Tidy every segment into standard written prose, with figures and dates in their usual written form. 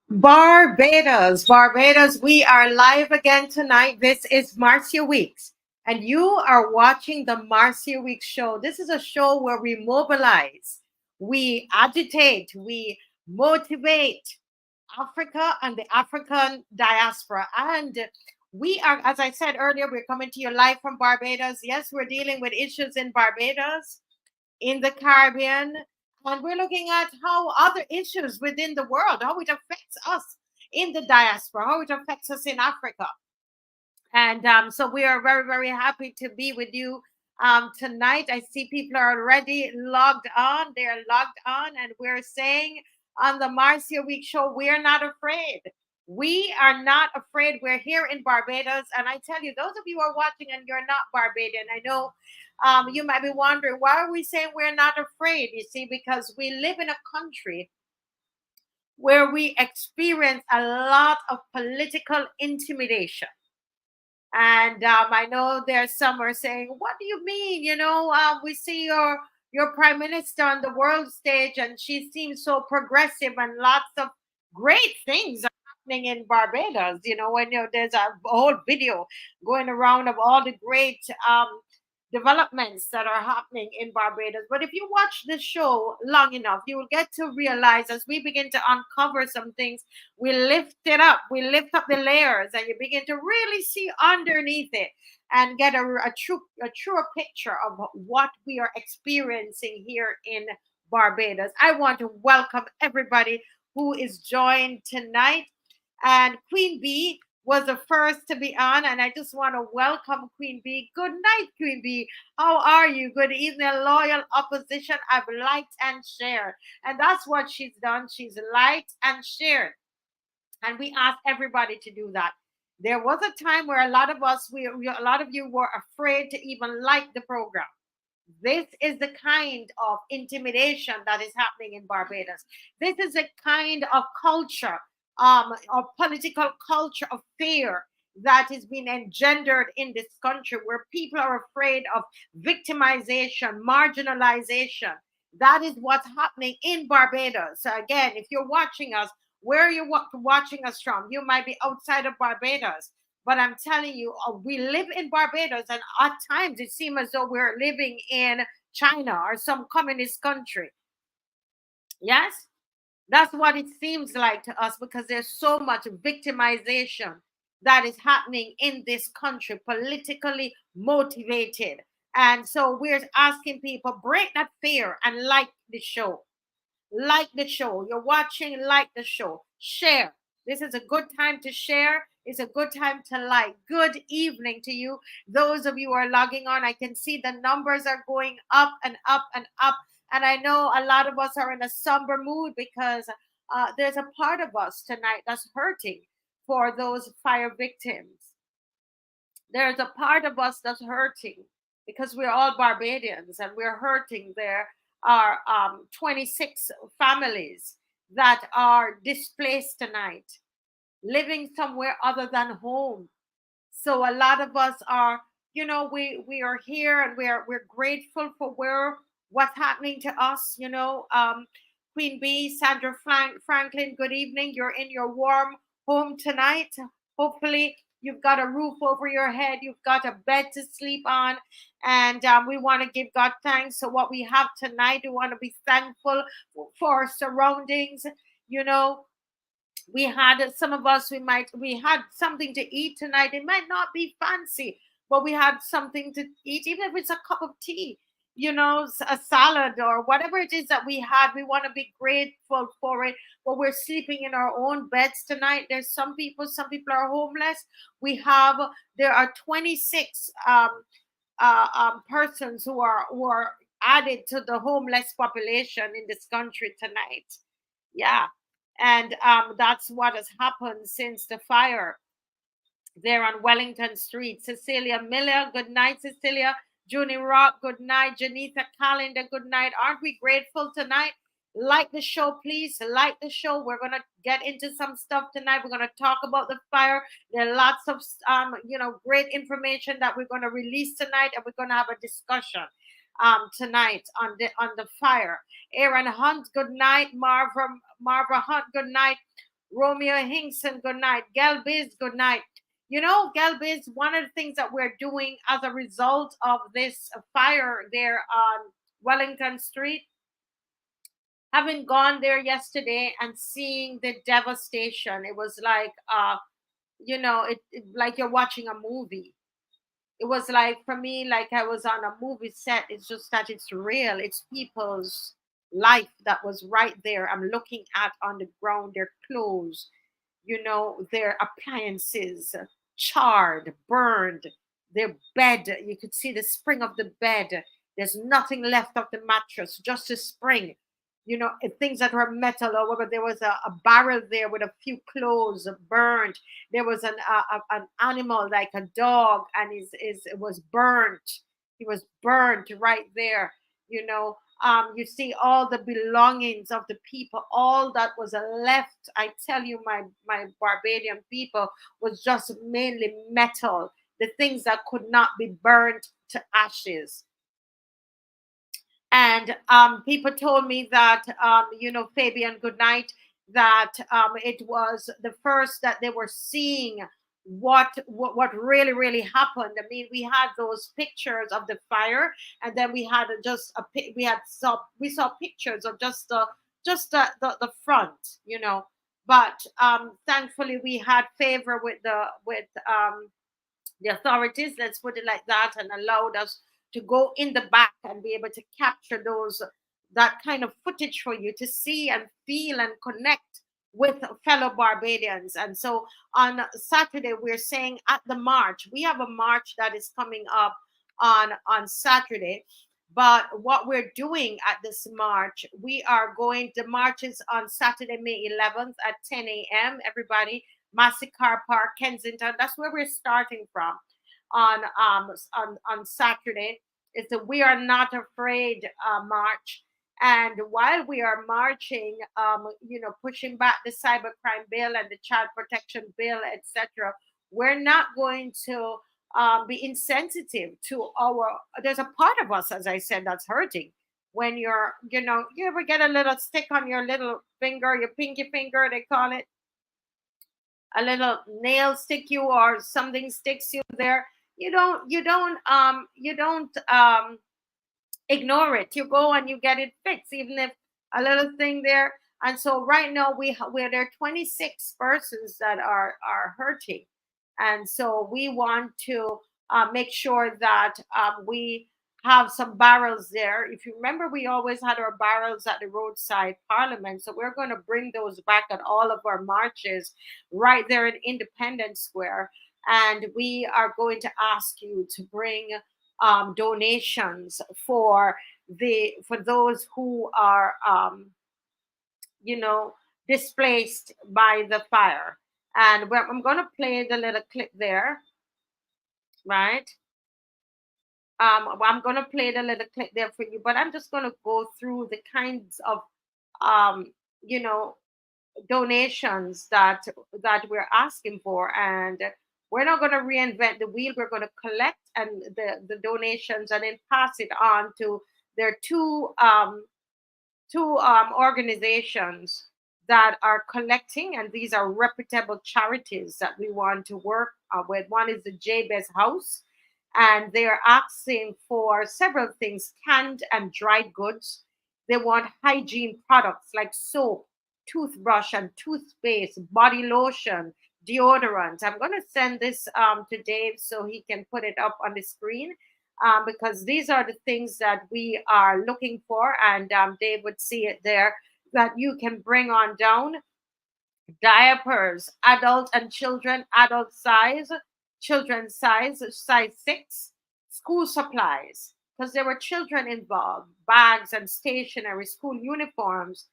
Barbados, we are live again tonight. This is Marcia Weeks, and you are watching the Marcia Weeks show. This is a show where we mobilize, we agitate, we motivate Africa and the African diaspora. And we are, as I said earlier, we're coming to you live from Barbados. Yes, we're dealing with issues in Barbados, in the Caribbean, and we're looking at how other issues within the world, how it affects us in the diaspora, how it affects us in Africa. And so we are very, very happy to be with you tonight. I see people are already logged on. They're logged on, and we're saying on the Marcia Week show, we're not afraid. We are not afraid. We're here in Barbados. And I tell you, those of you who are watching and you're not Barbadian, I know you might be wondering, why are we saying we're not afraid? You see, because we live in a country where we experience a lot of political intimidation. And I know there's some are saying, what do you mean? We see your prime minister on the world stage, and she seems so progressive, and lots of great things are happening in Barbados. When there's a whole video going around of all the great developments that are happening in Barbados. But if you watch the show long enough, you will get to realize, as we begin to uncover some things, we lift it up, we lift up the layers, and you begin to really see underneath it and get a truer picture of what we are experiencing here in Barbados. I want to welcome everybody who is joined tonight. And Queen Bee was the first to be on, and I just want to welcome Queen Bee. Good night, Queen Bee. How are you? Good evening, loyal opposition. I've liked and shared, and that's what she's done. She's liked and shared, and we ask everybody to do that. There was a time where a lot of us, a lot of you were afraid to even like the program. This is the kind of intimidation that is happening in Barbados. This is a kind of culture, of political culture of fear that is being engendered in this country, where people are afraid of victimization, marginalization. That is what's happening in Barbados. So again, if you're watching us, where are you watching us from? You might be outside of Barbados. But I'm telling you, we live in Barbados, and at times it seems as though we're living in China or some communist country. Yes? That's what it seems like to us, because there's so much victimization that is happening in this country, politically motivated. And so we're asking people, break that fear and like the show. Like the show. You're watching, like the show. Share. This is a good time to share. It's a good time to like. Good evening to you. Those of you who are logging on, I can see the numbers are going up and up and up. And I know a lot of us are in a somber mood, because there's a part of us tonight that's hurting for those fire victims. There's a part of us that's hurting because we're all Barbadians, and we're hurting. There are 26 families that are displaced tonight, living somewhere other than home. So a lot of us are, we are here, and we're grateful for what's happening to us. Queen Bee, Sandra Franklyn, good evening. You're in your warm home tonight. Hopefully you've got a roof over your head, you've got a bed to sleep on, and we want to give God thanks for what we have tonight. We want to be thankful for our surroundings. We had, some of us, we had something to eat tonight. It might not be fancy, but we had something to eat, even if it's a cup of tea, a salad or whatever it is that we had. We want to be grateful for it. But we're sleeping in our own beds tonight. There's some people are homeless. There are 26 persons who are added to the homeless population in this country tonight. Yeah. And that's what has happened since the fire there on Wellington Street. Cecilia Miller, good night, Cecilia. Junie Rock, good night. Janitha Calendar, good night. Aren't we grateful tonight? Like the show, please. Like the show. We're going to get into some stuff tonight. We're going to talk about the fire. There are lots of, great information that we're going to release tonight, and we're going to have a discussion tonight on the fire. Aaron Hunt, good night. Marva Hunt, good night. Romeo Hinkson, good night. Gelbiz, good night. You know, Gelbiz, one of the things that we're doing as a result of this fire there on Wellington Street, having gone there yesterday and seeing the devastation, it was like, you know, like you're watching a movie. It was like, for me, like I was on a movie set. It's just that it's real. It's people's life that was right there. I'm looking at on the ground, their clothes, you know, their appliances charred, burned, their bed. You could see the spring of the bed. There's nothing left of the mattress, just a spring. You know, things that were metal, or whether there was a barrel there with a few clothes burned. There was an animal like a dog, and it was burnt. He was burnt right there. You know, you see all the belongings of the people, all that was left. I tell you, my Barbadian people was just mainly metal, the things that could not be burnt to ashes. And people told me that, you know, Fabian, good night, that it was the first that they were seeing what really happened. I mean, we had those pictures of the fire, and then we had we saw pictures of just the front, you know. But thankfully, we had favor with the authorities, let's put it like that, and allowed us to go in the back and be able to capture that kind of footage for you to see and feel and connect with fellow Barbadians. And so on Saturday, we're saying at the march, we have a march that is coming up on Saturday. But what we're doing at this march, the march is on Saturday, May 11th at 10 a.m. Everybody, Massy Car Park, Kensington. That's where we're starting from on Saturday. It's the We Are Not Afraid march. And while we are marching, you know, pushing back the cybercrime bill and the child protection bill, etc., we're not going to be insensitive to there's a part of us, as I said, that's hurting. When you know, you ever get a little stick on your little finger, your pinky finger, they call it, a little nail stick you, or something sticks you there. You don't ignore it. You go and you get it fixed, even if a little thing there. And so right now we're there 26 persons that are hurting, and so we want to make sure that we have some barrels there. If you remember, we always had our barrels at the roadside parliament, so we're going to bring those back at all of our marches right there in Independence Square. And we are going to ask you to bring donations for those who are you know, displaced by the fire. And I'm going to play the little clip there, right? I'm going to play the little clip there for you, but I'm just going to go through the kinds of you know, donations that we're asking for. And we're not going to reinvent the wheel. We're going to collect and the donations, and then pass it on to their two organizations that are collecting, and these are reputable charities that we want to work with. One is the Jabez House, and they are asking for several things: canned and dried goods. They want hygiene products like soap, toothbrush and toothpaste, body lotion, deodorant. I'm going to send this to Dave so he can put it up on the screen, because these are the things that we are looking for, and Dave would see it there, that you can bring on down. Diapers, adult and children, adult size, children's size 6, school supplies, because there were children involved, bags and stationery, school uniforms.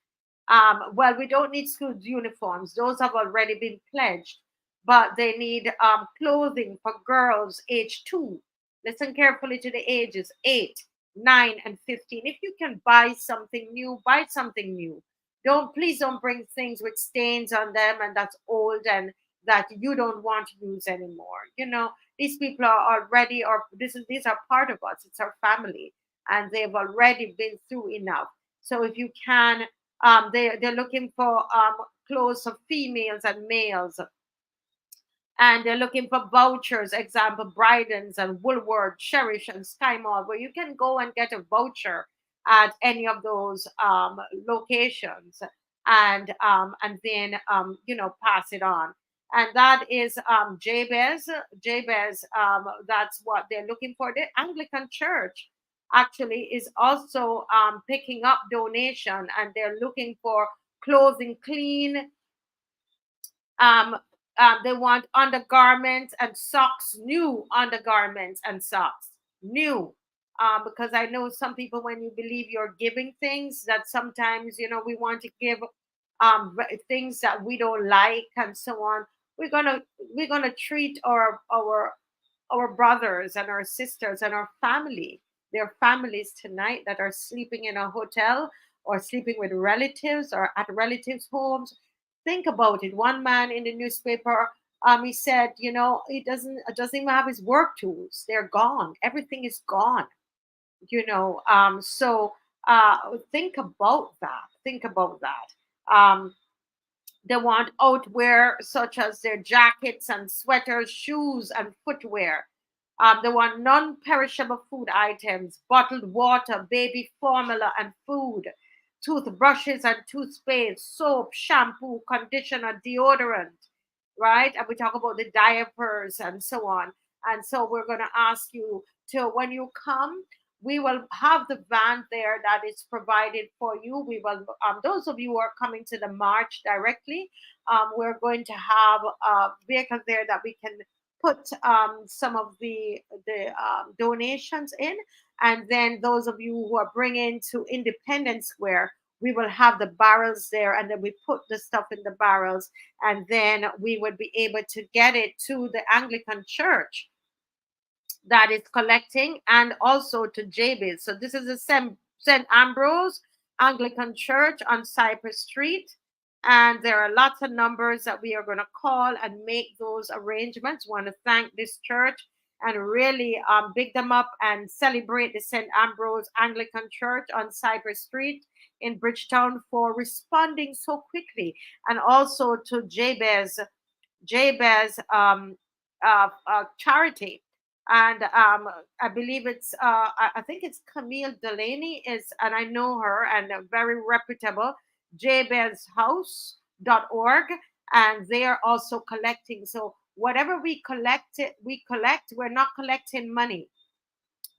Well, we don't need school uniforms, those have already been pledged, but they need clothing for girls age 2. Listen carefully to the ages 8, 9, and 15. If you can buy something new, buy something new. Please don't bring things with stains on them and that's old and that you don't want to use anymore. You know, these people are already, or these are part of us. It's our family, and they've already been through enough. So if you can, they're looking for clothes for females and males. And they're looking for vouchers, example, Bryden's and Woolworth, Cherish, and Sky Mall, where you can go and get a voucher at any of those locations, and then pass it on. And that is Jabez. Jabez, that's what they're looking for. The Anglican Church actually is also picking up donation, and they're looking for clothing clean. They want undergarments and socks, new undergarments and socks, new. Because I know some people, when you believe you're giving things, that sometimes we want to give things that we don't like and so on. We're gonna treat our brothers and our sisters and our family, their families tonight that are sleeping in a hotel or sleeping with relatives or at relatives' homes. Think about it. One man in the newspaper, he said, he doesn't even have his work tools. They're gone. Everything is gone. So think about that. Think about that. They want outwear such as their jackets and sweaters, shoes and footwear. They want non-perishable food items, bottled water, baby formula and food, toothbrushes and toothpaste, soap, shampoo, conditioner, deodorant, right? And we talk about the diapers and so on. And so we're going to ask you to, when you come, we will have the van there that is provided for you. We will, those of you who are coming to the march directly, we're going to have a vehicle there that we can put some of the donations in. And then those of you who are bringing to Independence Square, we will have the barrels there, and then we put the stuff in the barrels, and then we would be able to get it to the Anglican Church that is collecting, and also to Jabez. So this is the St. Ambrose Anglican Church on Cypress Street. And there are lots of numbers that we are going to call and make those arrangements. Want to thank this church and really big them up and celebrate the St. Ambrose Anglican Church on Cypress Street in Bridgetown for responding so quickly. And also to Jabez charity. And I believe it's I think it's Camille Delaney is, and I know her, and very reputable, jabezhouse.org, and they are also collecting. So whatever we collect, we're not collecting money.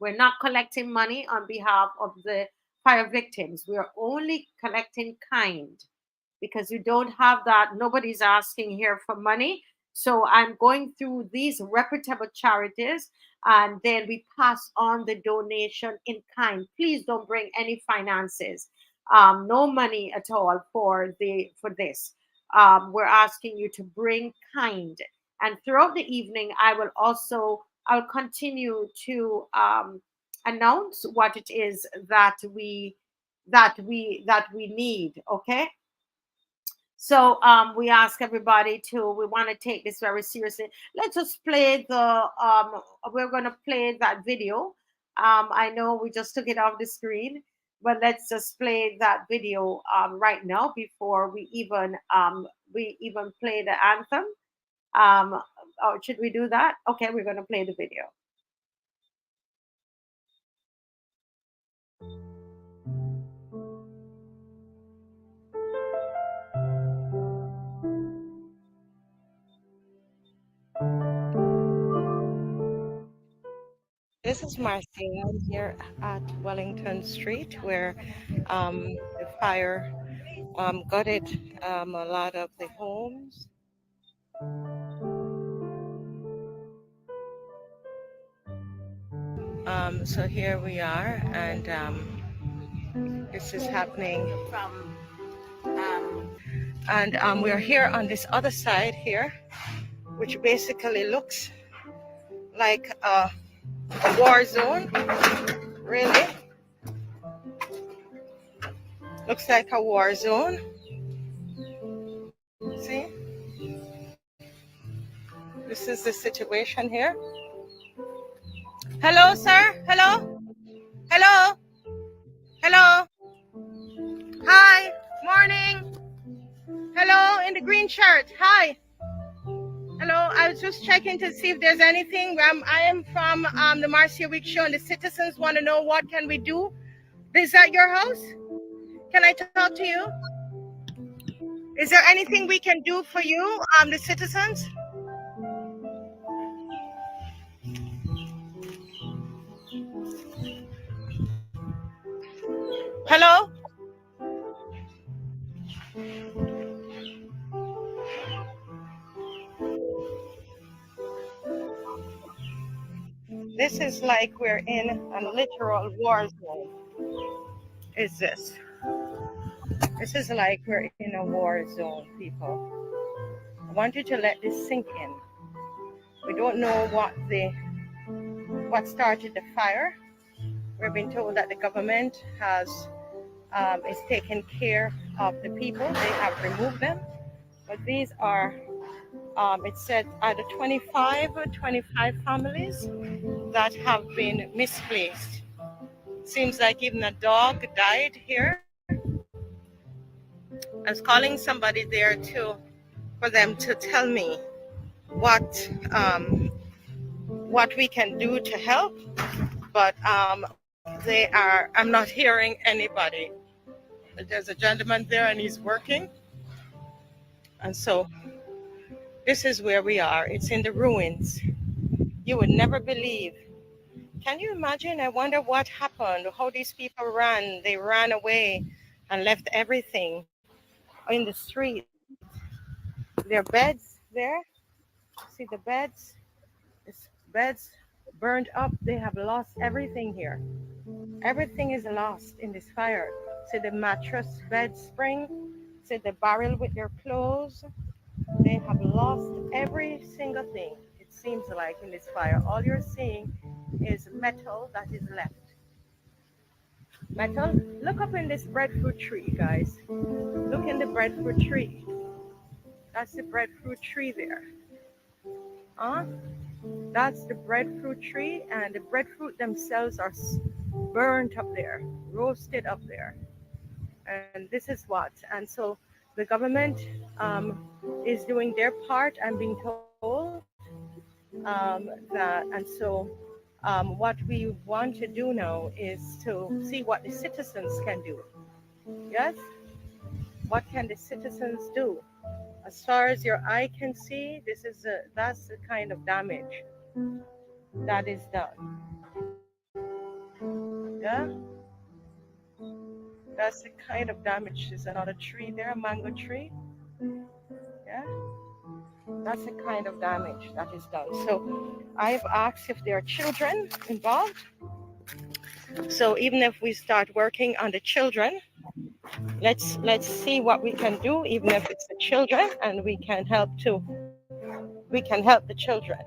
We're not collecting money on behalf of the fire victims. We're only collecting kind, because you don't have that. Nobody's asking here for money. So I'm going through these reputable charities, and then we pass on the donation in kind. Please don't bring any finances, no money at all for this. We're asking you to bring kind. And throughout the evening, I'll continue to announce what it is that we need. Okay. So we ask everybody we want to take this very seriously. Let's just play we're going to play that video. I know we just took it off the screen, but let's just play that video right now before we even play the anthem. Or should we do that? Okay, we're going to play the video. This is Massy. I'm here at Wellington Street, where the fire gutted a lot of the homes. So here we are, and this is happening. And we're here on this other side here, which basically looks like a war zone, really. Looks like a war zone. See? This is the situation here. Hello, sir? Hello? Hello? Hello? Hi, morning. Hello, in the green shirt. Hi. Hello. I was just checking to see if there's anything. I am from the Marcia Week Show, and the citizens want to know what can we do. Is that your house? Can I talk to you? Is there anything we can do for you, the citizens? Hello? This is like we're in a literal war zone. Is this? This is like we're in a war zone, people. I want you to let this sink in. We don't know what started the fire. We've been told that the government is taking care of the people. They have removed them. But these are, it said either 25 families that have been misplaced. Seems like even a dog died here. I was calling somebody there for them to tell me what we can do to help, but I'm not hearing anybody. There's a gentleman there and he's working, and so this is where we are. It's in the ruins. You would never believe. Can you imagine? I wonder what happened, how these people ran. They ran away and left everything in the street. Their beds there. See the beds? It's beds burned up. They have lost everything here. Everything is lost in this fire. See the mattress bed spring. See the barrel with their clothes. They have lost every single thing. It seems like in this fire, all you're seeing is metal that is left. Metal. Look up in this breadfruit tree, guys. Look in the breadfruit tree. That's the breadfruit tree there. That's the breadfruit tree, and the breadfruit themselves are burnt up there, roasted up there. And this is what. And so the government is doing their part, I'm being told. What we want to do now is to see what the citizens can do. Yes? What can the citizens do? As far as your eye can see, that's the kind of damage that is done. Yeah? That's the kind of damage. There's another tree there, a mango tree. Yeah? That's the kind of damage that is done. So I've asked if there are children involved. So even if we start working on the children, let's see what we can do, even if it's the children, and we can help the children.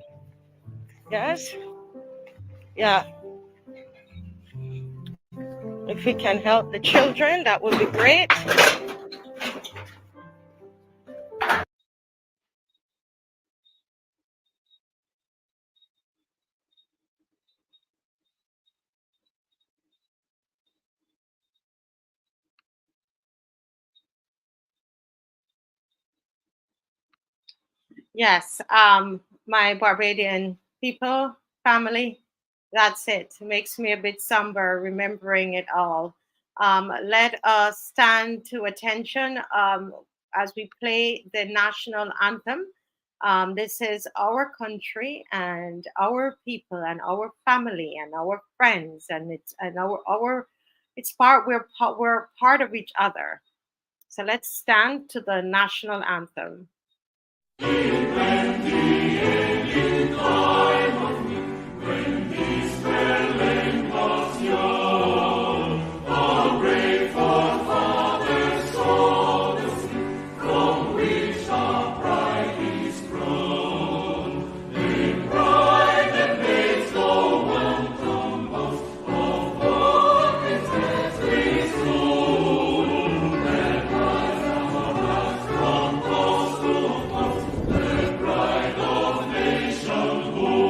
Yes? Yeah. If we can help the children, that would be great. Yes, my Barbadian people, family, that's it. It makes me a bit somber remembering it all. Let us stand to attention as we play the national anthem. This is our country and our people and our family and our friends, and it's we're part of each other. So let's stand to the national anthem. Who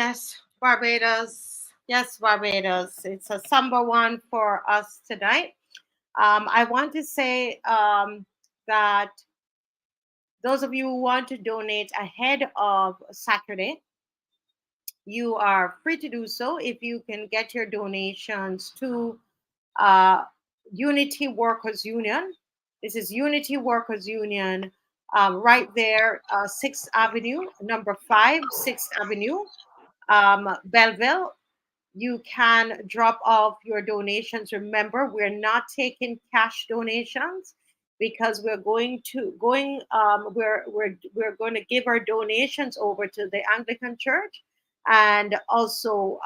Yes, Barbados. Yes, Barbados. It's a somber one for us tonight. I want to say that those of you who want to donate ahead of Saturday, you are free to do so if you can get your donations to uh, Unity Workers Union. This is Unity Workers Union right there, 6th Avenue, number 5, 6th Avenue, Belleville. You can drop off your donations. Remember, we're not taking cash donations because we're going to give our donations over to the Anglican Church and also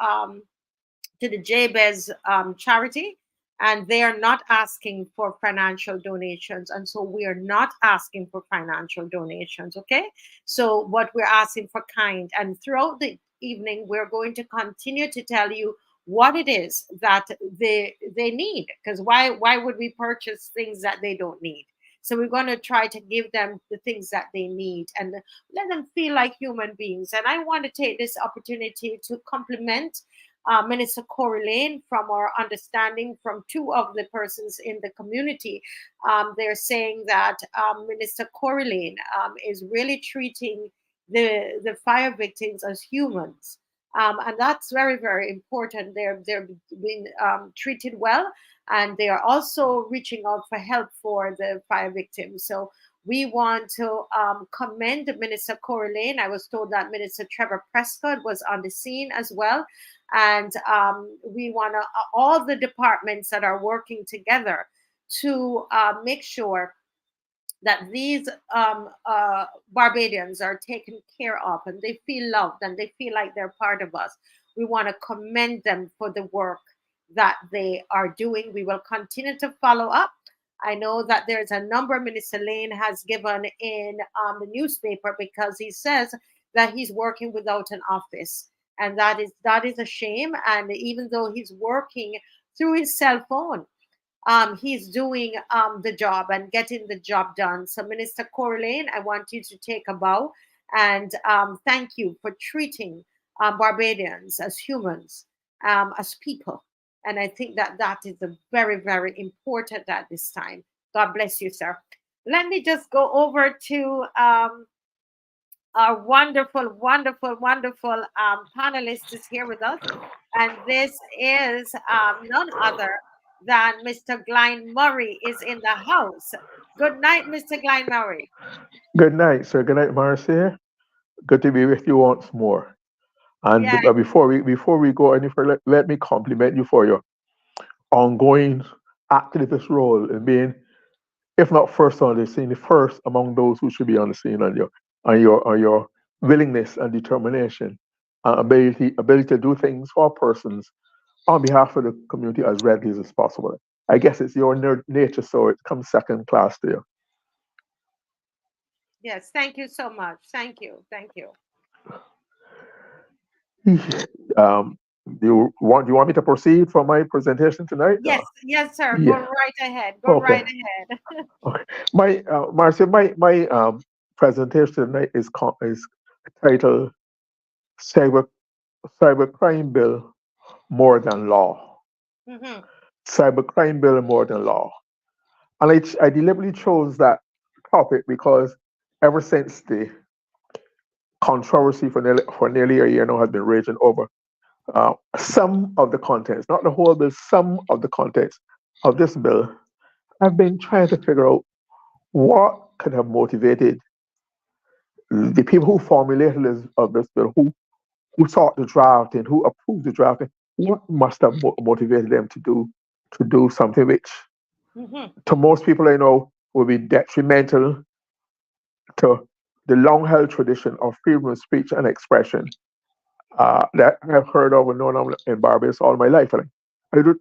to the Jabez charity, and they are not asking for financial donations, and so we are not asking for financial donations. Okay, so what we're asking for kind, and throughout the evening, we're going to continue to tell you what it is that they need, because why would we purchase things that they don't need? So we're going to try to give them the things that they need and let them feel like human beings. And I want to take this opportunity to compliment Minister Corey Lane. From our understanding from two of the persons in the community, they're saying that Minister Corey Lane is really treating the fire victims as humans. And that's very, very important. They're being treated well, and they are also reaching out for help for the fire victims. So we want to commend Minister Corey Lane. I was told that Minister Trevor Prescott was on the scene as well. And we want to, all the departments that are working together to make sure that these Barbadians are taken care of and they feel loved and they feel like they're part of us. We want to commend them for the work that they are doing. We will continue to follow up. I know that there's a number Minister Lane has given in the newspaper because he says that he's working without an office, and that is a shame. And even though he's working through his cell phone, he's doing the job and getting the job done. So, Minister Corey Lane, I want you to take a bow and thank you for treating Barbadians as humans, as people. And I think that that is a very, very important at this time. God bless you, sir. Let me just go over to our wonderful, wonderful, wonderful panelist is here with us. And this is none other than Mr. Glyne Murray is in the house. Good night, Mr. Glyne Murray. Good night, sir. Good night, Marcia. Good to be with you once more. And Yeah, before we go any further, let me compliment you for your ongoing activist role in being, if not first on the scene, first among those who should be on the scene, on your willingness and determination, ability to do things for persons on behalf of the community as readily as possible. I guess it's your nature, so it comes second class to you. yes, thank you so much. Thank you. Thank you. Do you want me to proceed for my presentation tonight? Yes, yes, sir. Go Yeah. right ahead. Go Okay. right ahead. Okay. Marcia, my presentation tonight is titled Cybercrime Bill More Than Law. Mm-hmm. Cybercrime Bill More Than Law. And I deliberately chose that topic because ever since the controversy for nearly a year now has been raging over some of the contents, not the whole bill, some of the contents of this bill, I've been trying to figure out what could have motivated the people who formulated this bill, who sought the drafting, who approved the drafting. What must have motivated them to do something which, Mm-hmm. to most people I know, will be detrimental to the long-held tradition of freedom of speech and expression that I've heard of and known of in Barbados all my life. And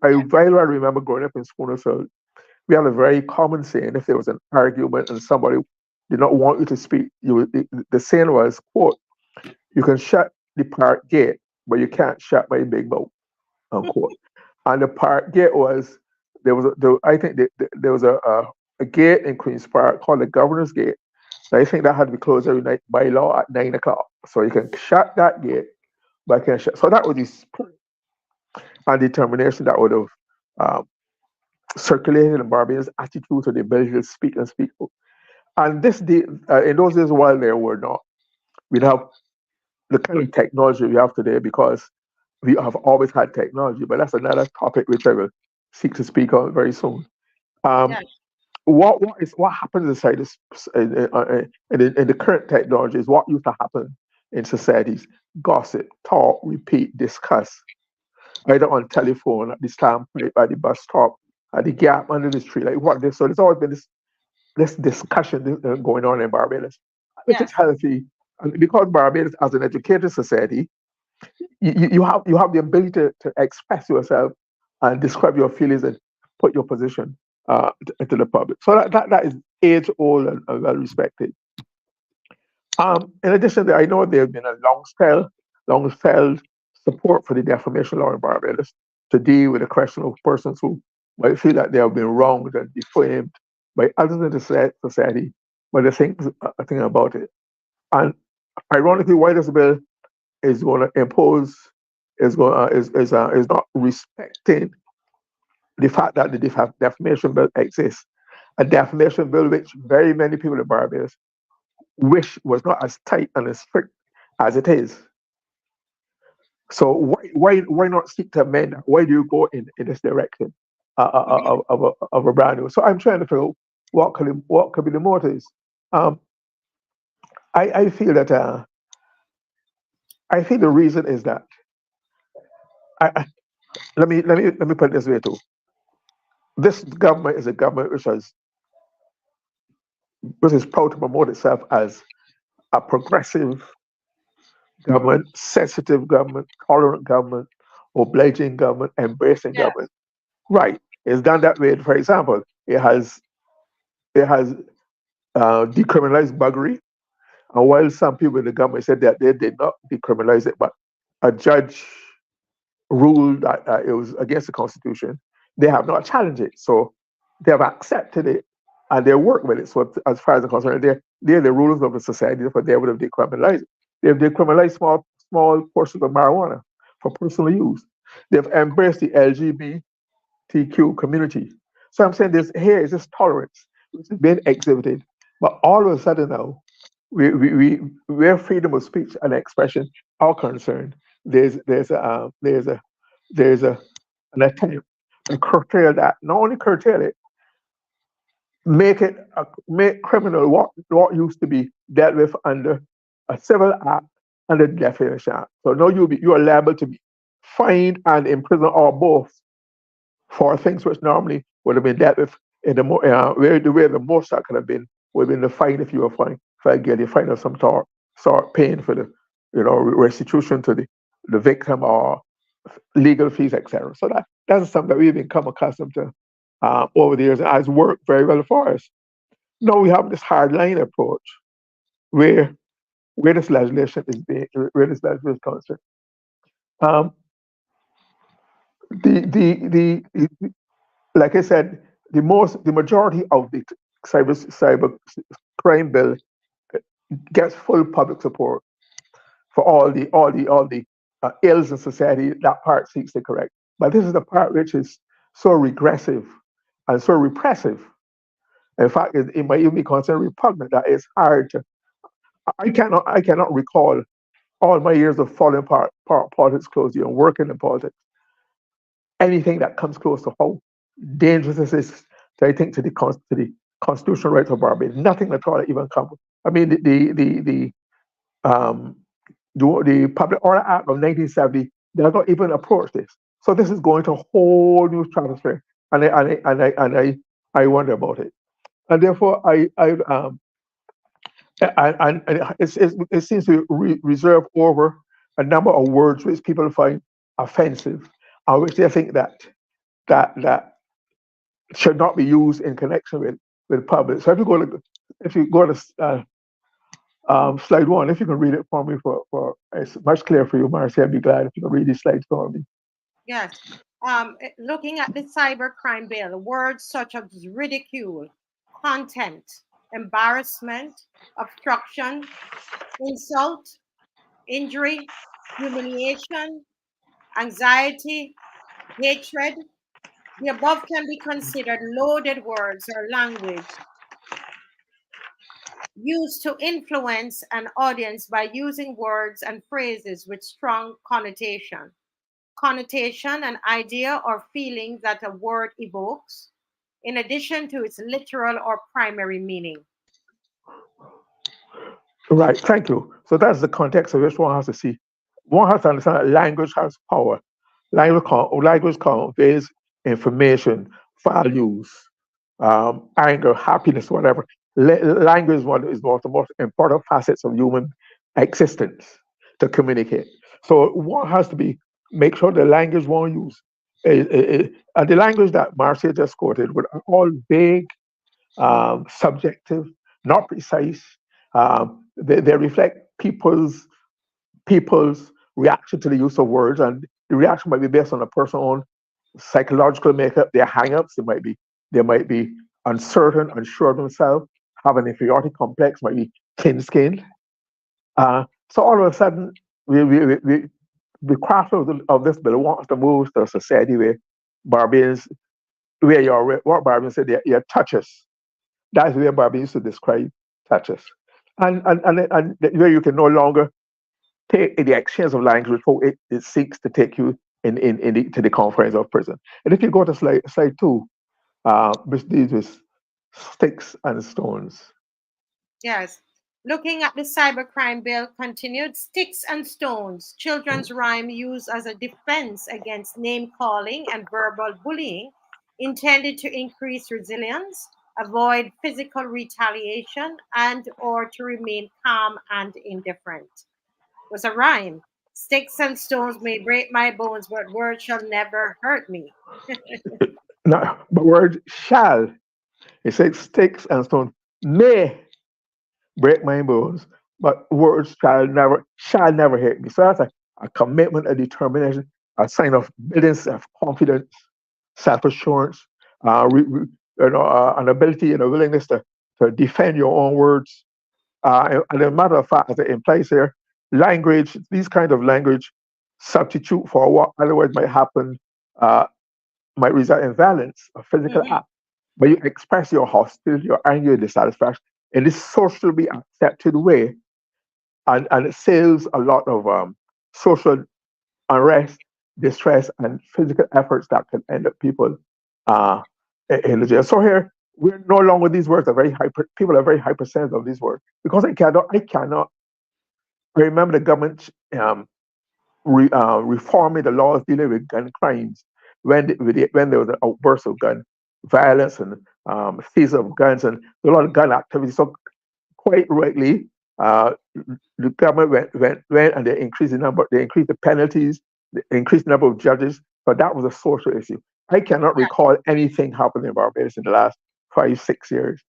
I very well remember growing up in Spoonersville. We had a very common saying: if there was an argument and somebody did not want you to speak, the saying was, quote, "You can shut the park gate, but you can't shut my big mouth," unquote. And the park gate was, I think there was a gate in Queen's Park called the Governor's Gate. I think that had to be closed every night by law at 9 o'clock. So you can shut that gate, but I can't share. So that was the spirit and determination that would have um, circulated in Barbados' attitude to the ability to speak and speak out. And this day, in those days, while there were not, we'd have the kind of technology we have today because we have always had technology. But that's another topic which I will seek to speak on very soon. Um, Yes. what happens inside this in the current technology is what used to happen in societies: gossip, talk, repeat, discuss, either on telephone, at the stamp plate, by the bus stop, at the gap under the street, like what this. So there's always been this discussion going on in Barbados, which is Yes. healthy. And because Barbados, as an educated society, you have the ability to express yourself and describe your feelings and put your position to the public. So that is age old and well respected. In addition, I know there has been a long felt support for the defamation law in Barbados to deal with the question of persons who might feel that they have been wronged and defamed by others in the society, but they think about it. And ironically, why this bill is going to impose is not respecting the fact that the defamation bill exists, a defamation bill which very many people in Barbados wish was not as tight and as strict as it is. So why not seek to amend that? Why do you go in this direction of a brand new? So I'm trying to figure out what could be the motives. Um, I feel that I think the reason is that I, let me put it this way too. This government is a government which is proud to promote itself as a progressive government, sensitive government, tolerant government, obliging government, embracing Yes. government. Right. It's done that way. For example, it has decriminalized buggery. And while some people in the government said that they did not decriminalize it, but a judge ruled that it was against the Constitution, they have not challenged it. So they have accepted it and they work with it. So as far as I'm concerned, they're the rulers of the society, but they would have decriminalized it. They've decriminalized small portions of marijuana for personal use. They've embraced the LGBTQ community. So I'm saying here is this tolerance which is being exhibited, but all of a sudden now, where freedom of speech and expression are concerned, there's an attempt to curtail that. Not only curtail it, make criminal what used to be dealt with under a civil act under the Defamation Act. So now you are liable to be fined and imprisoned or both for things which normally would have been dealt with in the way the most that could have been would have been the fine if you were fined for a fine of some sort paying for the restitution to the victim or legal fees, etc. So that's something that we've become accustomed to over the years and has worked very well for us. Now we have this hardline approach where this legislation is concerned. Um, the like I said, the majority of the cyber crime bill gets full public support for all the ills in society. That part seeks to correct, but this is the part which is so regressive and so repressive. In fact, it might even be considered repugnant. That it's hard to. I cannot recall all my years of following politics closely and working in politics anything that comes close to how dangerous this is. I think to the constitutional rights of Barbados. Nothing at all that even comes. I mean, um, the Public Order Act of 1970 does not even approach this. So this is going to a whole new stratosphere, and I wonder about it. And therefore, it seems to reserve over a number of words which people find offensive, or which they think that should not be used in connection with public. So if you go to slide one, if you can read it for me, for it's much clearer for you, Marcy, I'd be glad if you can read these slides for me. Yes. Looking at the cybercrime bill, words such as ridicule, contempt, embarrassment, obstruction, insult, injury, humiliation, anxiety, hatred. The above can be considered loaded words or language used to influence an audience by using words and phrases with strong connotation, an idea or feeling that a word evokes, in addition to its literal or primary meaning. Right, thank you. So that's the context of which one has to see. One has to understand that language has power. Language conveys information, values, anger, happiness, whatever. Language is one of the most important facets of human existence to communicate. So one has to make sure the language one use, and the language that Marcia just quoted, were all vague, subjective, not precise. They reflect people's reaction to the use of words, and the reaction might be based on a person's own psychological makeup, their hang-ups. They might be uncertain, unsure of themselves, have an inferiority complex, might be thin-skinned. So all of a sudden, the craft of this bill wants to move to a society where Barbadians, what Barbadians said, they're touches. That's where Barbadians used to describe touches. And where you can no longer take the exchange of language before it seeks to take you to the confines of prison. And if you go to slide 2, which deals with sticks and stones. Yes. Looking at the cybercrime bill continued, sticks and stones, children's rhyme used as a defense against name calling and verbal bullying, intended to increase resilience, avoid physical retaliation, and or to remain calm and indifferent. It was a rhyme. Sticks and stones may break my bones, but words shall never hurt me. Now, the word shall, it says sticks and stones may break my bones, but words shall never hurt me. So that's a commitment, a determination, a sign of building self-confidence, self-assurance, an ability and a willingness to defend your own words. And as a matter of fact, as it implies here, language, these kind of language substitute for what otherwise might happen, uh, might result in violence, a physical Mhm. act. But you express your hostility, your anger, your dissatisfaction in this socially accepted way, and it saves a lot of social unrest, distress, and physical efforts that can end up people uh, in the jail. So here, we're no longer, these words are very hyper, people are very hypersensitive of these words because I cannot remember the government reforming the laws dealing with gun crimes when there was an outburst of gun violence and seizure of guns and a lot of gun activity. So quite rightly, the government went and they increased the penalties, they increased the number of judges, but that was a social issue. I cannot Yeah. recall anything happening in Barbados in the last 5, 6 years,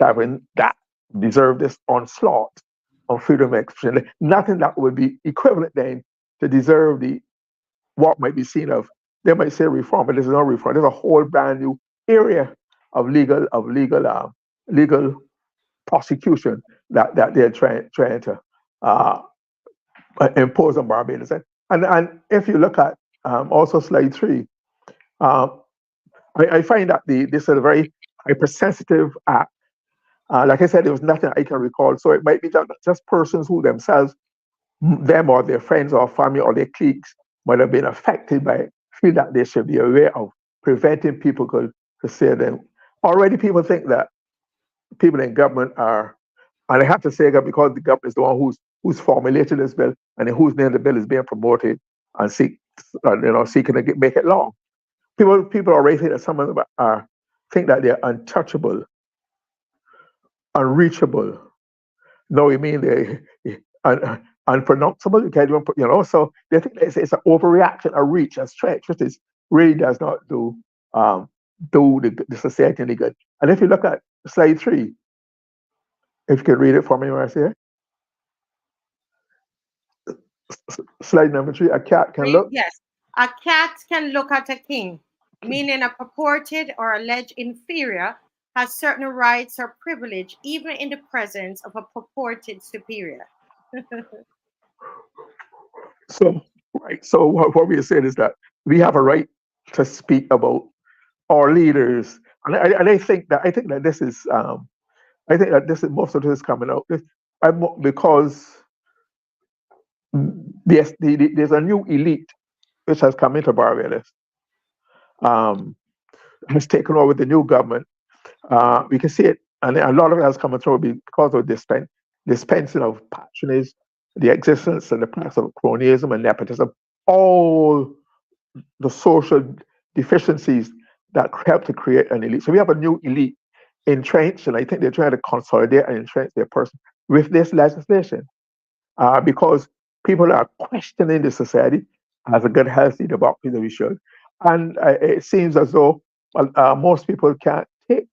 7, that deserved this onslaught on freedom of expression. Nothing that would be equivalent then to deserve what might be seen of. They might say reform, but there's no reform. There's a whole brand new area of legal prosecution that they're trying to uh, impose on Barbados. And if you look at also slide 3, um, I find that this is a very hypersensitive act. Like I said, there was nothing I can recall. So it might be just persons who themselves, them or their friends or family or their cliques, might have been affected by it, feel that they should be aware of preventing people to say them. Already people think that people in government are, and I have to say that because the government is the one who's formulated this bill and whose name the bill is being promoted and seeking to make it law. People already think that some of them think that they're untouchable, unreachable. No, you mean they unpronounceable? You can't even So they think it's an overreaction, a reach, a stretch, which is really does not um, do the society any good. And if you look at slide 3, if you can read it for me, Marcia. Slide number 3, a cat can look. Yes. A cat can look at a king, meaning a purported or alleged inferior has certain rights or privilege even in the presence of a purported superior. So, right. So what we are saying is that we have a right to speak about our leaders, and I think that this is I think that this is most of this is coming out. Because there's a new elite which has come into Barbados, um, has taken over the new government. We can see it, and a lot of it has come through because of dispensing of patronage, the existence and the practice of cronyism and nepotism, all the social deficiencies that help to create an elite. So we have a new elite entrenched, and I think they're trying to consolidate and entrench their person with this legislation, because people are questioning the society as a good, healthy democracy that we should. And it seems as though most people can't take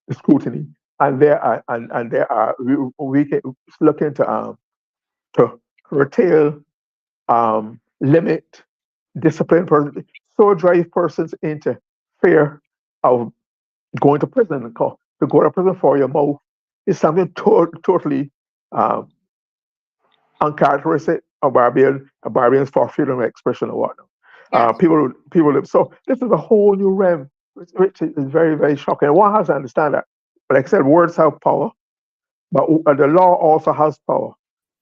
the scrutiny, and there are we can look into to curtail, limit, discipline person, so drive persons into fear of going to prison. To go to prison for your mouth is something totally um, uncharacteristic of Barbadians for freedom of expression or whatnot. Yes. People. So this is a whole new realm, which is very, very shocking. And one has to understand that. But like I said, words have power, but the law also has power.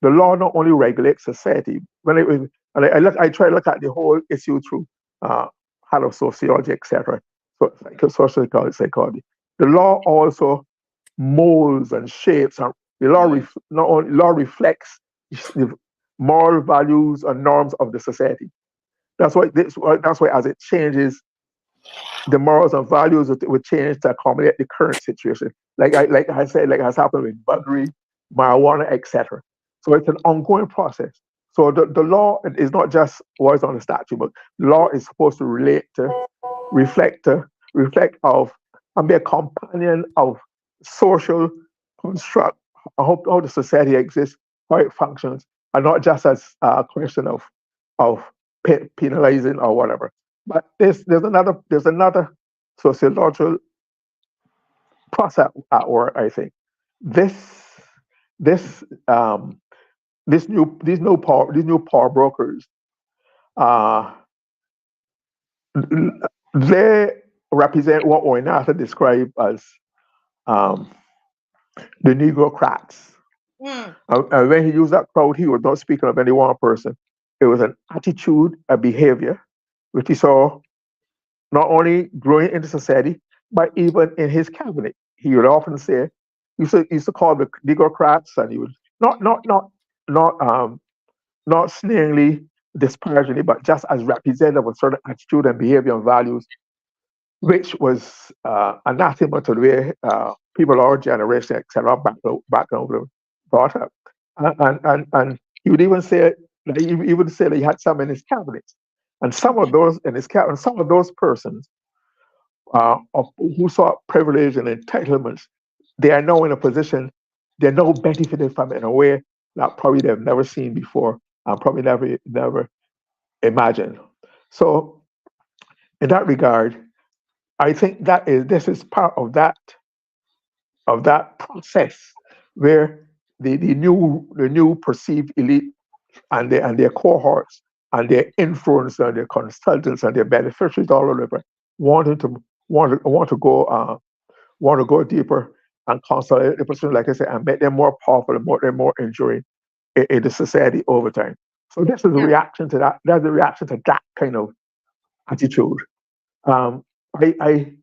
The law not only regulates society. I try to look at the whole issue through kind of sociology, etc. So social psychology. The law also molds and shapes, and the law not only law reflects the moral values and norms of the society. That's why as it changes, the morals and values would change to accommodate the current situation. Like I said, like has happened with buggery, marijuana, etc. So it's an ongoing process. So the law is not just what's on the statute, but the law is supposed to reflect of, and be a companion of social construct, how the society exists, how it functions, and not just as a question of penalizing or whatever. But there's another sociological process at work. I think this this these new power brokers, uh, they represent what Oinata described as um, the Negrocrats. Mm. And when he used that crowd, he was not speaking of any one person. It was an attitude, a behavior, which he saw not only growing into society, but even in his cabinet. He would often say, he used to call the Negrocrats, and he would not not sneeringly, disparagingly, but just as representative of certain attitude and behavior and values, which was anathema to the way people of our generation, etc., background were brought up. And he would even say, he would say that he had some in his cabinet. And some of those in his cabinet, some of those persons who sought privilege and entitlements, they are now in a position, they're now benefiting from it in a way that probably they've never seen before and probably never imagined. So in that regard, I think this is part of that process where the new perceived elite and their cohorts and their influence and their consultants and their beneficiaries all over wanted to want to go deeper and consolidate the position, like I said, and make them more powerful and more enduring in the society over time. So this is a Yeah. reaction to that. That's a reaction to that kind of attitude. Um, I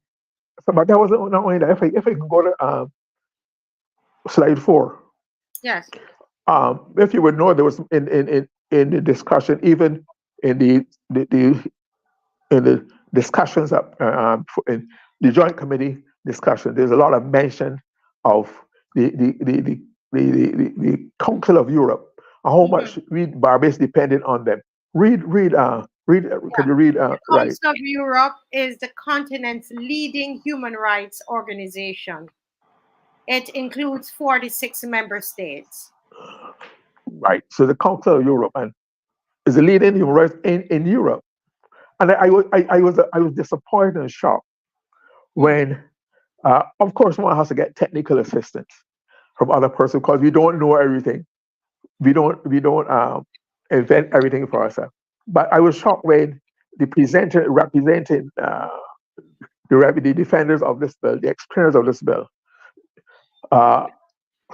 so, but that wasn't not only that. If I can go to slide 4, Yes. if you would know, there was in the discussion, even in the in the discussions in the joint committee discussion, there's a lot of mention of the the the the, the Council of Europe, and how much Barbados depended on them. Read. Could you read? The Right. Council of Europe is the continent's leading human rights organization. It includes 46 member states. Right. So the Council of Europe and is the leading human rights in Europe. And I was disappointed and shocked when, of course, one has to get technical assistance from other person because we don't know everything. We don't invent everything for ourselves. But I was shocked when the presenter representing the defenders of this bill, the explainers of this bill,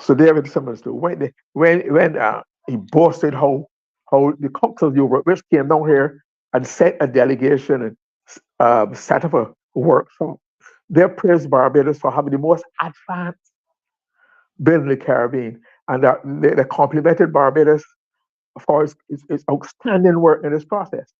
so David Simmons too, when he boasted how the Council of Europe, which came down here and sent a delegation and set up a workshop, they praised Barbados for having the most advanced bill in the Caribbean, and they complimented Barbados for its outstanding work in this process.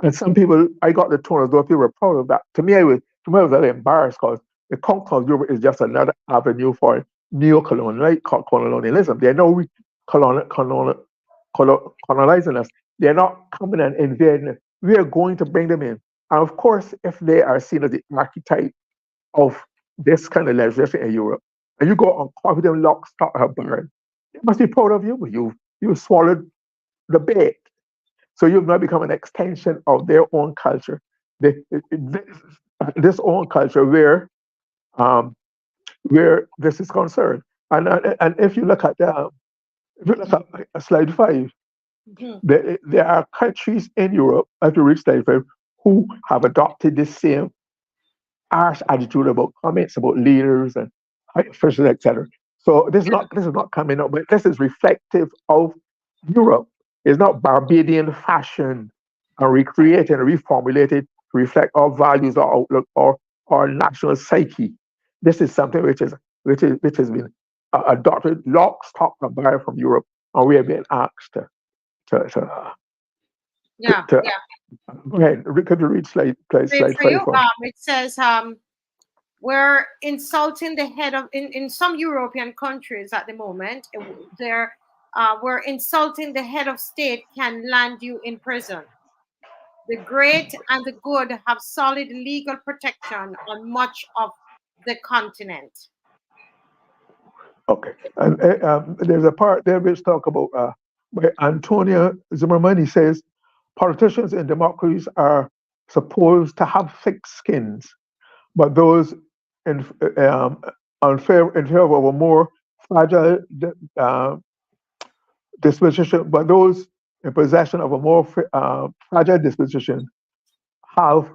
And some people, I got the tone as though people were proud of that. To me, I was very embarrassed because the Council of Europe is just another avenue for neo-colonialism. They're no colonizing us. They're not coming and invading us. We are going to bring them in. And of course, if they are seen as the archetype of this kind of legislation in Europe, and you go on coffee them lock, stock, or barn, they must be proud of you, but you swallowed the bait. So you've now become an extension of their own culture. This own culture where this is concerned. And if you look at slide 5, there are countries in Europe, if you reach slide 5, who have adopted this same harsh attitude about comments about leaders and high officials, etc. So this is not coming up, but this is reflective of Europe. It's not Barbadian fashion and recreated and reformulated to reflect our values, our outlook, or our national psyche. This is something which has been adopted lock, stock, and barrel from Europe, and we have been asked to go ahead. Could you read slide 5? It says we're insulting the head of in some European countries at the moment. We're insulting the head of state can land you in prison. The great and the good have solid legal protection on much of the continent. Okay, and there's a part there which talk about by Antonia Zimmerman. He says politicians in democracies are supposed to have thick skins, but those in favor of a more fragile disposition, but those in possession of a more fragile disposition have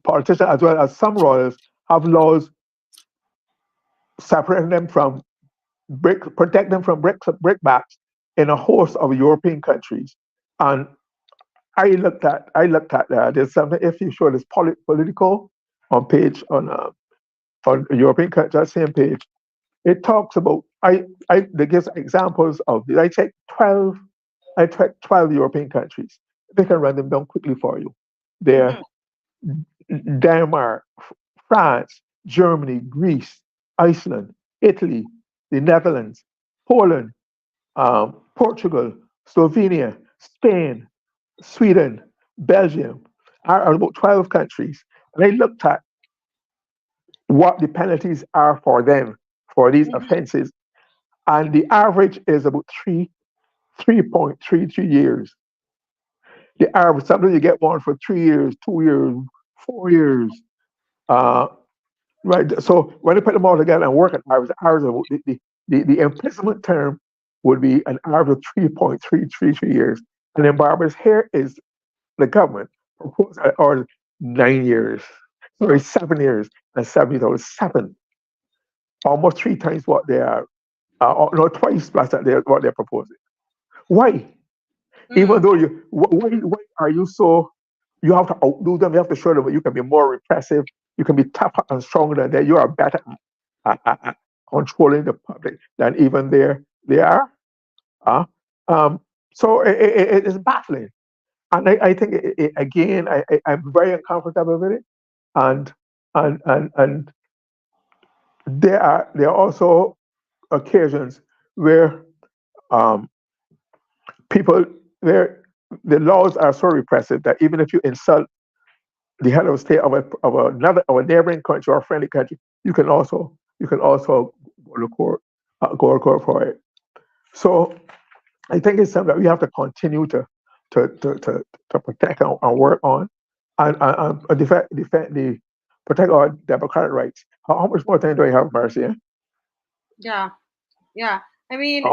politicians as well as some royals have laws separating them from protect them from brickbats in a host of European countries. And I looked at there's something, if you show this political on European countries, that same page, it talks about they gives examples of I checked 12 European countries. They can run them down quickly for you. They're Denmark, France, Germany, Greece, Iceland, Italy, the Netherlands, Poland, Portugal, Slovenia, Spain, Sweden, Belgium, are about 12 countries. And I looked at what the penalties are for them for these offenses, and the average is about 3.33 years. The average, sometimes you get one for 3 years, 2 years, 4 years. Right. So when you put them all together and work at average of the imprisonment term would be an average of 3.333 years. And in Barbados, here is the government proposed or 9 years. Sorry, 7 years and 70 dollars. 7. Almost 3 times what they are, no, twice plus what they're proposing. Why? Even though why are you so? You have to outdo them. You have to show them that you can be more repressive. You can be tougher and stronger than they. You are better at controlling the public than even they are. So it is baffling, and I think again I'm very uncomfortable with it, and there are also occasions where people the laws are so repressive that even if you insult the head of state of a neighboring country or a friendly country, you can also go to court for it. So I think it's something that we have to continue to protect and work on and protect our democratic rights. How much more time do I have, Marcia? Yeah. I mean,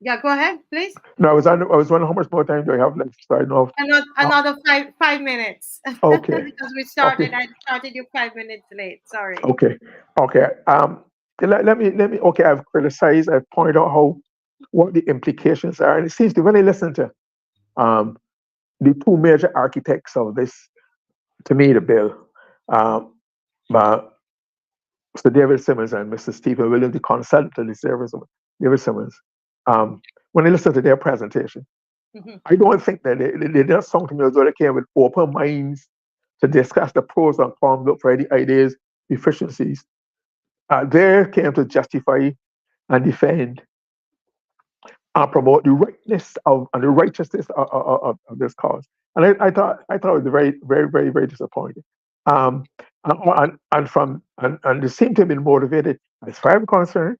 Yeah, go ahead, please. No, I was wondering how much more time do I have left? So I know. Another 5 minutes Okay, because okay, I started you 5 minutes late. Sorry. okay, okay. Let me. Okay, I've criticized. I've pointed out what the implications are, and it seems to when I listen to um the two major architects of this, to me, the bill, um, uh, Mr. David Simmons and Mr. Stephen Williams, the consultant, David Simmons. When I listen to their presentation, Mhm. I don't think that they did something as though they came with open minds to discuss the pros and cons, look for any ideas, efficiencies. They came to justify and defend and promote the rightness of and the righteousness of this cause. And I thought it was very, very, very, very disappointing. Um, and they seem to have been motivated, as far as I'm concerned,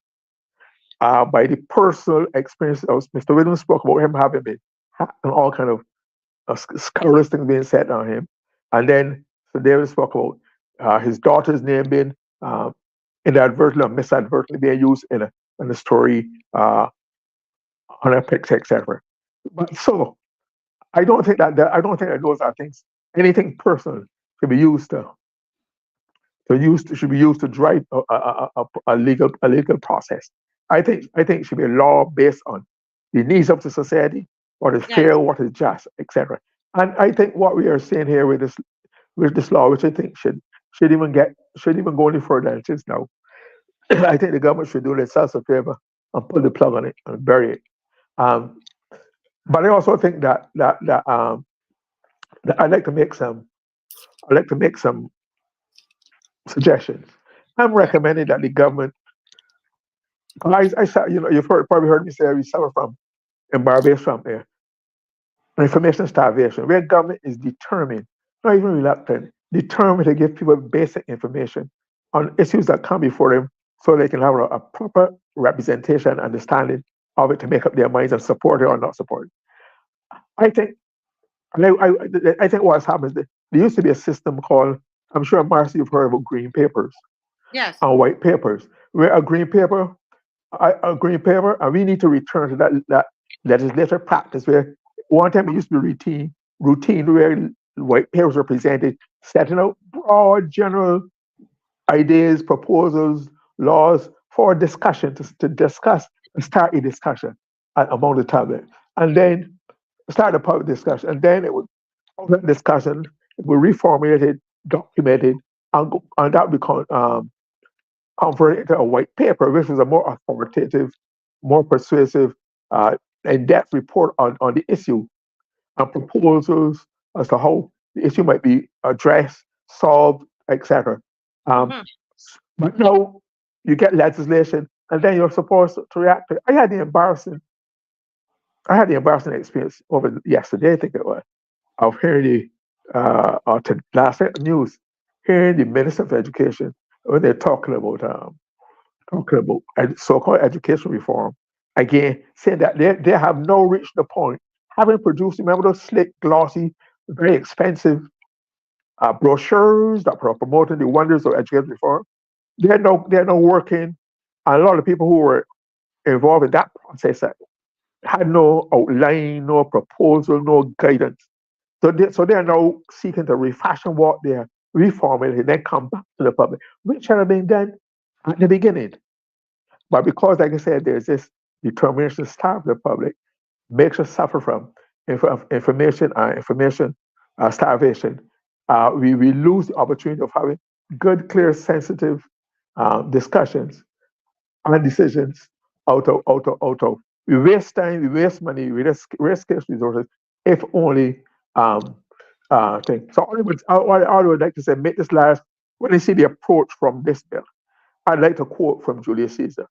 by the personal experience of Mr. Williams spoke about him having been and all kind of scurrilous things being said on him. And then so David spoke about his daughter's name being inadvertently or misadvertently being used in a story on a picture, etc. But so I don't think that those are things. Anything personal should be used should be used to drive a legal process. I think it should be a law based on the needs of the society, what is Yes. fair, what is just, etc. And I think what we are seeing here with this law, which I think should even go any further than it is now. I think the government should do themselves a favor and pull the plug on it and bury it. Um, but I also think that I'd like to make some suggestions. I'm Sure. recommending that the government. You've probably heard me say we suffer from in Barbados from information starvation, where government is determined, not even reluctant, determined to give people basic information on issues that come before them, so they can have a proper representation, and understanding of it to make up their minds and support it or not support it. I think, and I think what's happened is that there used to be a system called, I'm sure, Marcy, you've heard about green papers Yes. and white papers, where a green paper, and we need to return to that legislative practice where one time it used to be routine where white papers were presented, setting out broad general ideas, proposals, laws for discussion, to discuss and start a discussion among the tablet. And then start a public discussion. And then it would, of that discussion, it would reformulated, documented, and that would become converted into a white paper, which was a more authoritative, more persuasive, uh, in-depth report on the issue and proposals as to how the issue might be addressed, solved, etc. Um, Hmm. but no, you get legislation, and then you're supposed to react to it. I had the embarrassing experience over yesterday, I think it was, of hearing last night news, hearing the Minister of Education when they're talking about so-called education reform, again, saying that they have now reached the point, having produced, remember those slick, glossy, very expensive brochures that are promoting the wonders of education reform. They're now working, and a lot of people who were involved in that process had no outline, no proposal, no guidance. So they are now seeking to refashion what they're reformulating, then come back to the public, which had been done at the beginning. But because, like I said, there's this determination to starve the public, makes us suffer from information starvation. We lose the opportunity of having good, clear, sensitive discussions and decisions out of. We waste time, we waste money, we waste scarce resources, if only thing. So I would like to say, make this last, when I see the approach from this bill, I'd like to quote from Julius Caesar.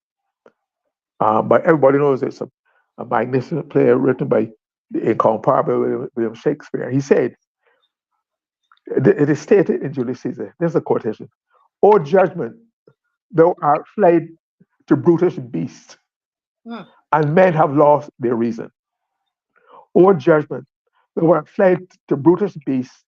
But everybody knows it's a magnificent play written by the incomparable William Shakespeare. He said, it is stated in Julius Caesar, there's a quotation, "O judgment, thou art fled to brutish beasts, Hmm. and men have lost their reason. O judgment, thou art fled to brutish beasts,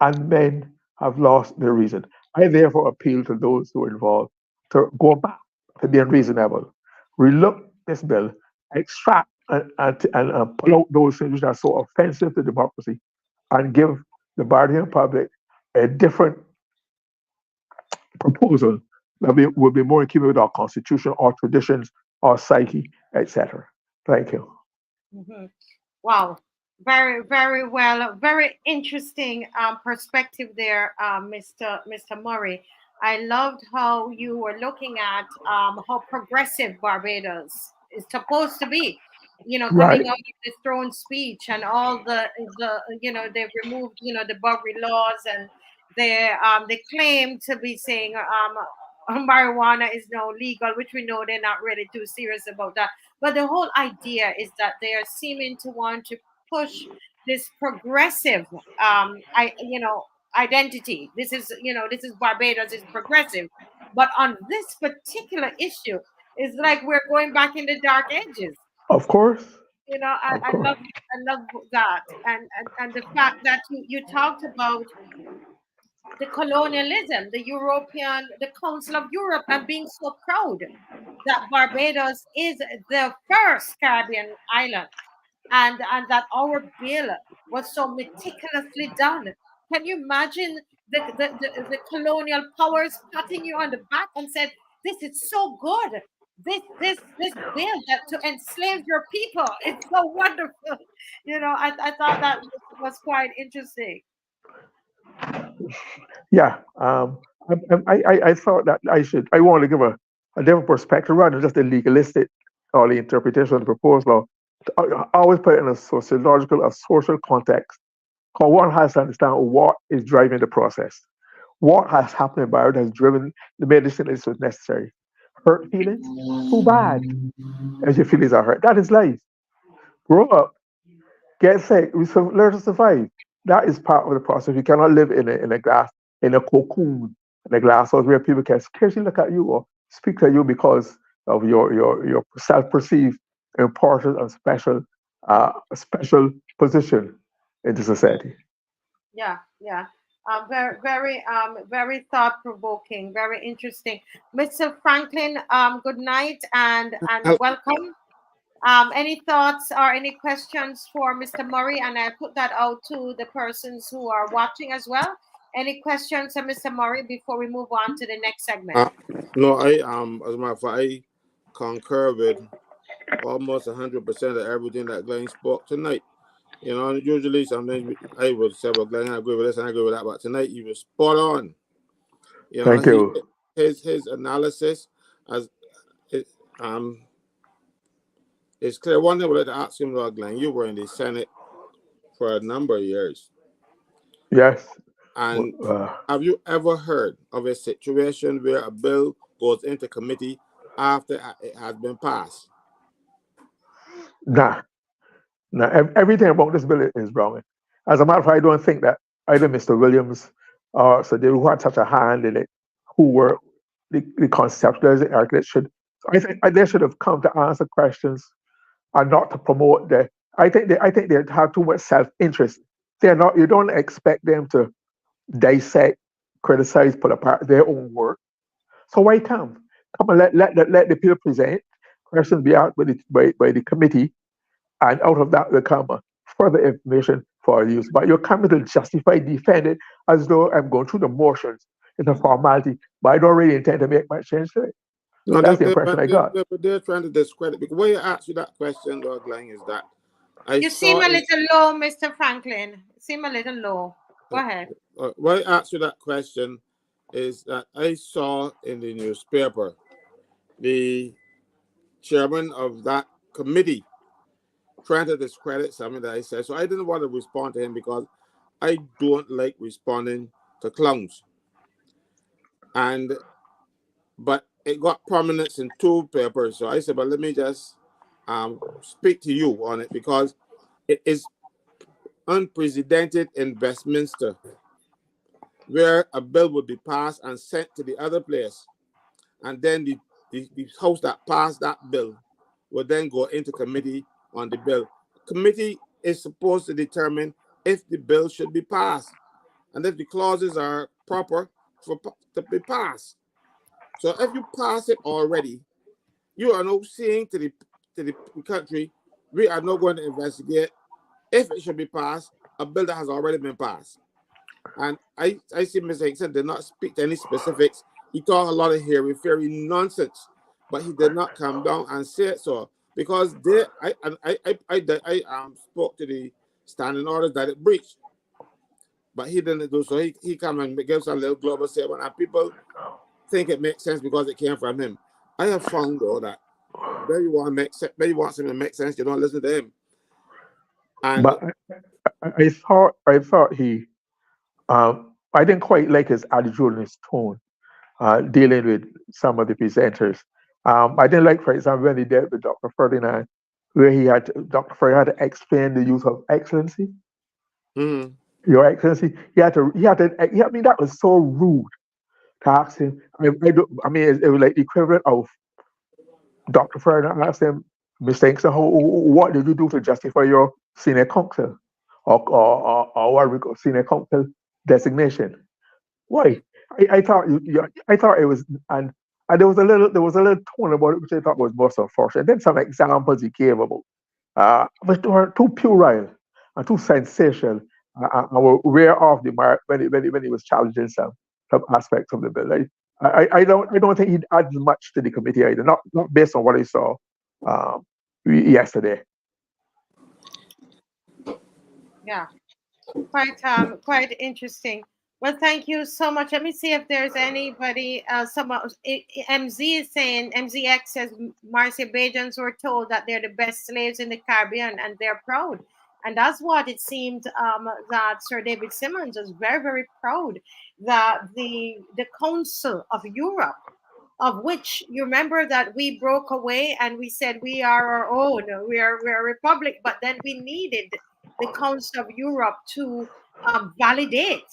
and men have lost their reason." I therefore appeal to those who are involved to go back to being reasonable, relook this bill, extract and pull out those things which are so offensive to democracy, and give the Barbadian public a different proposal that would be more in keeping with our constitution, our traditions, our psyche, etc. Thank you. Mhm. Wow. Very, very well. Very interesting perspective there, Mr. Murray. I loved how you were looking at how progressive Barbados is supposed to be. You know, Right. coming out of the throne speech and all the they've removed the Barbary laws, and they claim to be saying marijuana is now legal, which we know they're not really too serious about that. But the whole idea is that they are seeming to want to push this progressive identity. This is Barbados is progressive, but on this particular issue, it's like we're going back in the dark ages. Of course. I, Of I course. love I love that, and the fact that you talked about the colonialism, the Council of Europe, and being so proud that Barbados is the first Caribbean island, and that our bill was so meticulously done. Can you imagine the colonial powers patting you on the back and said, "This is so good. This bill that to enslave your people, it's so wonderful." I thought that was quite interesting. Yeah. I thought that I want to give a different perspective rather than just the legalistic or the interpretation of the proposed law. I always put it in a sociological, a social context. Because one has to understand what is driving the process. What has happened in Barbados has driven the medicine is so necessary. Hurt feelings? Too bad. As your feelings are hurt. That is life. Grow up, get sick, learn to survive. That is part of the process. You cannot live in a glass, in a cocoon, in a glass house where people can scarcely look at you or speak to you because of your self-perceived importance and special position in the society. Yeah, yeah. Very thought provoking, very interesting. Mr. Franklin, good night and welcome. Any thoughts or any questions for Mr. Murray? And I put that out to the persons who are watching as well. Any questions for Mr. Murray before we move on to the next segment? No, I as a matter of fact, I concur with almost 100% of everything that Glyne spoke tonight. Usually sometimes I would say, well, Glyne, I agree with this and I agree with that, but tonight he was spot on. Thank you. His analysis as it it's clear. One thing I would like to ask him, Glyne, you were in the Senate for a number of years. Yes. And have you ever heard of a situation where a bill goes into committee after it has been passed? Nah. Everything about this bill is wrong. As a matter of fact, I don't think that either Mr. Williams or so they who had such a hand in it, who were the conceptualizers, the architects should. I think they should have come to answer questions and not to promote the. I think they have too much self-interest. They're not. You don't expect them to dissect, criticize, pull apart their own work. So why come? Come and let the people present. Questions be asked by the committee, and out of that will come further information for use. But you're coming to justify, defend it as though I'm going through the motions. It's a formality, but I don't really intend to make much change to it. No, that's the impression I got. They're trying to discredit. Because why I asked you that question, Glyne, is that you seem a little low, Mr. Franklin. You seem a little low. Go ahead. Why I asked you that question is that I saw in the newspaper the chairman of that committee trying to discredit something that I said. So I didn't want to respond to him because I don't like responding to clowns. But it got prominence in two papers. So I said, but let me just speak to you on it because it is unprecedented in Westminster where a bill would be passed and sent to the other place. And then the house that passed that bill would then go into committee on the bill. Committee is supposed to determine if the bill should be passed and if the clauses are proper to be passed. So if you pass it already, you are now saying to the country, we are not going to investigate if it should be passed. A bill that has already been passed. And I see Mr. Hickson did not speak to any specifics. He talked a lot of hairy-fairy nonsense, but he did not come down and say it so, because I spoke to the standing orders that it breached, but he didn't do so. He come and gives a little global statement, and people think it makes sense because it came from him. I have found though that when you want something to make sense, you don't listen to him. And But I thought he, I didn't quite like his attitude and his tone, dealing with some of the presenters. I didn't like, for example, when he dealt with Dr. Ferdinand, where Dr. Ferdinand had to explain the use of excellency. Your Excellency, I mean, that was so rude to ask him. I mean, it was like the equivalent of Dr. Ferdinand asked him, Mr. Hickson, what did you do to justify your senior counsel or what we call senior counsel designation? Why? I thought I thought it was, and there was a little tone about it which I thought was most unfortunate. Then some examples he gave about, which were too puerile and too sensational, and were rare off the mark when he was challenging some aspects of the bill. I don't think he adds much to the committee either. Not based on what I saw yesterday. Yeah, quite interesting. Well, thank you so much. Let me see if there's anybody. MZ is saying, MZX says, Marcia Bajans were told that they're the best slaves in the Caribbean and they're proud. And that's what it seemed that Sir David Simmons was very, very proud that the Council of Europe, of which you remember that we broke away and we said we are our own, we're a republic, but then we needed the Council of Europe to validate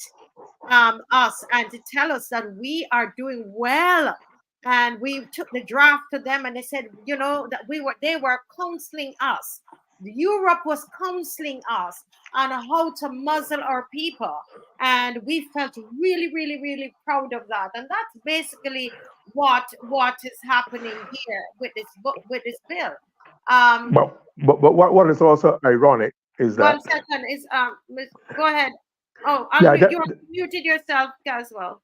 us and to tell us that we are doing well. And we took the draft to them and they said, that they were counseling us. Europe was counseling us on how to muzzle our people. And we felt really, really, really proud of that. And that's basically what is happening here with this bill. But what is also ironic is that. 1 second is go ahead. Oh, you muted yourself as well.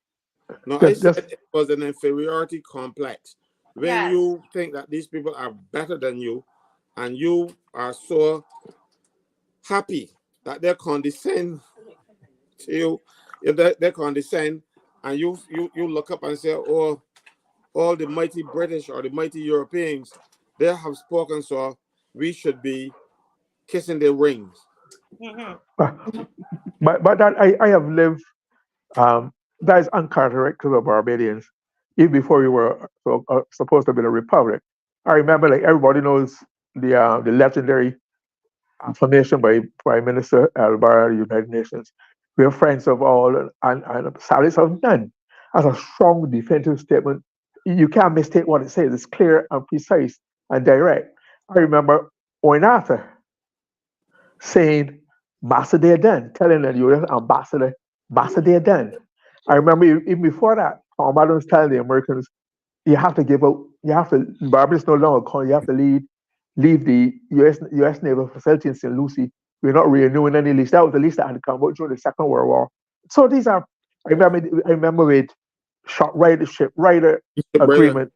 No, I said it was an inferiority complex. When you think that these people are better than you, and you are so happy that they condescend to you, they condescend, and you look up and say, oh, all the mighty British or the mighty Europeans, they have spoken, so we should be kissing their rings. But that I have lived, that is uncharacteristic of Barbadians, even before we were supposed to be a republic. I remember, like, everybody knows the legendary affirmation by Prime Minister Albar, United Nations. We are friends of all and salaries of none. As a strong defensive statement, you can't mistake what it says. It's clear and precise and direct. I remember Owen Arthur saying, Massy they're done, telling the US ambassador, Massy they're done. I remember even before that, Tom Adams telling the Americans, you have to give up, Barbados no longer call, you have to leave the US naval facility in St. Lucie. We're not renewing any lease. That was the lease that had come out during the Second World War. So these are, I remember with ship rider agreement,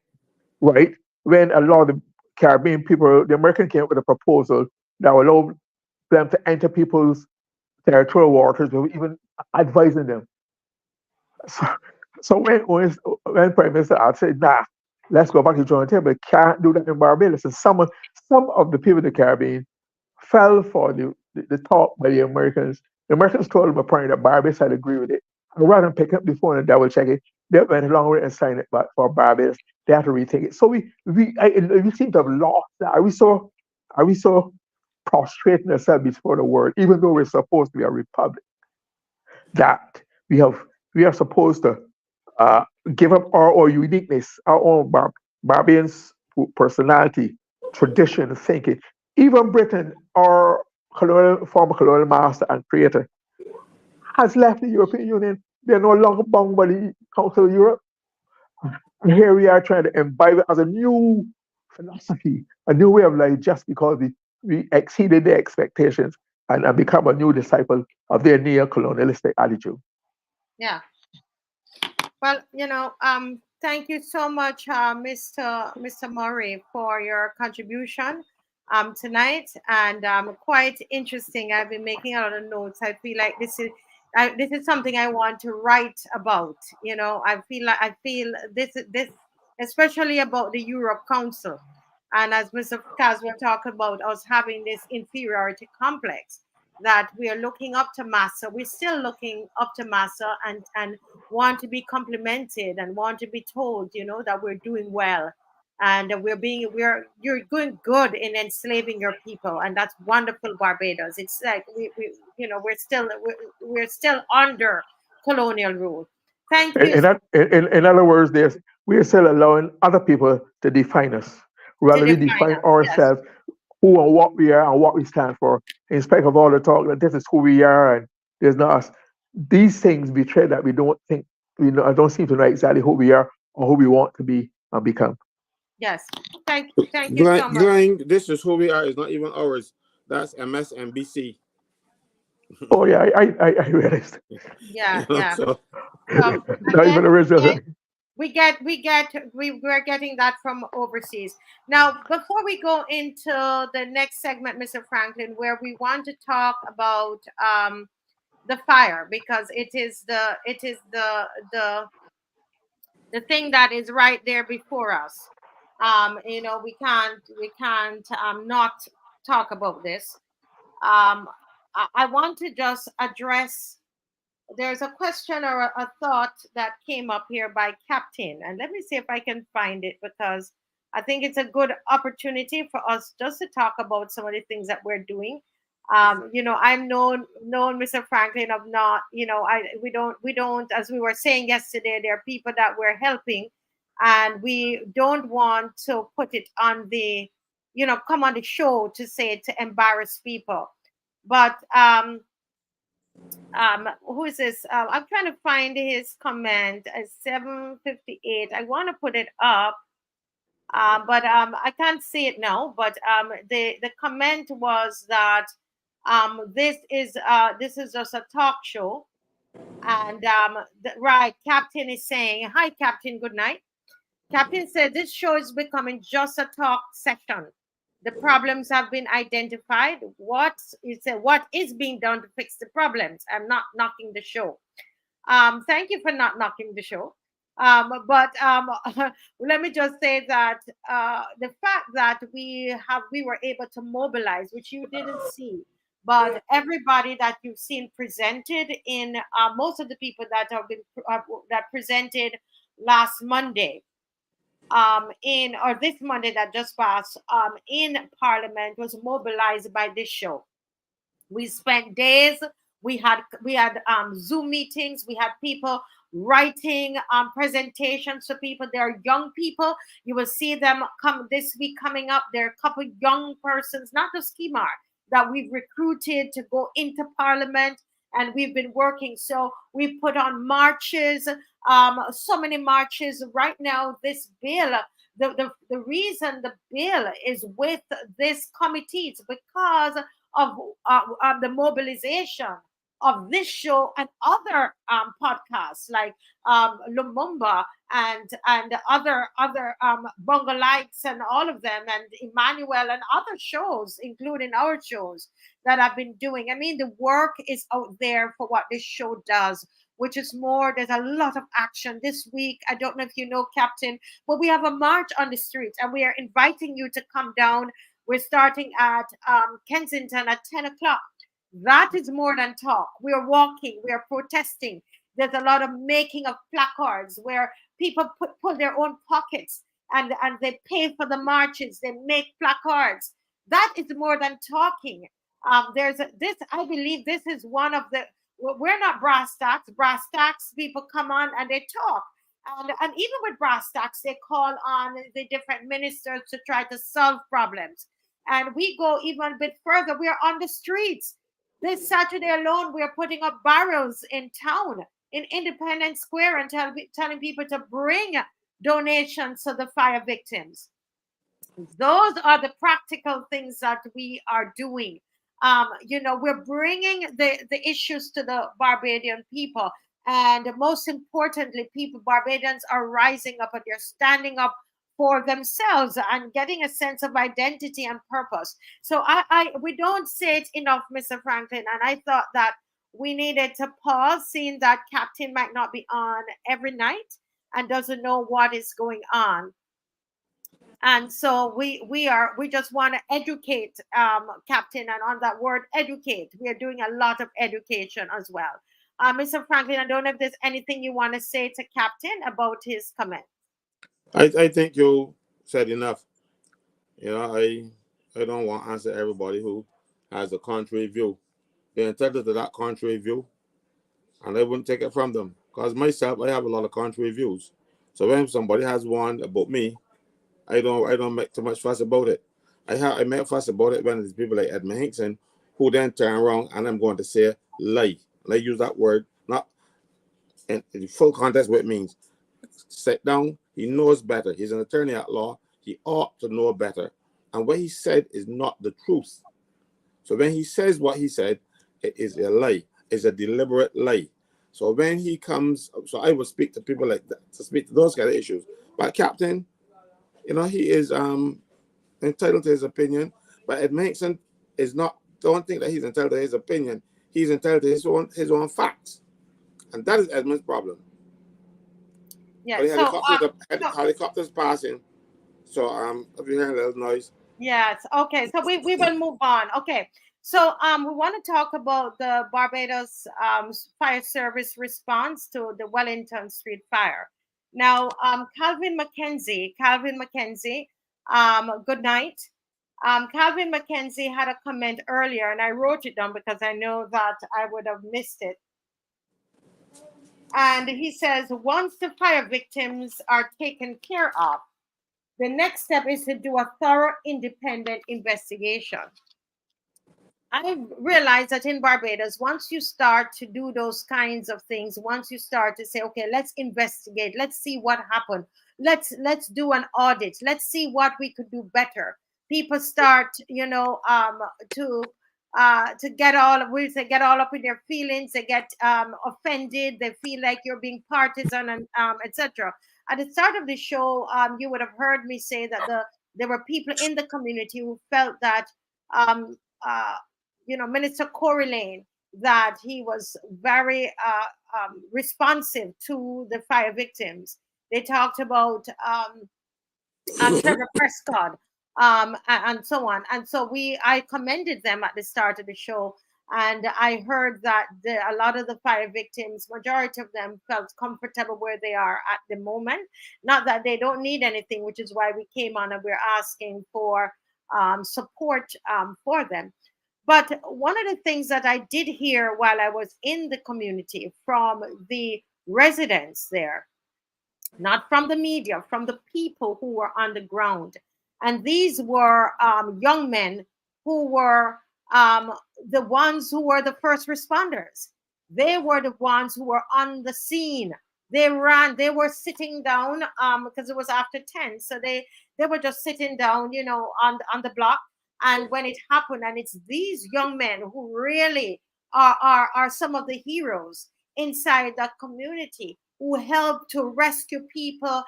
right? When a lot of the Caribbean people, the American came up with a proposal that would allow them to enter people's territorial waters, without even advising them. So when Prime Minister Art said, nah, let's go back to the drawing table, can't do that in Barbados. And some of the people in the Caribbean fell for the talk by the Americans. The Americans told them apparently that Barbados had agreed with it. And rather than pick up the phone and double check it, they went along with it and signed it, but for Barbados, they had to retake it. So we seem to have lost that. Are we so prostrating ourselves before the world, even though we're supposed to be a republic, that we are supposed to give up our uniqueness, our own Barbadians' personality, tradition, thinking. Even Britain, our former colonial master and creator, has left the European Union. They're no longer bound by the Council of Europe. And here we are trying to imbibe it as a new philosophy, a new way of life, just because the we exceeded their expectations and become a new disciple of their neo-colonialistic attitude. Yeah. Well, thank you so much, Mr. Murray, for your contribution tonight, and quite interesting. I've been making a lot of notes. I feel like this is something I want to write about. I feel this, especially about the Europe Council, and as Mr. Caswell talked about us having this inferiority complex, that we are looking up to Massa. We're still looking up to Massa and want to be complimented and want to be told, that we're doing well, and you're doing good in enslaving your people, and that's wonderful, Barbados. It's like we're still under colonial rule. Thank you. In other words, we are still allowing other people to define us, rather we define ourselves, who and what we are and what we stand for. In spite of all the talk that this is who we are and there's not us, these things betray that we don't think I don't seem to know exactly who we are or who we want to be and become. Yes, thank you so much. Glyne, this is who we are. It's not even ours. That's MSNBC. Oh yeah, I realized. Yeah, yeah. So, not even original. We're getting that from overseas. Now, before we go into the next segment, Mr. Franklyn, where we want to talk about the fire, because it is the thing that is right there before us. We can't not talk about this. I want to just address. There's a question or a thought that came up here by Captain, and let me see if I can find it, because I think it's a good opportunity for us just to talk about some of the things that we're doing. I'm known Mr. Franklyn of not, we don't, as we were saying yesterday, there are people that we're helping, and we don't want to put it on the, come on the show to say to embarrass people, but who is this? I'm trying to find his comment at 7:58. I want to put it up, but I can't see it now. But the comment was that this is just a talk show, and right, Captain is saying, "Hi, Captain. Good night." Captain said this show is becoming just a talk session. The problems have been identified. What is being done to fix the problems? I'm not knocking the show. Thank you for not knocking the show. But let me just say that the fact that we were able to mobilize, which you didn't see, but everybody that you've seen presented in most of the people that have been that presented last Monday, or this Monday that just passed, in Parliament, was mobilized by this show. We spent days. We had Zoom meetings. We had people writing presentations to people. There are young people. You will see them come this week coming up. There are a couple young persons, not the schema, that we've recruited to go into Parliament, and we've been working. So we put on marches, so many marches. Right now, this bill, the reason the bill is with this committee is because of the mobilization of this show and other podcasts like Lumumba and other Bongolites and all of them, and Emmanuel and other shows, including our shows that I've been doing. I mean, the work is out there for what this show does, which is more. There's a lot of action this week. I don't know if you know, Captain, but we have a march on the streets, and we are inviting you to come down. We're starting at Kensington at 10 o'clock. That is more than talk. We are walking. We are protesting. There's a lot of making of placards where people pull their own pockets and they pay for the marches. They make placards. That is more than talking. I believe this is one of the, we're not brass tacks. Brass tacks, people come on and they talk. And even with brass tacks, they call on the different ministers to try to solve problems. And we go even a bit further. We are on the streets. This Saturday alone, we are putting up barrels in town, in Independence Square, and telling people to bring donations to the fire victims. Those are the practical things that we are doing. We're bringing the issues to the Barbadian people. And most importantly, Barbadians are rising up and they're standing up for themselves and getting a sense of identity and purpose. So we don't say it enough, Mr. Franklyn. And I thought that we needed to pause, seeing that Captain might not be on every night and doesn't know what is going on. And so we just want to educate, Captain, and on that word educate, we are doing a lot of education as well. Mr. Franklyn, I don't know if there's anything you want to say to Captain about his comment. I think you said enough. I don't want to answer everybody who has a contrary view. They're entitled to that contrary view, and I wouldn't take it from them. Because myself, I have a lot of contrary views. So when somebody has one about me, I don't make too much fuss about it. I make fuss about it when there's people like Edmund Hinkson who then turn around and I'm going to say lie. And I use that word not in full context what it means. Sit down, he knows better. He's an attorney at law. He ought to know better. And what he said is not the truth. So when he says what he said, it is a lie. It's a deliberate lie. So when he comes, so I will speak to people like that, to speak to those kind of issues. But Captain, he is entitled to his opinion, but Ed Hinkson is not. Don't think that he's entitled to his opinion. He's entitled to his own facts, and that is Edmund's problem. Yeah. Helicopters passing. So if you hear a little noise. Yes. Okay. So we will move on. Okay. So we want to talk about the Barbados fire service response to the Wellington Street fire. Now, Calvin McKenzie, good night. Calvin McKenzie had a comment earlier, and I wrote it down because I know that I would have missed it. And he says, once the fire victims are taken care of, the next step is to do a thorough independent investigation. I realized that in Barbados, once you start to do those kinds of things, once you start to say, okay, let's investigate, let's see what happened, let's do an audit, let's see what we could do better. People start, to get all up in their feelings. They get offended. They feel like you're being partisan and etc. At the start of the show, you would have heard me say that there were people in the community who felt that Minister Corey Lane, that he was very responsive to the fire victims. They talked about Trevor Prescott and so on. And so I commended them at the start of the show. And I heard that a lot of the fire victims, majority of them, felt comfortable where they are at the moment. Not that they don't need anything, which is why we came on and we're asking for support for them. But one of the things that I did hear while I was in the community from the residents there, not from the media, from the people who were on the ground. And these were young men who were the ones who were the first responders. They were the ones who were on the scene. They were sitting down because it was after 10. So they were just sitting down, on the block. And when it happened, and it's these young men who really are some of the heroes inside that community, who help to rescue people,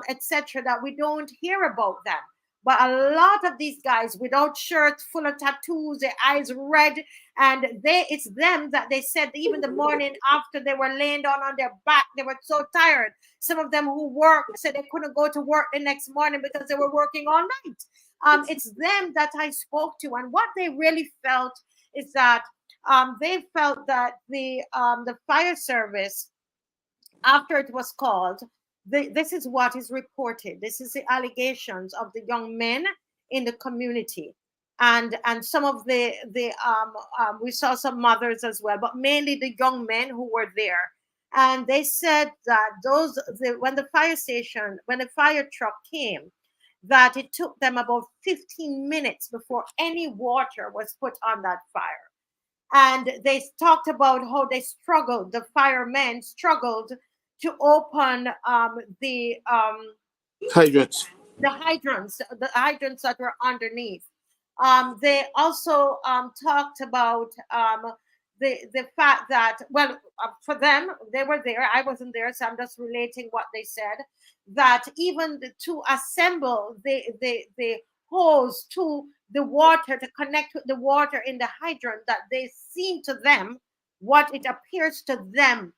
etc., that we don't hear about them. But a lot of these guys without shirts, full of tattoos, their eyes red, and it's them that they said even the morning after they were laying down on their back, they were so tired. Some of them who worked said they couldn't go to work the next morning because they were working all night. It's them that I spoke to, and what they really felt is that they felt that the fire service, after it was called, this is what is reported. This is the allegations of the young men in the community, and some of we saw some mothers as well, but mainly the young men who were there. And they said that when the fire truck came, that it took them about 15 minutes before any water was put on that fire. And they talked about how the firemen struggled to open the hydrants. the hydrants that were underneath. They also talked about the fact that, well, for them, they were there. I wasn't there, so I'm just relating what they said. That even to assemble the hose to the water, to connect with the water in the hydrant, that they seem to them, what it appears to them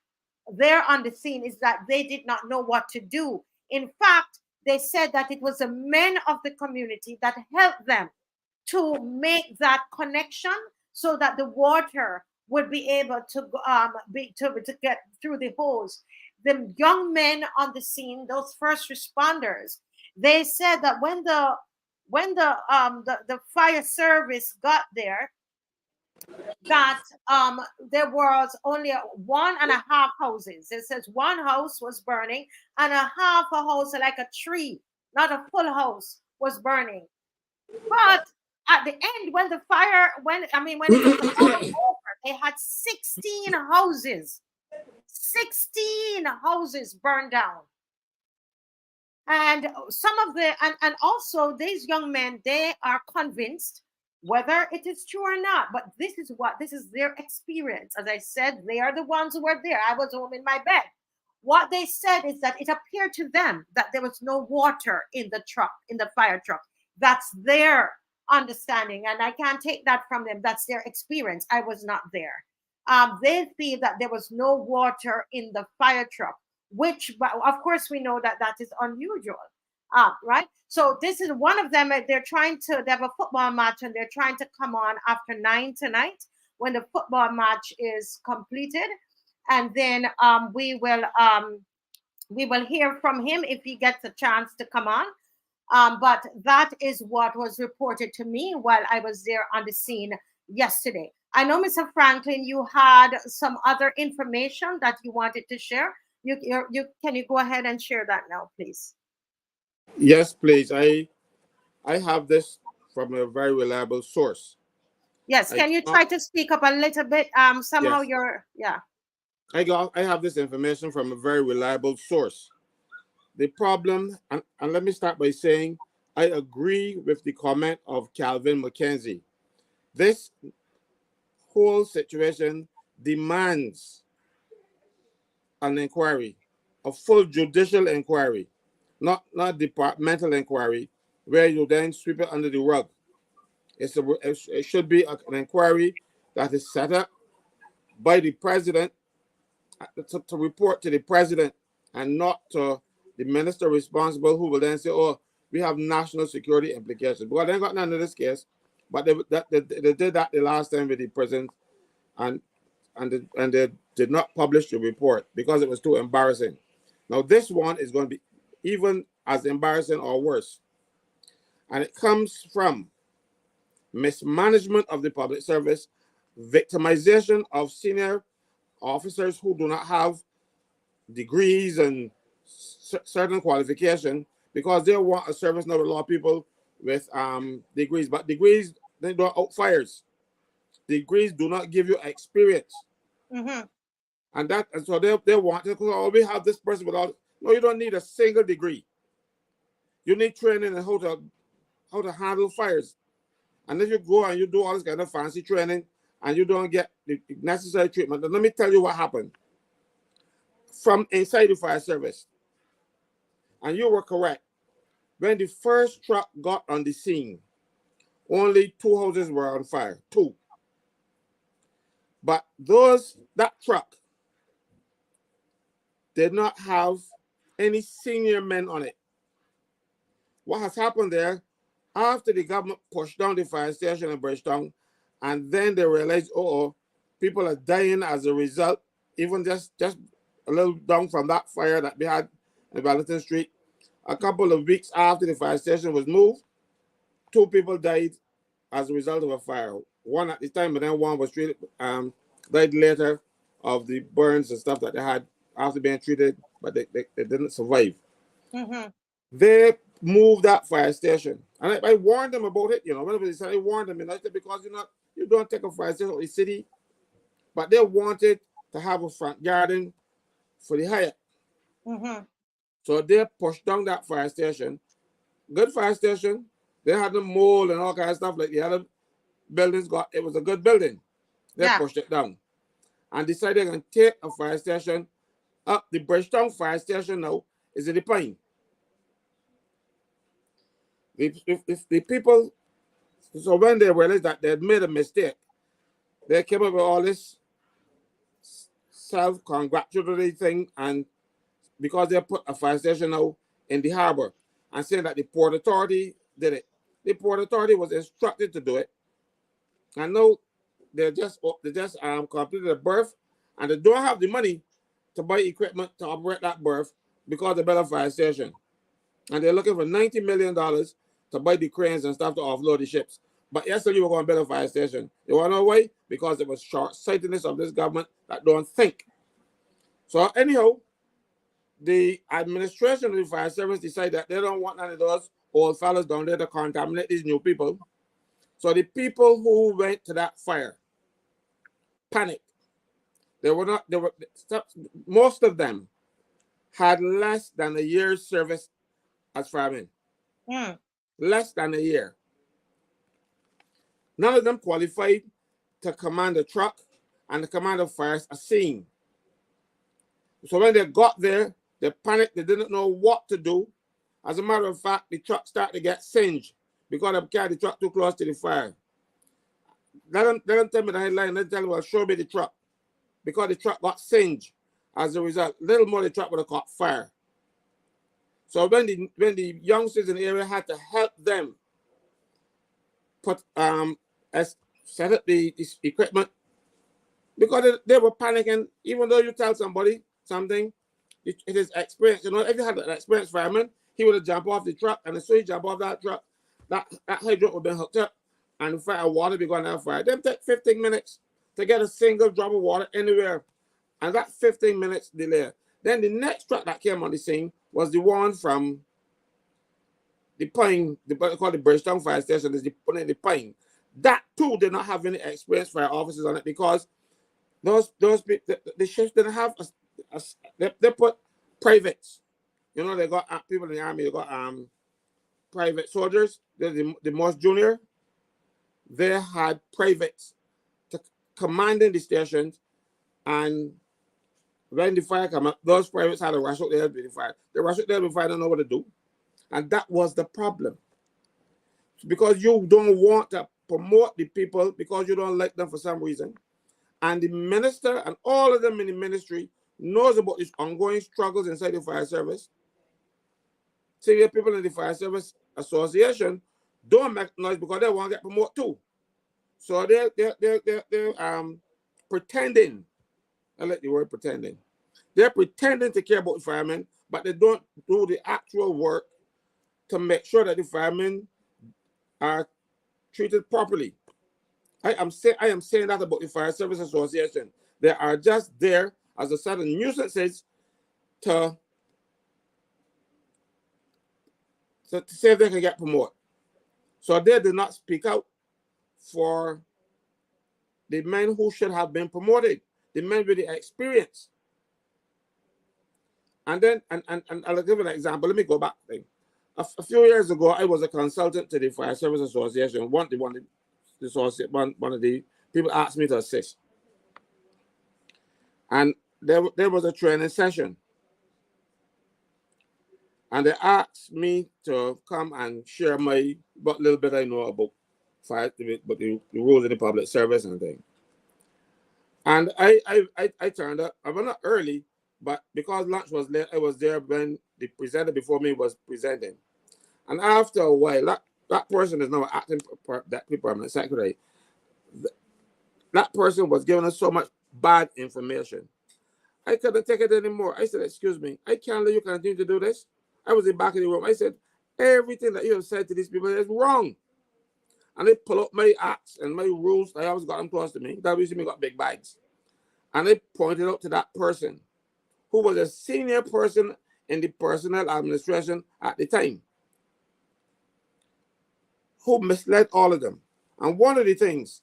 there on the scene, is that they did not know what to do. In fact, they said that it was the men of the community that helped them to make that connection so that the water would be able to to get through the hose. The young men on the scene, those first responders, they said that when the fire service got there, that there was only 1.5 houses. It says one house was burning and a half a house, like a tree, not a full house, was burning. But at the end, when the fire, when it was all over, they had 16 houses. 16 houses burned down. And some of the, and also these young men, they are convinced, whether it is true or not, but this is their experience. As I said, they are the ones who were there. I was home in my bed. What they said is that it appeared to them that there was no water in the truck, in the fire truck. That's their understanding, and I can't take that from them. That's their experience. I was not there. They feel that there was no water in the fire truck, which, but of course, we know that that is unusual, right? So this is one of them. They have a football match, and they're trying to come on after 9 tonight when the football match is completed, and then we will hear from him if he gets a chance to come on. But that is what was reported to me while I was there on the scene yesterday. I know, Mr. Franklyn, you had some other information that you wanted to share. Can you go ahead and share that now, please? Yes, please. I have this from a very reliable source. Yes. Can you try to speak up a little bit? Somehow yes. I have this information from a very reliable source. The problem, and let me start by saying, I agree with the comment of Calvin McKenzie. This whole situation demands an inquiry, a full judicial inquiry, not departmental inquiry, where you then sweep it under the rug. It should be an inquiry that is set up by the president to report to the president, and not to the minister responsible, who will then say, "Oh, we have national security implications." Well, they got none of this case, but they did that the last time with the prisons, and they did not publish the report because it was too embarrassing. Now this one is going to be even as embarrassing or worse, and it comes from mismanagement of the public service, victimization of senior officers who do not have degrees and certain qualification, because they want a service now with a lot of people with degrees, but degrees, they don't outfires. Degrees do not give you experience. Mm-hmm. And so they want to, oh, we have this person without. No, you don't need a single degree. You need training in how to handle fires. And if you go and you do all this kind of fancy training and you don't get the necessary treatment, then let me tell you what happened from inside the fire service. And you were correct. When the first truck got on the scene, only 2 houses were on fire, 2. But that truck did not have any senior men on it. What has happened there, after the government pushed down the fire station in Bridgetown, and then they realized, people are dying as a result, even just a little down from that fire that we had in Wellington Street. A couple of weeks after the fire station was moved, 2 people died as a result of a fire. One at the time, but then one was treated, died later of the burns and stuff that they had after being treated, but they didn't survive. Mm-hmm. They moved that fire station, and I warned them about it. Whenever they said, I warned them, I said, because you don't take a fire station out of the city, but they wanted to have a front garden for the hire. Mm-hmm. So they pushed down that fire station, good fire station. They had the mold and all kinds of stuff like the other buildings got. It was a good building. They pushed it down and decided they're going to take a fire station up. The Bridgetown fire station now is in the Pine. If the people, so when they realized that they had made a mistake, they came up with all this self-congratulatory thing, and because they put a fire station now in the harbor and saying that the Port Authority did it. The Port Authority was instructed to do it. And now they just completed a berth, and they don't have the money to buy equipment to operate that berth because they built a fire station. And they're looking for $90 million to buy the cranes and stuff to offload the ships. But yesterday, we were going to build a fire station. You want to know why? Because it was short-sightedness of this government that don't think. So anyhow, the administration of the fire service decided that they don't want none of those old fellas down there to contaminate these new people. So the people who went to that fire panicked. Most of them had less than a year's service as firemen. Less than a year. None of them qualified to command a truck and to command a fire scene. So when they got there, they panicked. They didn't know what to do. As a matter of fact, the truck started to get singed because they carried the truck too close to the fire. They don't tell me the headline. They tell me, well, show me the truck. Because the truck got singed. As a result, little more the truck would have caught fire. So when the youngsters in the area had to help them set up the equipment, because they were panicking. Even though you tell somebody something, it is experience. You know, if you had an experienced fireman, he would have jumped off the truck, and as soon as he jumped off that truck, that hydrant would have been hooked up, and the fire water be going out fire. Them take 15 minutes to get a single drop of water anywhere, and that 15 minutes delay. Then the next truck that came on the scene was the one from the Pine, called the Bridgetown Fire Station, is the Pine. That too did not have any experienced fire officers on it because those people, the shifts didn't have they put privates. You know, they got people in the army. They got private soldiers. The most junior. They had privates to commanding the stations, and when the fire came up, those privates had to rush out there with the fire. They rush out there with the fire, don't know what to do, and that was the problem. Because you don't want to promote the people because you don't like them for some reason, and the minister and all of them in the ministry knows about these ongoing struggles inside the fire service. Senior people in the fire service association don't make noise because they want to get promoted too. So they're pretending. I like the word pretending. They're pretending to care about the firemen, but they don't do the actual work to make sure that the firemen are treated properly. I am saying that about the Fire Service Association. They are just there as a set of nuisances to see if they can get promoted. So they did not speak out for the men who should have been promoted, the men with the experience. And then, and I'll give an example. Let me go back. A few years ago, I was a consultant to the Fire Service Association. One of the people asked me to assist. And there was a training session. And they asked me to come and share what little bit I know about fire, but the rules of the public service and things. And I turned up. I was not early, but because lunch was late, I was there when the presenter before me was presenting. And after a while, that person is now acting deputy permanent secretary. That person was giving us so much bad information. I couldn't take it anymore. I said, excuse me, I can't let you continue to do this. I was in the back of the room. I said, everything that you have said to these people is wrong. And they pull up my acts and my rules. I always got them close to me. That reason me got big bags. And they pointed out to that person who was a senior person in the personnel administration at the time, who misled all of them. And one of the things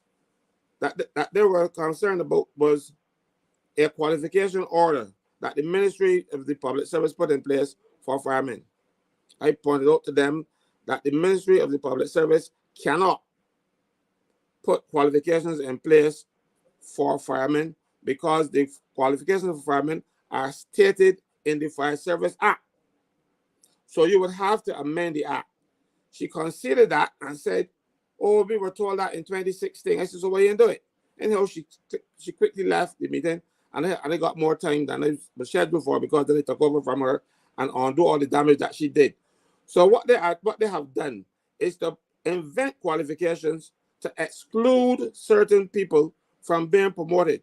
that they were concerned about was a qualification order that the Ministry of the Public Service put in place for firemen. I pointed out to them that the Ministry of the Public Service cannot put qualifications in place for firemen because the qualifications for firemen are stated in the Fire Service Act. So you would have to amend the act. She considered that and said, oh, we were told that in 2016. I said, so why you didn't do it? Anyhow, she quickly left the meeting, and I got more time than I was scheduled for because then they took over from her and undo all the damage that she did. So what they have done is to invent qualifications to exclude certain people from being promoted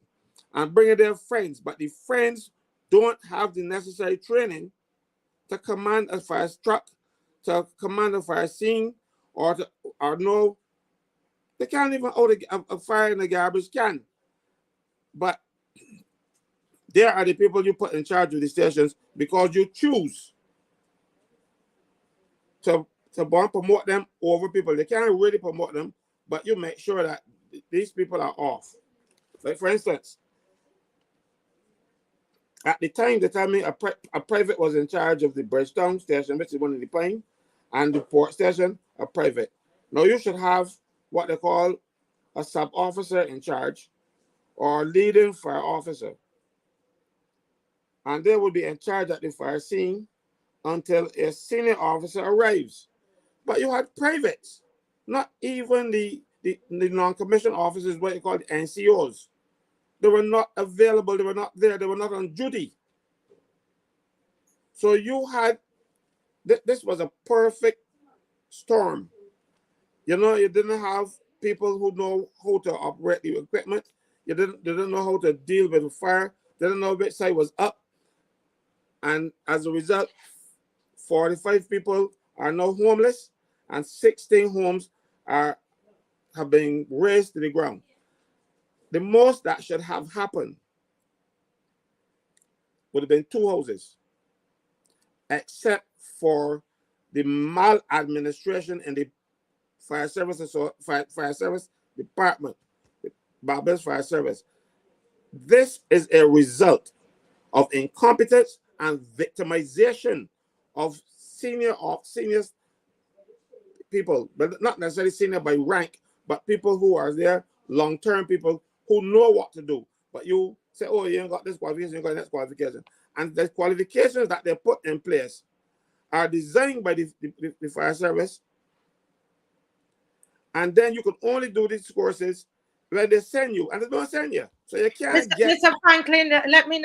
and bringing their friends, but the friends don't have the necessary training to command a fire truck, to command a fire scene, or no, they can't even hold a fire in the garbage can. But they are the people you put in charge of the stations because you choose to promote them over people. They can't really promote them, but you make sure that these people are off. Like, for instance, at the time, they tell me a private was in charge of the Bridgetown station, which is one of the Pine, and the port station, a private. Now, you should have what they call a sub-officer in charge or leading fire officer. And they will be in charge at the fire scene until a senior officer arrives. But you had privates, not even the non-commissioned officers, what you call the NCOs. They were not available, they were not there, they were not on duty. So you had, this was a perfect storm. You know, you didn't have people who know how to operate the equipment. You didn't know how to deal with the fire. They didn't know which side was up. And as a result, 45 people are now homeless and 16 homes have been razed to the ground. The most that should have happened would have been 2 houses, except for the maladministration in the fire service department, the Barbados Fire Service. This is a result of incompetence and victimization of senior people, but not necessarily senior by rank, but people who are there, long-term people who know what to do. But you say, oh, you ain't got this qualification, you got that qualification. And the qualifications that they put in place are designed by the fire service. And then you can only do these courses when they send you, and they don't send you. So you can't Mr. Franklyn, let me,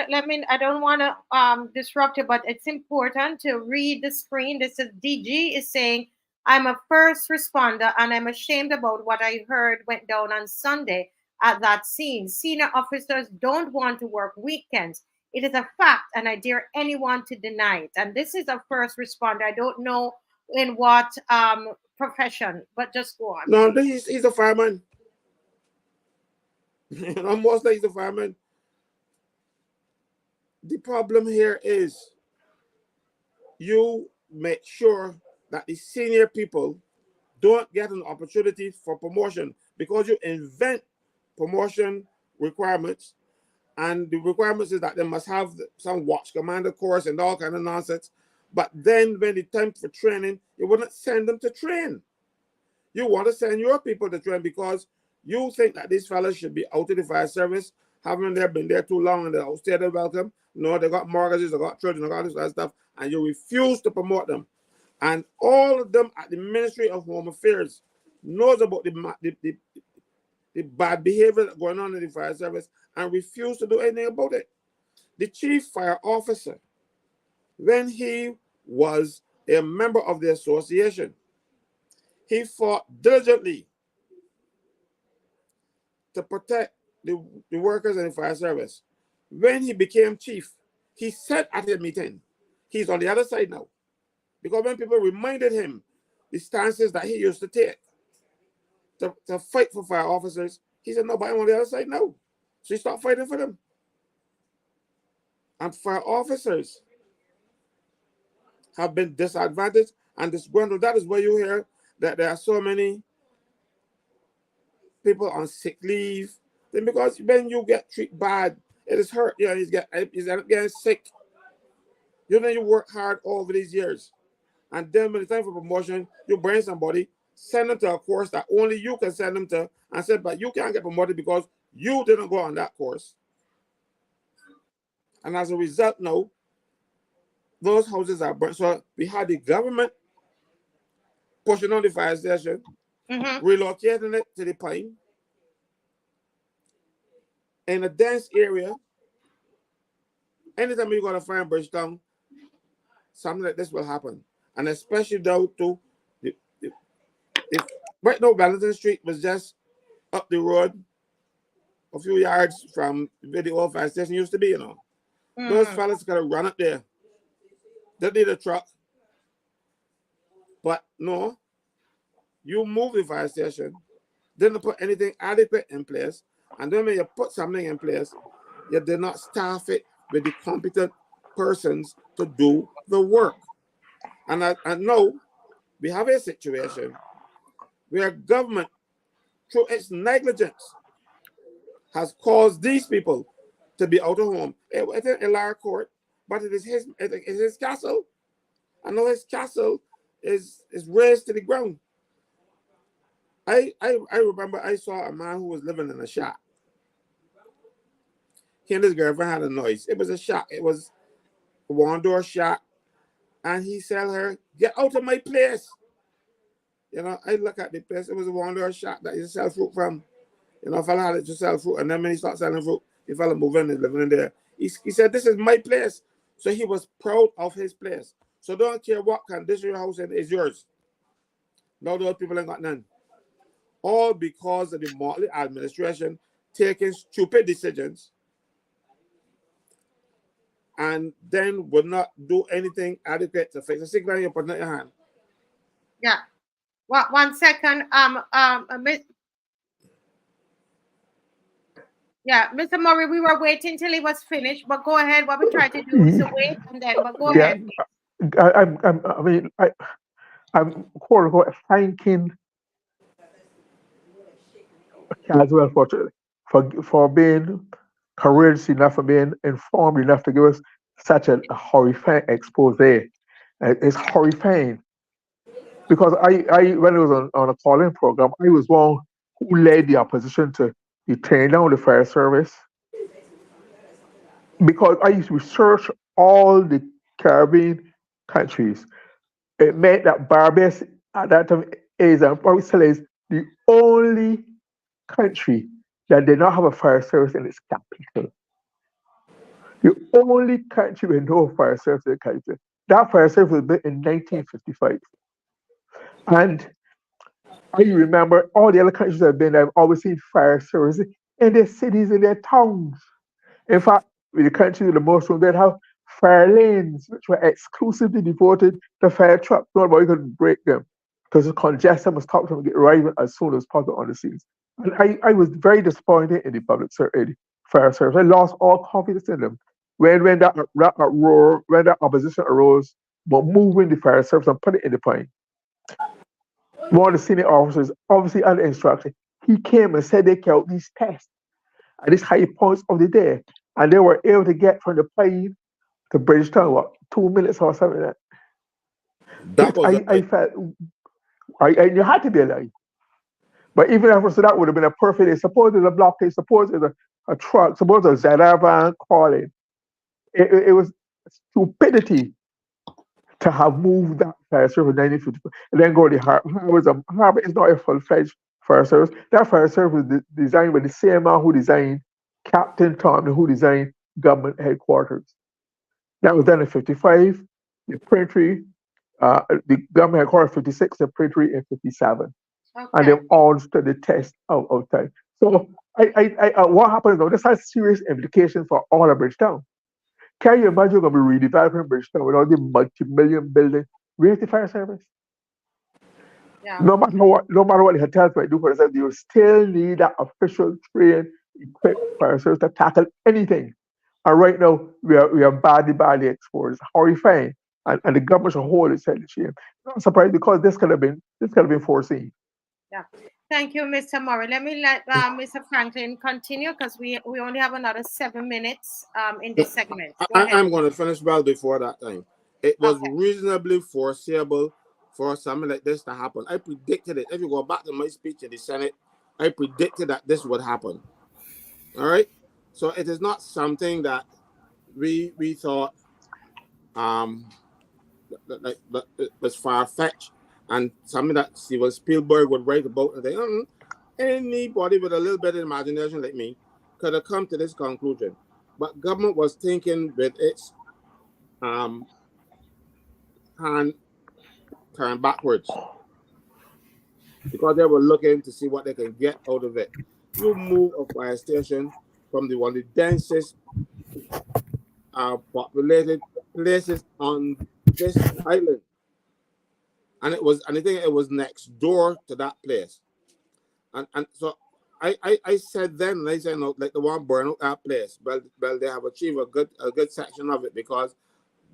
I don't want to disrupt you, but it's important to read the screen. This is DG is saying, I'm a first responder and I'm ashamed about what I heard went down on Sunday at that scene. Senior officers don't want to work weekends. It is a fact, and I dare anyone to deny it. And this is a first responder. I don't know in what profession, but just go on. No, he's a fireman. Most like he's a fireman. The problem here is you make sure that the senior people don't get an opportunity for promotion because you invent promotion requirements, and the requirements is that they must have some watch commander course and all kind of nonsense. But then when the time for training, you wouldn't send them to train. You want to send your people to train because you think that these fellas should be out of the fire service, haven't they been there too long and they're outstayed welcome. No, they got mortgages, they got children, they got all this other stuff, and you refuse to promote them. And all of them at the Ministry of Home Affairs knows about the bad behavior going on in the fire service and refuse to do anything about it. The chief fire officer, when he was a member of the association, he fought diligently to protect the workers in the fire service. When he became chief, he said at the meeting, he's on the other side now. Because when people reminded him the stances that he used to take to fight for fire officers, he said, no, but I'm on the other side now. So he stopped fighting for them. And fire officers have been disadvantaged and disgruntled. That is why you hear that there are so many people on sick leave. Then because when you get treated bad, it is hurt. You know, he's getting sick. You know, you work hard over these years. And then when it's time for promotion, you bring somebody, send them to a course that only you can send them to, and say, but you can't get promoted because you didn't go on that course. And as a result, now, those houses are burnt. So we had the government pushing on the fire station, relocating it to the Pine. In a dense area, anytime you go to fire in Bridgetown, something like this will happen. And especially down to right now, Wellington Street was just up the road a few yards from where the old fire station used to be, you know. Those fellas gotta run up there. They need a truck. But no, you move the fire station, didn't put anything adequate in place, and then when you put something in place, you did not staff it with the competent persons to do the work. And now we have a situation where government, through its negligence, has caused these people to be out of home. It's in a lower court, but it is his castle. I know his castle is raised to the ground. I remember I saw a man who was living in a shack. He and his girlfriend had a noise. It was a shack. It was a one-door shack. And he said her, get out of my place. You know, I look at the place. It was a one-door shack that he sell fruit from. You know, a fella had it to sell fruit. And then when he started selling fruit, the fella moved in and living in there. He said, this is my place. So he was proud of his place. So don't care what condition your house is yours. No, those people ain't got none. All because of the Motley administration taking stupid decisions and then would not do anything adequate to fix it. Sit down, you put in your hand. Yeah. Well, 1 second. Yeah, Mr. Murray, we were waiting till he was finished, but go ahead. What we try to do is to wait and then, but go ahead. I'm quote unquote thanking Caswell for being courageous enough, for being informed enough to give us such a horrifying expose. It's horrifying because I when I was on a calling program, I was one who led the opposition to tearing down the fire service because I used to research all the Caribbean countries. It meant that Barbados at that time is, and probably still is, the only country that did not have a fire service in its capital. The only country with no fire service in the country. That fire service was built in 1955. And I remember all the other countries I've been, I've always seen fire services in their cities, in their towns. In fact, with the country with the most room, they'd have fire lanes, which were exclusively devoted to fire trucks. Nobody could break them because the congestion was stopped from arriving as soon as possible on the scenes. And I was very disappointed in the fire service. I lost all confidence in them. When that opposition arose, but moving the fire service and put it in the Pine. One of the senior officers, obviously under instruction, he came and said they carried these tests at these high points of the day, and they were able to get from the Pine to Bridgetown, what, 2 minutes or something like that. I felt you had to be alive. But even after so that would have been a perfect day. Suppose there's a blockade, suppose there's a truck, suppose there's a ZR van calling. It was stupidity to have moved that fire service in 1954 and then go to the harbor. Harbor is not a full-fledged fire service. That fire service was designed by the same man who designed Captain Thompson, who designed government headquarters. That was done in 55. The Printry, the government headquarters 56, the Printry in 57. Okay. And they all stood the test of time. So what happens now? This has serious implications for all of Bridgetown. Can you imagine you're going to be redeveloping Bridgetown with all the multi-million buildings? Where's the fire service? Yeah. No matter what the hotels might do for themselves, you still need that official, trained, equipped fire service to tackle anything. And right now, we are badly exposed. It's horrifying. And the government should hold its head in shame. Not surprised because this could have been foreseen. Yeah. Thank you, Mr. Murray. Let me let Mr. Franklyn continue because we only have another 7 minutes in this segment. I'm going to finish well before that time. It was Okay. reasonably foreseeable for something like this to happen. I predicted it. If you go back to my speech in the Senate, I predicted that this would happen. All right. So it is not something that we thought that it was far-fetched and something that Steven Spielberg would write about and say, anybody with a little bit of imagination like me could have come to this conclusion. But government was thinking with its hand turned backwards because they were looking to see what they can get out of it. You move a fire station from one of the densest populated places on this island. And I think it was next door to that place. And so I said then, and I said, no, like the one burn out that place. Well, they have achieved a good section of it because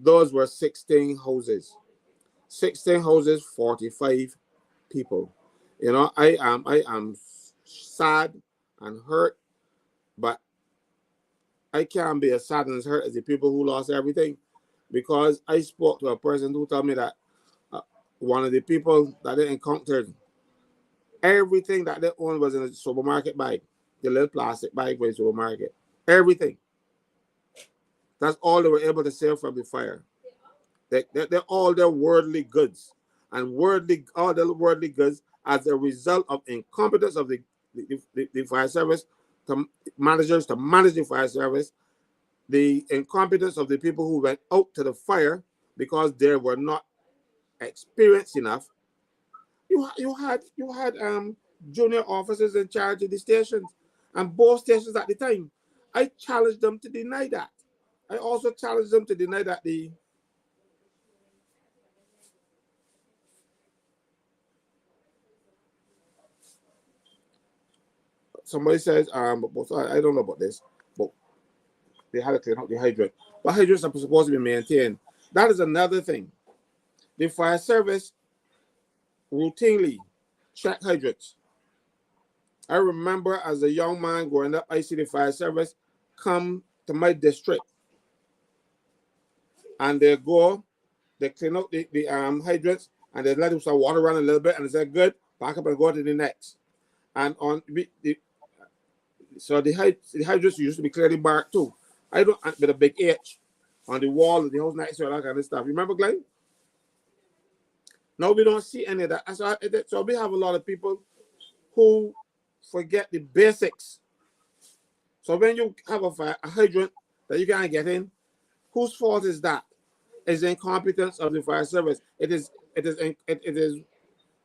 those were 16 houses. 16 houses, 45 people. You know, I am sad and hurt, but I can't be as sad and as hurt as the people who lost everything, because I spoke to a person who told me that one of the people that they encountered, everything that they owned was in a supermarket bag, the little plastic bag for the supermarket. Everything. That's all they were able to save from the fire. They're all their worldly goods, and all the worldly goods as a result of incompetence of the fire service, managers to manage the fire service, the incompetence of the people who went out to the fire because they were not experienced enough. You had junior officers in charge of the stations, and both stations at the time. I challenged them to deny that. I also challenged them to deny that somebody says, I don't know about this, but they had to clean up the hydrant. But hydrants are supposed to be maintained. That is another thing. The fire service routinely check hydrants. I remember as a young man growing up, I see the fire service come to my district, and they clean up the hydrants, and they let them some water run a little bit, and they say, good, back up and go to the next. And so the hydrants used to be clearly marked too. I don't with a big H on the wall of the house next to that kind of stuff. You remember, Glyne? No, we don't see any of that. So we have a lot of people who forget the basics. So when you have a hydrant that you can't get in, whose fault is that? It's the incompetence of the fire service. It is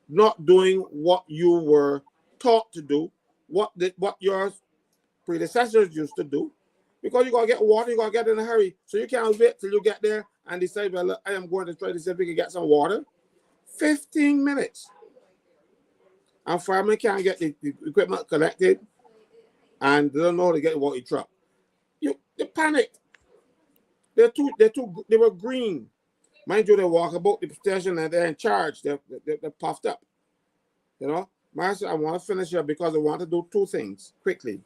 not doing what you were taught to do, what your predecessors used to do, because you gotta get water, you gotta get in a hurry. So you can't wait till you get there and decide, well, look, I am going to try to see if we can get some water. 15 minutes. And firemen can't get the equipment collected, and they don't know how to get the water truck. They panicked. They were green. Mind you, they walk about the station and they're in charge. They're puffed up. You know, Massy, I want to finish here because I want to do two things quickly.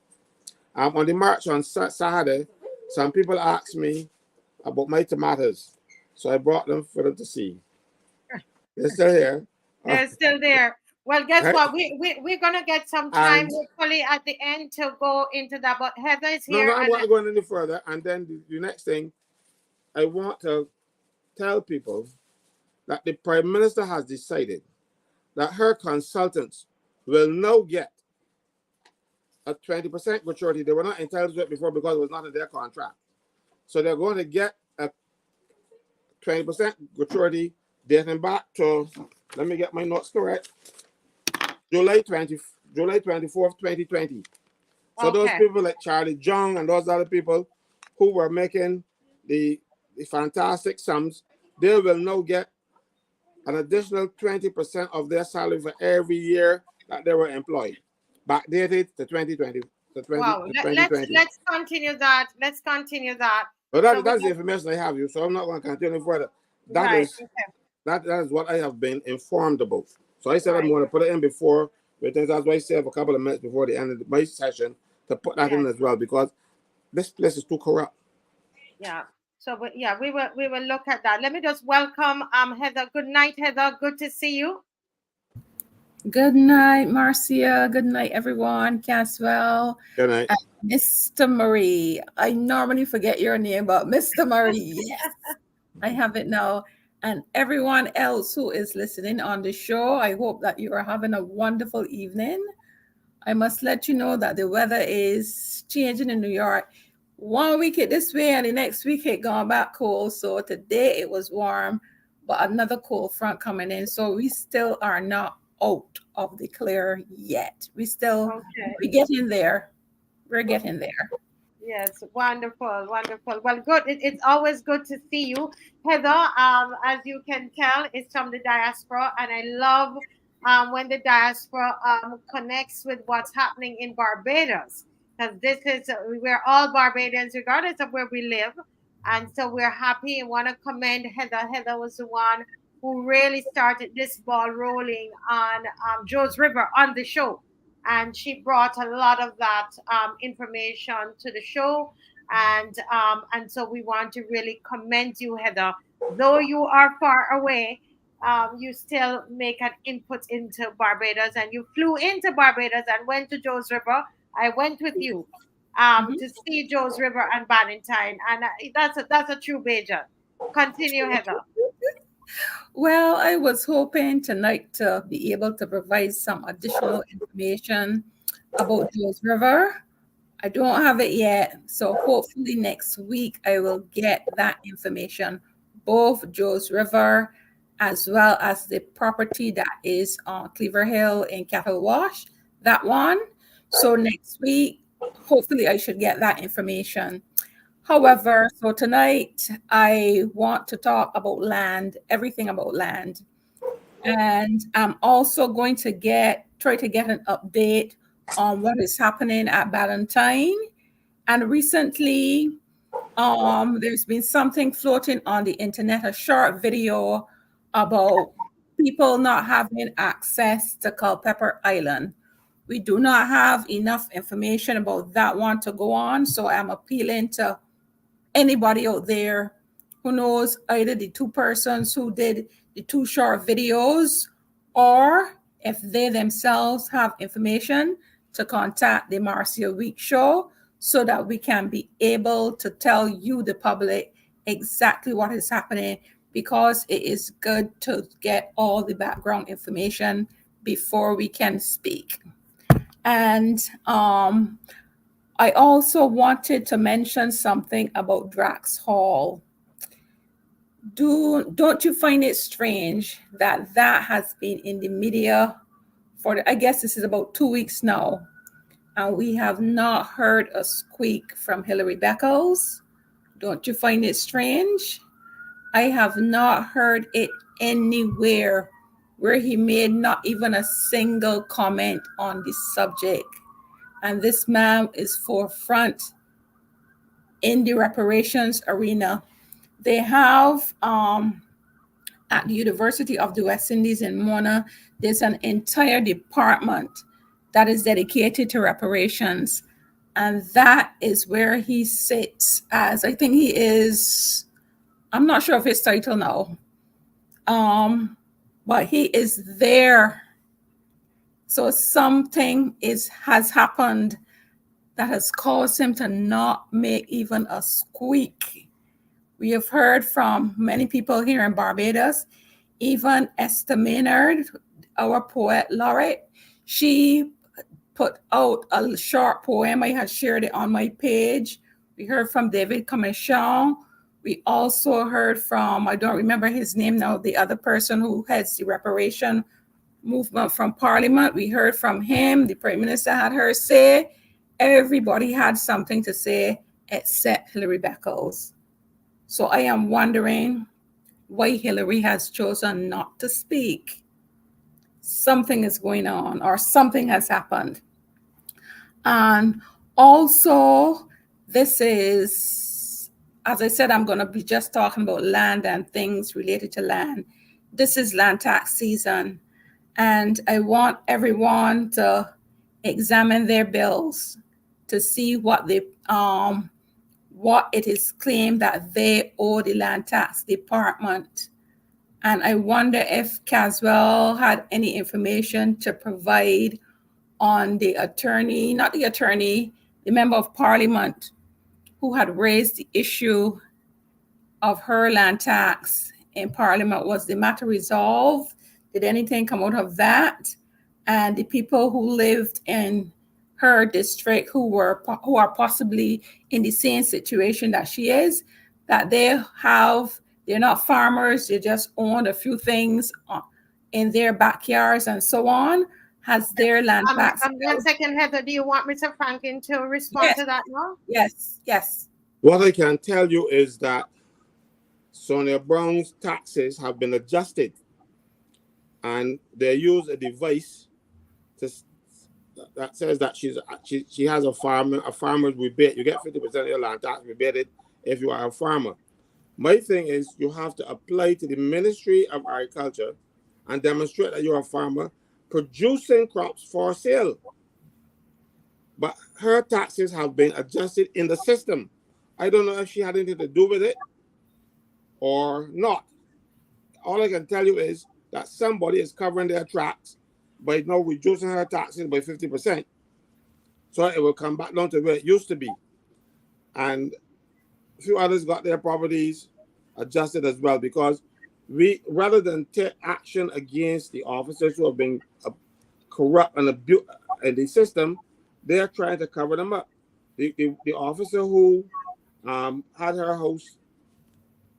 On the march on Saturday, some people asked me about my tomatoes, so I brought them for them to see. They're still here. They're still there. Well, guess Right. what? We're gonna get some time, hopefully, at the end to go into that. But Heather is here. No, I'm not going any further. And then the next thing, I want to tell people that the Prime Minister has decided that her consultants will now get a 20% gratuity. They were not entitled to it before because it was not in their contract. So they're going to get a 20% gratuity dating back to, let me get my notes correct, July 24th, 2020. So Okay. those people like Charlie Jung and those other people who were making the fantastic sums, they will now get an additional 20% of their salary for every year that they were employed, backdated to 2020. Wow. Let's continue that. Let's continue that. But that's the information I have you, so I'm not going to continue further. That is what I have been informed about. So I said I'm going to put it in before, because that's why I saved a couple of minutes before the end of my session to put that in as well, because this place is too corrupt. Yeah. So, but yeah, we will look at that. Let me just welcome Heather. Good night, Heather. Good to see you. Good night, Marcia. Good night, everyone. Caswell. Good night. Mr. Murray. I normally forget your name, but Mr. Murray, yes, I have it now. And everyone else who is listening on the show, I hope that you are having a wonderful evening. I must let you know that the weather is changing in New York. 1 week it this way and the next week it gone back cold. So today it was warm, but another cold front coming in. So we still are not out of the clear yet. We're getting there. We're getting there. Yes, wonderful, wonderful. Well, good. It's always good to see you, Heather. As you can tell, it's from the diaspora, and I love when the diaspora connects with what's happening in Barbados, because this is we're all Barbadians, regardless of where we live, and so we're happy and want to commend Heather. Heather was the one who really started this ball rolling on Joe's River on the show, and she brought a lot of that information to the show, and so we want to really commend you, Heather. Though you are far away, you still make an input into Barbados, and you flew into Barbados and went to Joe's River. I went with you to see Joe's River and Valentine, and that's a true Bajan. Continue, Heather. Well, I was hoping tonight to be able to provide some additional information about Joe's River. I don't have it yet, so hopefully next week I will get that information, both Joe's River as well as the property that is on Cleaver Hill in Cattle Wash, that one. So next week, hopefully I should get that information. However, so tonight I want to talk about land, everything about land. And I'm also going to try to get an update on what is happening at Valentine. And recently, there's been something floating on the internet, a short video about people not having access to Culpeper Island. We do not have enough information about that one to go on, so I'm appealing to anybody out there who knows either the two persons who did the two short videos, or if they themselves have information, to contact the Marcia Week Show so that we can be able to tell you, the public, exactly what is happening, because it is good to get all the background information before we can speak. And I also wanted to mention something about Drax Hall. Don't you find it strange that has been in the media for, I guess this is about 2 weeks now, and we have not heard a squeak from Hillary Beckles? Don't you find it strange? I have not heard it anywhere where he made not even a single comment on the subject. And this man is forefront in the reparations arena. They have at the University of the West Indies in Mona, there's an entire department that is dedicated to reparations. And that is where he sits as, I think he is, I'm not sure of his title now, but he is there. So something has happened that has caused him to not make even a squeak. We have heard from many people here in Barbados, even Esther Maynard, our poet laureate. She put out a short poem. I had shared it on my page. We heard from David Commission. We also heard from, I don't remember his name now, the other person who heads the reparation movement from Parliament. We heard from him. The Prime Minister had her say. Everybody had something to say except Hillary Beckles. So I am wondering why Hillary has chosen not to speak. Something is going on, or something has happened. And also, this is, as I said, I'm going to be just talking about land and things related to land. This is land tax season, and I want everyone to examine their bills to see what what it is claimed that they owe the land tax department. And I wonder if Caswell had any information to provide on the attorney, not the attorney, the member of parliament who had raised the issue of her land tax in parliament. Was the matter resolved? Did anything come out of that? And the people who lived in her district who are possibly in the same situation that she is, that they're not farmers, they just own a few things in their backyards and so on. Has their land tax? 1 second, Heather. Do you want Mr. Franklyn to respond to that now? Yes. What I can tell you is that Sonia Brown's taxes have been adjusted, and they use a device that says that she has a farmer's rebate. You get 50% of your land tax rebated if you are a farmer. My thing is, you have to apply to the Ministry of Agriculture and demonstrate that you're a farmer producing crops for sale. But her taxes have been adjusted in the system. I don't know if she had anything to do with it or not. All I can tell you is that somebody is covering their tracks by now reducing her taxes by 50%. So it will come back down to where it used to be. And a few others got their properties adjusted as well, because we, rather than take action against the officers who have been corrupt and abused in the system, they're trying to cover them up. The officer who had her house,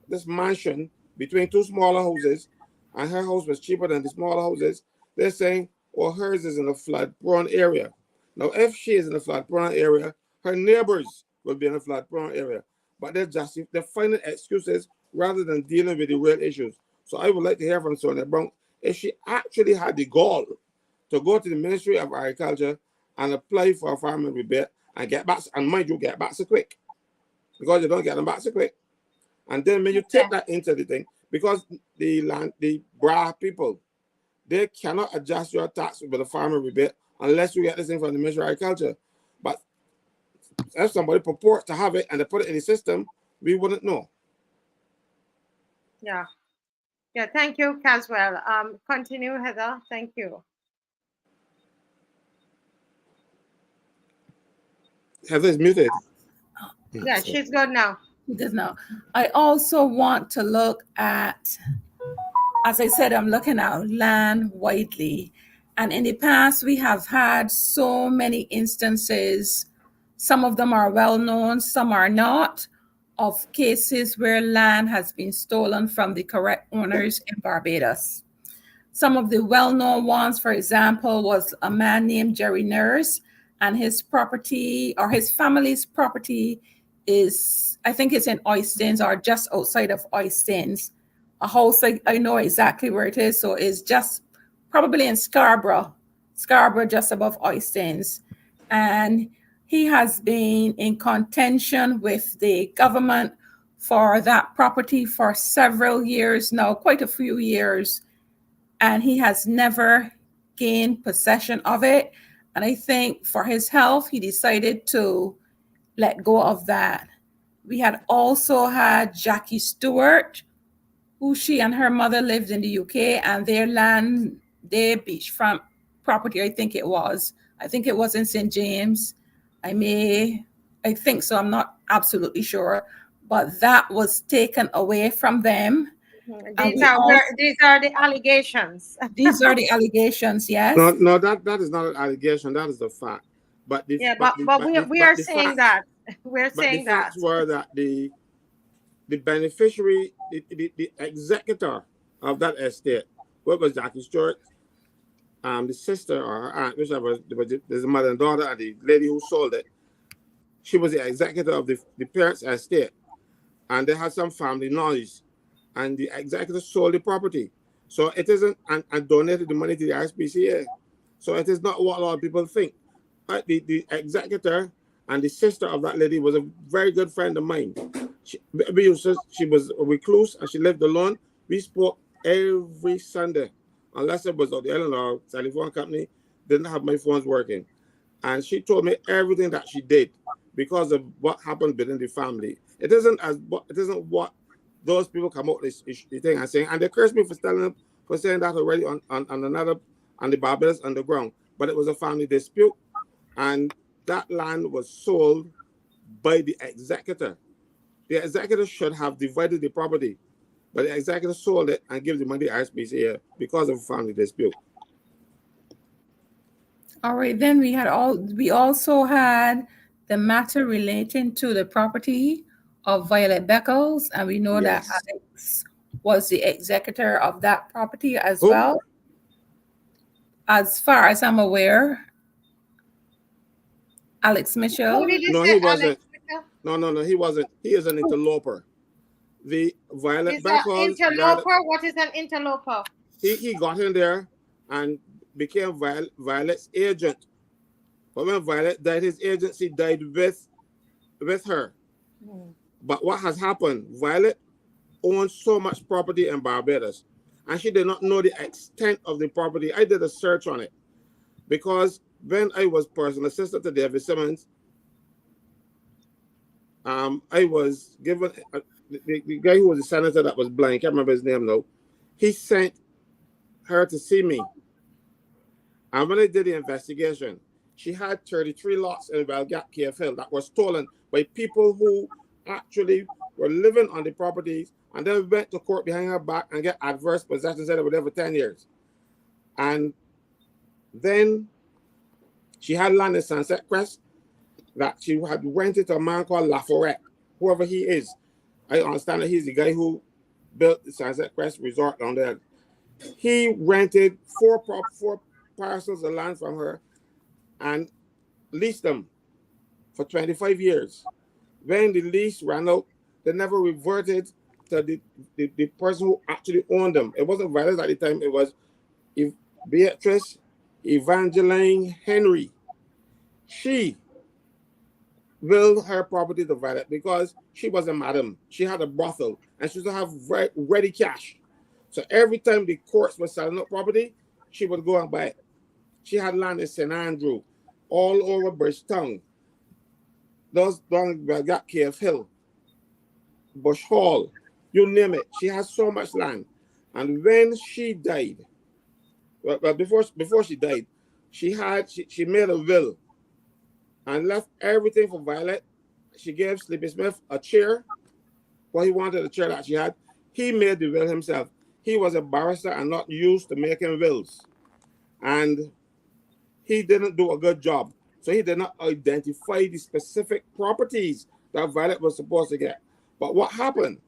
this mansion between two smaller houses, and her house was cheaper than the smaller houses, they're saying, well, hers is in a flood-prone area. Now, if she is in a flood-prone area, her neighbors will be in a flood-prone area. But they're finding excuses rather than dealing with the real issues. So I would like to hear from Sonia Brown if she actually had the gall to go to the Ministry of Agriculture and apply for a farming rebate and get back, and mind you, get back so quick, because you don't get them back so quick. And then when you take that into the thing, because the BRA people, they cannot adjust your tax with a farming rebate unless you get this thing from the Ministry of Agriculture. But if somebody purports to have it and they put it in the system, we wouldn't know. Yeah. Thank you, Caswell. Continue, Heather. Thank you. Heather is muted. Yeah, she's good now. She does now. I also want to look at, as I said, I'm looking at land widely. And in the past, we have had so many instances. Some of them are well known, some are not, of cases where land has been stolen from the correct owners in Barbados. Some of the well-known ones, for example, was a man named Jerry Nurse, and his property, or his family's property, is, I think it's in Oistins or just outside of Oistins. A house, I know exactly where it is, so it's just probably in Scarborough, just above Oistins. And he has been in contention with the government for that property for several years now, quite a few years, and he has never gained possession of it. And I think for his health, he decided to let go of that. We had also had Jackie Stewart, who she and her mother lived in the UK, and their land, their beachfront property, I think it was in St. James. I think so, I'm not absolutely sure, but that was taken away from them. These are the allegations. These are the allegations, yes. No, that is not an allegation. That is a fact. But we are saying that. We're saying that. Facts were that the beneficiary, the executor of that estate, what was Jackie Stewart, the sister or her aunt, whichever, there's a mother and daughter, and the lady who sold it, she was the executor of the parents' estate, and they had some family knowledge, and the executor sold the property. So it isn't, and donated the money to the RSPCA. So it is not what a lot of people think. The executor and the sister of that lady was a very good friend of mine. She was a recluse and she lived alone. We spoke every Sunday, unless it was on the island or telephone company, didn't have my phones working. and she told me everything that she did because of what happened within the family. It isn't what those people come out with this thing and saying, and they cursed me for saying that already on the Barbados Underground. But it was a family dispute, and that land was sold by the executor. The executor should have divided the property, but the executor sold it and gave the money to RSPCA because of a family dispute. All right, then we also had the matter relating to the property of Violet Beckles, and we know Yes. that Alex was the executor of that property as Who? well. As far as I'm aware, Alex Mitchell. Who did you No, say, he wasn't. Alex? No, he wasn't. He is an interloper. The Violet Is an Beckles, interloper? What is an interloper? he got in there and became Violet's agent. But when Violet died, his agency died with her. But what has happened? Violet owns so much property in Barbados, and she did not know the extent of the property. I did a search on it because when I was personal assistant to David Simmons, I was given the guy who was the senator that was blind, I can't remember his name now. He sent her to see me. And when I did the investigation, she had 33 lots in Belgap Cave Hill that were stolen by people who actually were living on the properties and then went to court behind her back and get adverse possession, said they were there for 10 years. And then she had land in Sunset Crest that she had rented to a man called Laforette, whoever he is. I understand that he's the guy who built the Sunset Crest Resort down there. He rented four parcels of land from her and leased them for 25 years. When the lease ran out, they never reverted to the person who actually owned them. It wasn't Violet at the time, it was Beatrice Evangeline Henry. She willed her property to Violet because she was a madam. She had a brothel and she used to have ready cash. So every time the courts were selling up property, she would go and buy it. She had land in St. Andrew, all over Bridgetown. Those down got Cave Hill, Bush Hall, you name it. She has so much land. And when she died, well before she died, she made a will and left everything for Violet. She gave Sleepy Smith a chair. Well, he wanted a chair that she had. He made the will himself. He was a barrister and not used to making wills. And he didn't do a good job. So he did not identify the specific properties that Violet was supposed to get. But what happened?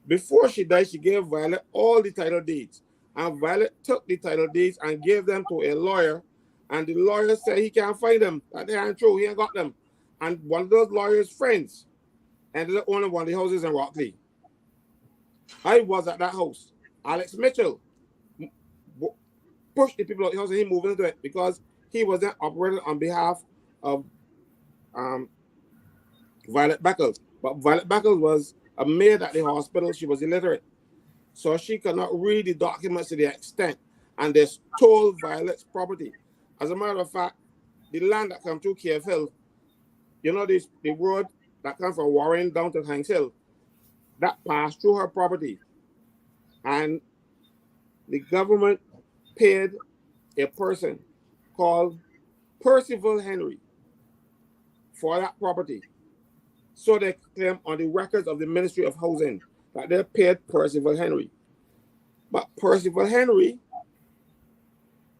Before she died, she gave Violet all the title deeds. And Violet took the title deeds and gave them to a lawyer. And the lawyer said he can't find them. That they aren't true. He ain't got them. And one of those lawyers' friends ended up owning one of the houses in Rockley. I was at that house. Alex Mitchell pushed the people out of the house and he moved into it because he was then operating on behalf of Violet Beckles. But Violet Beckles was a maid at the hospital. She was illiterate. So she could not read the documents to the extent. And they stole Violet's property. As a matter of fact, the land that comes through Cave Hill, you know, the road that comes from Warren down to Hanks Hill, that passed through her property. And the government paid a person called Percival Henry for that property. So they claim on the records of the Ministry of Housing that they paid Percival Henry. But Percival Henry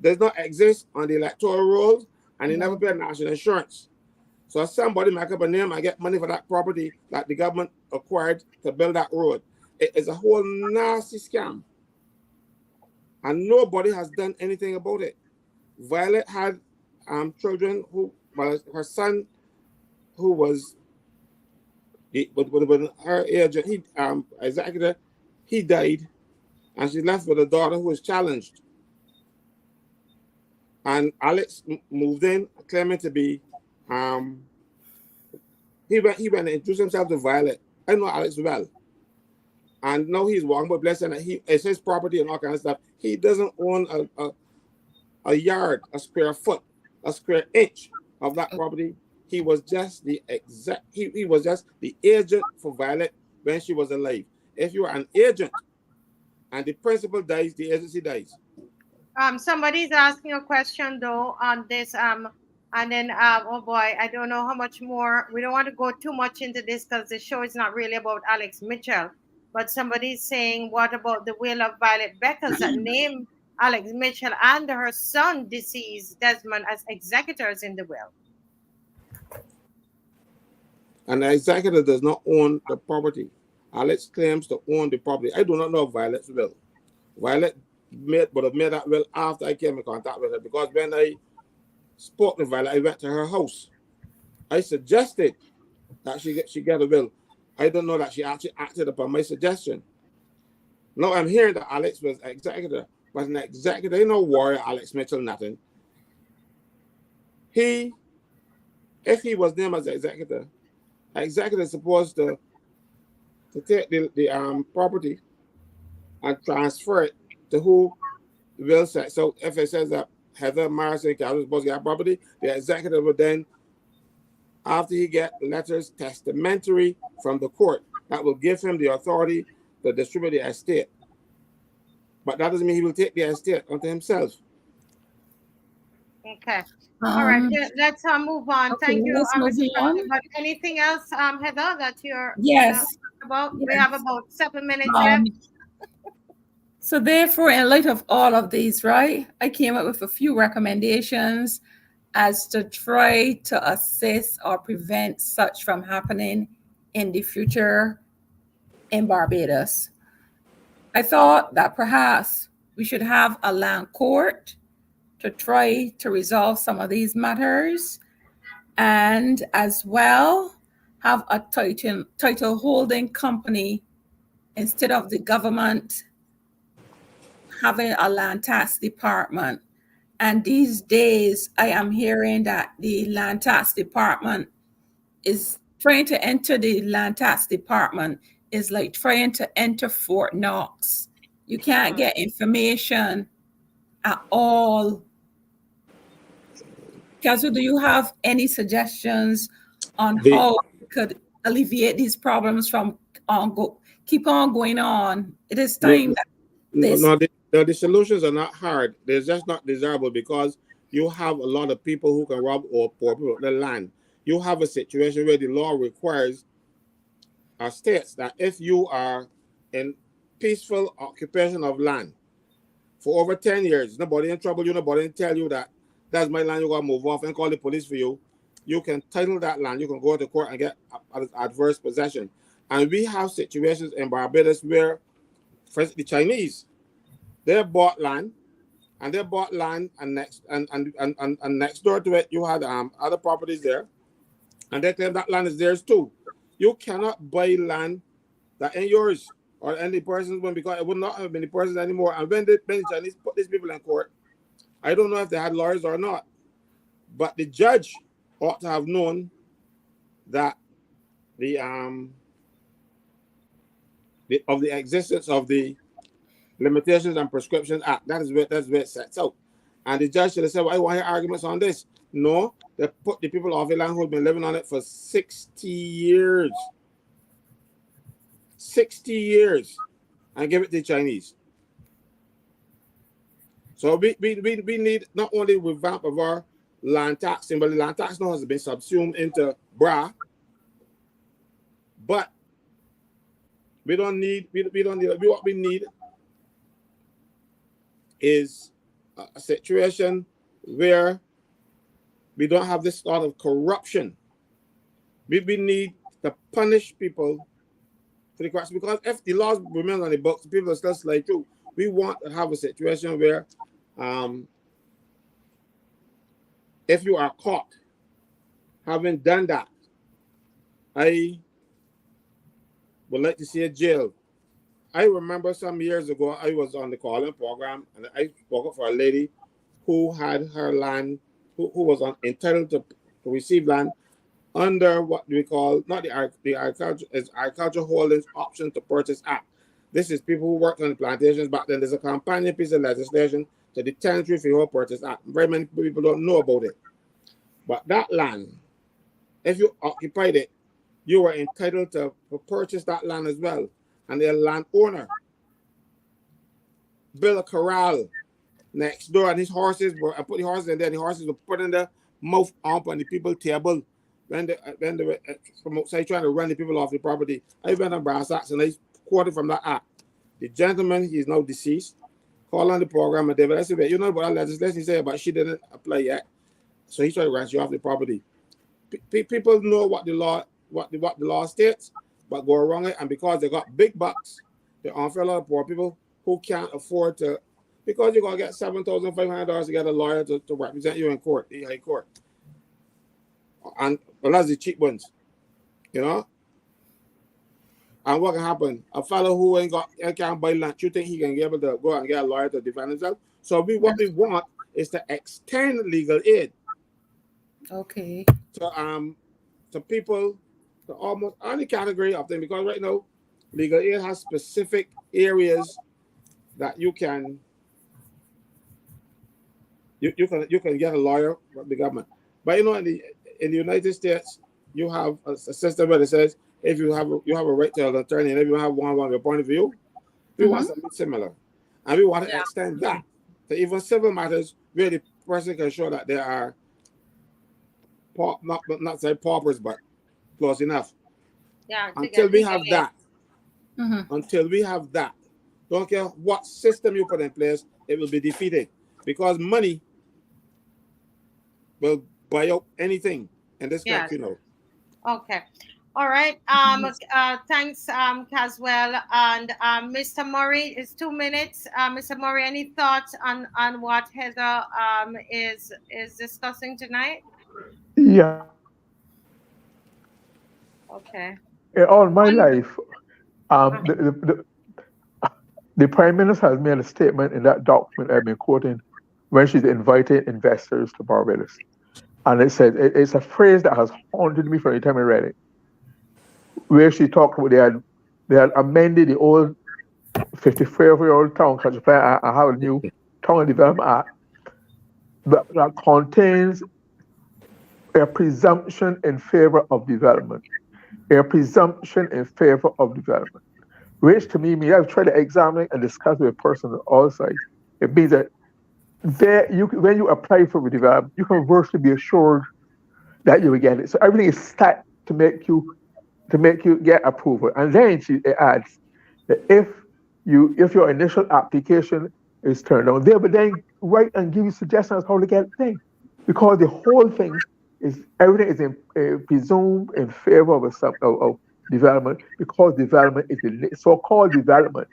does not exist on the electoral rolls and he never paid national insurance. So somebody make up a name and get money for that property that the government acquired to build that road. It is a whole nasty scam. And nobody has done anything about it. Violet had children who, well, her son, who was with her age, executor, he died, and she left with a daughter who was challenged. And Alex moved in, claiming to be, he went and introduced himself to Violet. I know Alex well. And now he's walking with blessing that it's his property and all kinds of stuff. He doesn't own a yard, a square foot, a square inch of that property. He was just the he was just the agent for Violet when she was alive. If you are an agent and the principal dies, the agency dies. Somebody's asking a question though on this. And then oh boy, I don't know how much more. We don't want to go too much into this because the show is not really about Alex Mitchell. But somebody's saying, what about the will of Violet Beckers that named Alex Mitchell and her son, deceased Desmond, as executors in the will? And the executor does not own the property. Alex claims to own the property. I do not know Violet's will. Violet would have made that will after I came in contact with her, because when I spoke to Violet, I went to her house. I suggested that she get a will. I don't know that she actually acted upon my suggestion. Now I'm hearing that Alex was executor, but an executor, you know, warrior Alex Mitchell, nothing. If he was named as executor is supposed to take the property and transfer it to who the will says. So if it says that Heather Morrison is supposed to get property, the executive would then, after he get letters testamentary from the court, that will give him the authority to distribute the estate. But that doesn't mean he will take the estate unto himself. Okay. All right. Let's move on. Okay, Thank you. let's move on. But anything else, Heather, that you're Yes. about? Yes. We have about 7 minutes left. So therefore, in light of all of these, right, I came up with a few recommendations as to try to assist or prevent such from happening in the future in Barbados. I thought that perhaps we should have a land court to try to resolve some of these matters, and as well have a title holding company instead of the government having a land tax department. And these days, I am hearing that the land tax department is trying to enter the land tax department is like trying to enter Fort Knox. You can't get information at all. Kazu, do you have any suggestions on how we could alleviate these problems from keep on going on? It is time that the solutions are not hard. They're just not desirable, because you have a lot of people who can rob or poor people the land. You have a situation where the law requires or states that if you are in peaceful occupation of land for over 10 years, nobody in trouble you, nobody tell you that that's my land, you gotta move off and call the police for you. You can title that land, you can go to court and get adverse possession. And we have situations in Barbados where, for instance, the Chinese, they bought land, and next door to it, you had other properties there, and they claim that land is theirs too. You cannot buy land that ain't yours or any person's one, because it would not have been the person's anymore. And when the Chinese put these people in court, I don't know if they had lawyers or not, but the judge ought to have known that the existence of the Limitations and Prescriptions Act. That's where it sets out. And the judge should have said, well, I want to hear arguments on this. No, they put the people off the land who have been living on it for 60 years. 60 years. And give it to the Chinese. So we need not only revamp of our land taxing, but the land tax now has been subsumed into BRA. But what we need is a situation where we don't have this sort of corruption. We need to punish people for the corruption, because if the laws remain on the books, people are still slave through. We want to have a situation where if you are caught having done that, I would like to see a jail. I remember some years ago, I was on the calling program, and I spoke up for a lady who had her land, who was entitled to receive land under what we call, not the Agricultural Holdings Option to Purchase Act. This is people who worked on the plantations back then. There's a companion piece of legislation to the Tenantry Freehold Purchase Act. Very many people don't know about it. But that land, if you occupied it, you were entitled to purchase that land as well. And the landowner built a corral next door, and his horses were, I put the horses in there, and the horses were put in the mouth up on the people's table when they were from outside trying to run the people off the property. I went on brass axe and I quoted from that act. The gentleman, he is now deceased, called on the program and David. I said, you know what that legislation say, but she didn't apply yet. So he tried to rent you off the property. People know what the law states, but go around it, and because they got big bucks, they offer a lot of poor people who can't afford to, because you're gonna get $7,500 to get a lawyer to represent you in court, the high court. And well, that's the cheap ones, you know. And what can happen? A fellow who can't buy land, you think he can be able to go and get a lawyer to defend himself? So what we want is to extend legal aid. Okay. To people, to almost any category of them, because right now, legal aid has specific areas that you can get a lawyer from the government. But you know, in the United States, you have a system where it says if you have a right to an attorney, and if you have one your point of view, we want something similar, and we want to extend that to even civil matters where the person can show that they are not say paupers, but close enough. Yeah. Until we have that, don't care what system you put in place, it will be defeated, because money will buy out anything in this country now. Okay. All right. Thanks, Caswell. And Mr. Murray, it's 2 minutes. Mr. Murray, any thoughts on what Heather is discussing tonight? Yeah. Okay. All my life, the Prime Minister has made a statement in that document I've been quoting when she's inviting investors to Barbados. And it says, it's a phrase that has haunted me from the time I read it, where she talked about they had amended the old 54-year-old town council plan and have a new town development act that contains a presumption in favor of development. A presumption in favor of development. Which to me, I've tried to examine and discuss with a person on all sides. It means that when you apply for the development, you can virtually be assured that you will get it. So everything is set to make you get approval. And then it adds that if your initial application is turned down, they will then write and give you suggestions how to get the thing. Because the whole thing is everything is presumed in favor of development, because development is the so-called development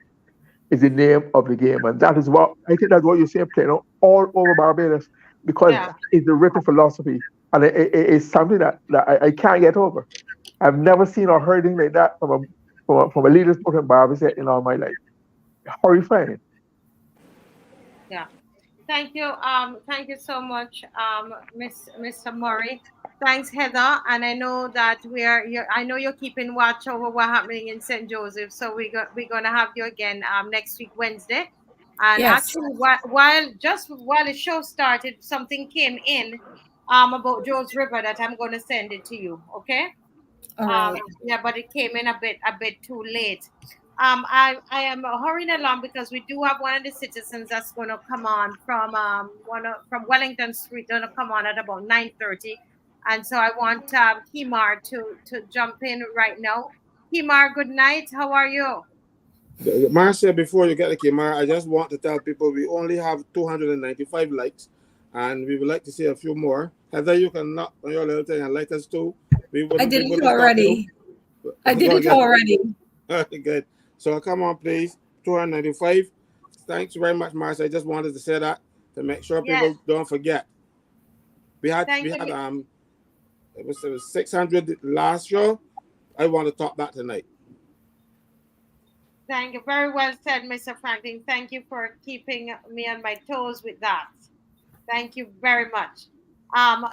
is the name of the game, and that is what I think that's what you're seeing playing out all over Barbados, because it's the written philosophy, and it's something that I can't get over. I've never seen or heard anything like that from a leader in Barbados in all my life. Horrifying. Yeah. Thank you. Thank you so much, Mr. Murray. Thanks, Heather. And I know that I know you're keeping watch over what's happening in St. Joseph. So we're gonna have you again next week, Wednesday. And actually, while the show started, something came in about Joe's River that I'm gonna send it to you. Okay. Yeah, but it came in a bit too late. I am hurrying along because we do have one of the citizens that's going to come on from Wellington Street, going to come on at about 9:30, and so I want Kimar to jump in right now. Kimar, good night. How are you? Marcia, before you get to Kimar, I just want to tell people we only have 295 likes, and we would like to see a few more. Heather, you can knock on your little thing and like us too. I did it already. I did it already. Good. So come on, please. 295. Thanks very much, Marcia. I just wanted to say that to make sure people don't forget. We had it was 600 last show. I want to top that tonight. Thank you. Very well said, Mr. Franklin. Thank you for keeping me on my toes with that. Thank you very much.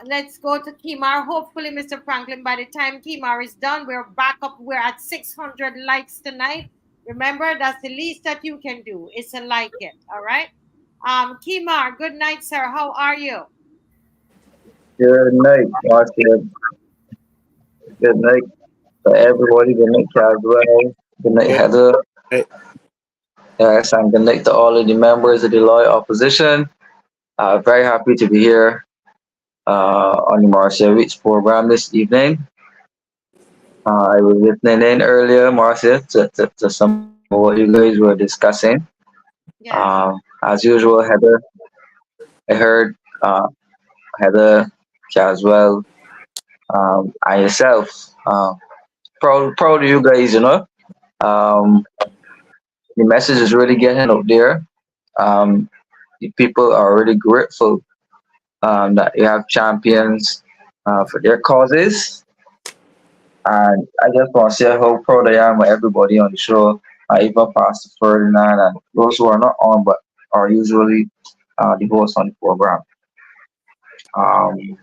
Let's go to Kimar. Hopefully, Mr. Franklin, by the time Kimar is done, we're back up. We're at 600 likes tonight. Remember, that's the least that you can do is to like it. All right. Kimar, good night, sir. How are you? Good night, Marcia. Good night to everybody. Good night, Caswell. Good night, Good Heather. night. Yes, and good night to all of the members of the loyal opposition. Very happy to be here on the Marcia Weeks program this evening. I was listening in earlier, Marcia, to some of what you guys were discussing. Yes. As usual, Heather, I heard Heather, Caswell, and yourself. Proud of you guys, you know. Um, the message is really getting out there. Um, the people are really grateful that you have champions for their causes. And I just want to say how proud I am of everybody on the show, even Pastor Ferdinand and those who are not on but are usually the hosts on the program. Um,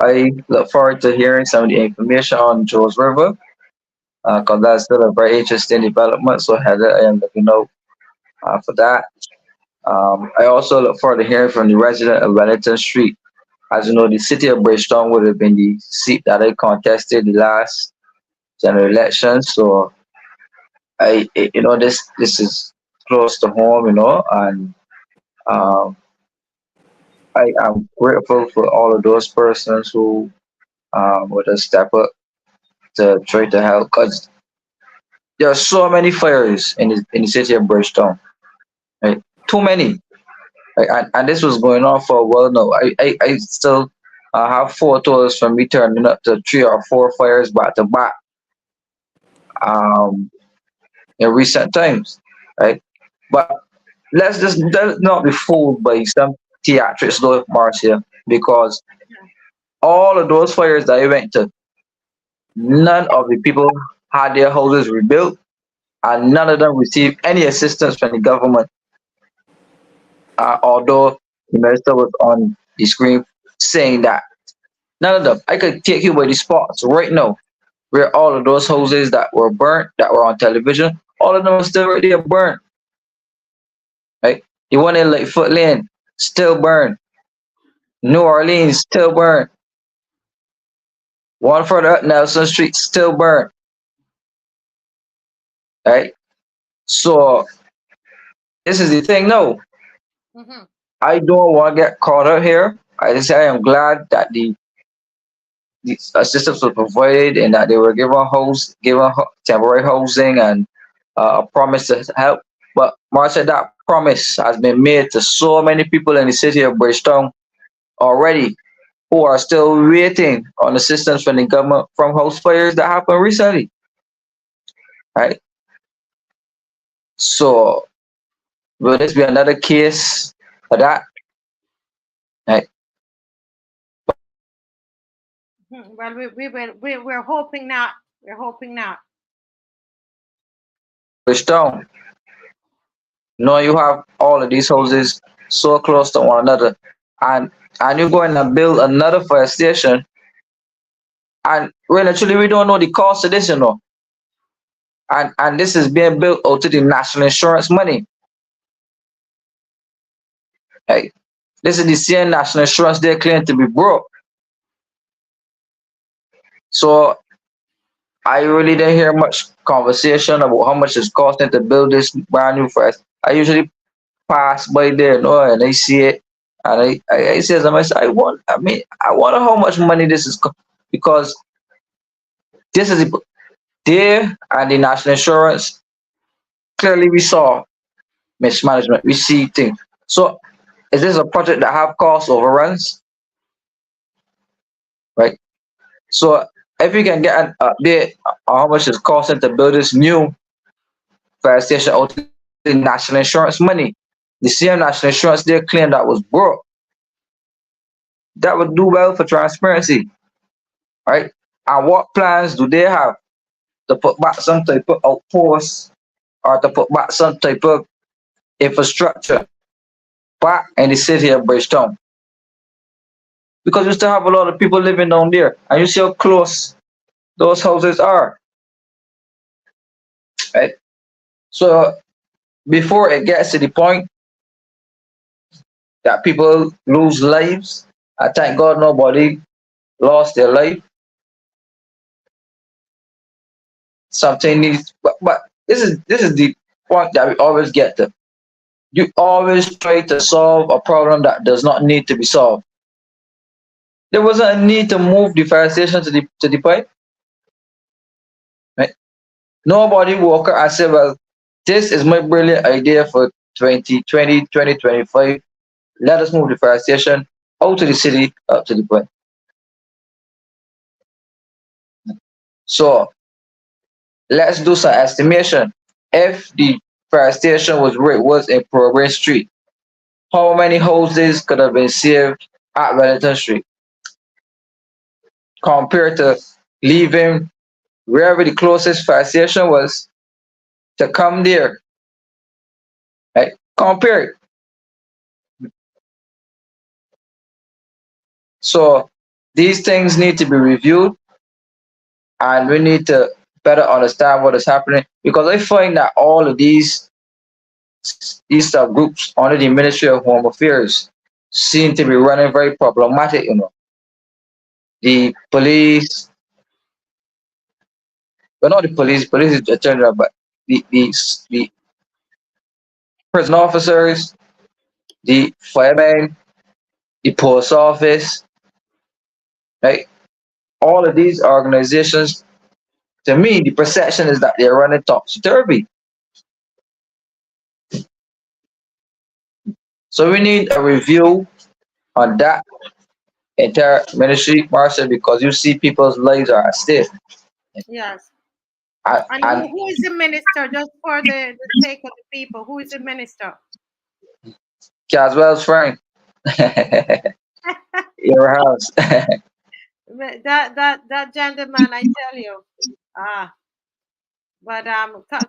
I look forward to hearing some of the information on Joe's River because that's still a very interesting development. So Heather, I am looking out for that. I also look forward to hearing from the resident of Wellington Street. As you know, the city of Bridgetown would have been the seat that I contested the last general election. So you know, this is close to home, you know, and um, I am grateful for all of those persons who would have stepped up to try to help. Because there are so many fires in the city of Bridgetown, right? Too many. Right? And this was going on for a while now. I still have photos from me turning up to 3 or 4 fires back to back um, in recent times, right? But let's not be fooled by some theatrics, though, Marcia, because all of those fires that I went to, none of the people had their houses rebuilt, and none of them received any assistance from the government. Although the minister was on the screen saying that none of them. I could take you by the spots right now where all of those houses that were burnt, that were on television, all of them are still right there burnt. Right? The one in Lightfoot Lane, still burned. New Orleans, still burned. One further up Nelson Street, still burned. Right? So this is the thing. No, Mm-hmm. I don't want to get caught up here. I just say I am glad that the assistance was provided and that they were given temporary housing and a promise to help. But Marcia, that promise has been made to so many people in the city of Bridgetown already who are still waiting on assistance from the government from house fires that happened recently. Right? So will this be another case of that? Right? Well, we're hoping not. We're hoping not. Bridgetown. No, you have all of these houses so close to one another, and you're going to build another fire station, and actually we don't know the cost of this, you know, and this is being built out of the national insurance money. Hey, this is the same national insurance they're claiming to be broke. So I really didn't hear much conversation about how much it's costing to build this brand new fire. I usually pass by there, you know, and I see it, and I say to myself, I wonder how much money this is because this is there and the national insurance. Clearly, we saw mismanagement. We see things. So, is this a project that have cost overruns? Right. So, if you can get an update on how much it's costing to build this new fire station out of the national insurance money, the same national insurance they claim that was broke, that would do well for transparency, right? And what plans do they have to put back some type of outpost or to put back some type of infrastructure back in the city of Bridgetown? Because you still have a lot of people living down there, and you see how close those houses are, right? So before it gets to the point that people lose lives I thank God nobody lost their life. Something needs, but this is the point that we always get to. You always try to solve a problem that does not need to be solved. There wasn't a need to move deforestation to the pipe. Right? Nobody woke up and said, well, this is my brilliant idea for 2020, 2025. Let us move deforestation out to the city, up to the point. So let's do some estimation. If the deforestation was where it was in Progress Street, how many houses could have been saved at Wellington Street compared to leaving wherever the closest fire station was to come there? Right? Compare it. So these things need to be reviewed, and we need to better understand what is happening, because I find that all of these subgroups under the Ministry of Home Affairs seem to be running very problematic. The police, well, not the police is the general, but the prison officers, the firemen, the post office, right? All of these organizations, to me, the perception is that they're running topsy-turvy. So we need a review on that entire ministry, Marcia, because you see people's lives are at stake. Yes. And And who is the minister? Just for the sake of the people, who is the minister? Caswell's Frank. Your house. that gentleman, I tell you. But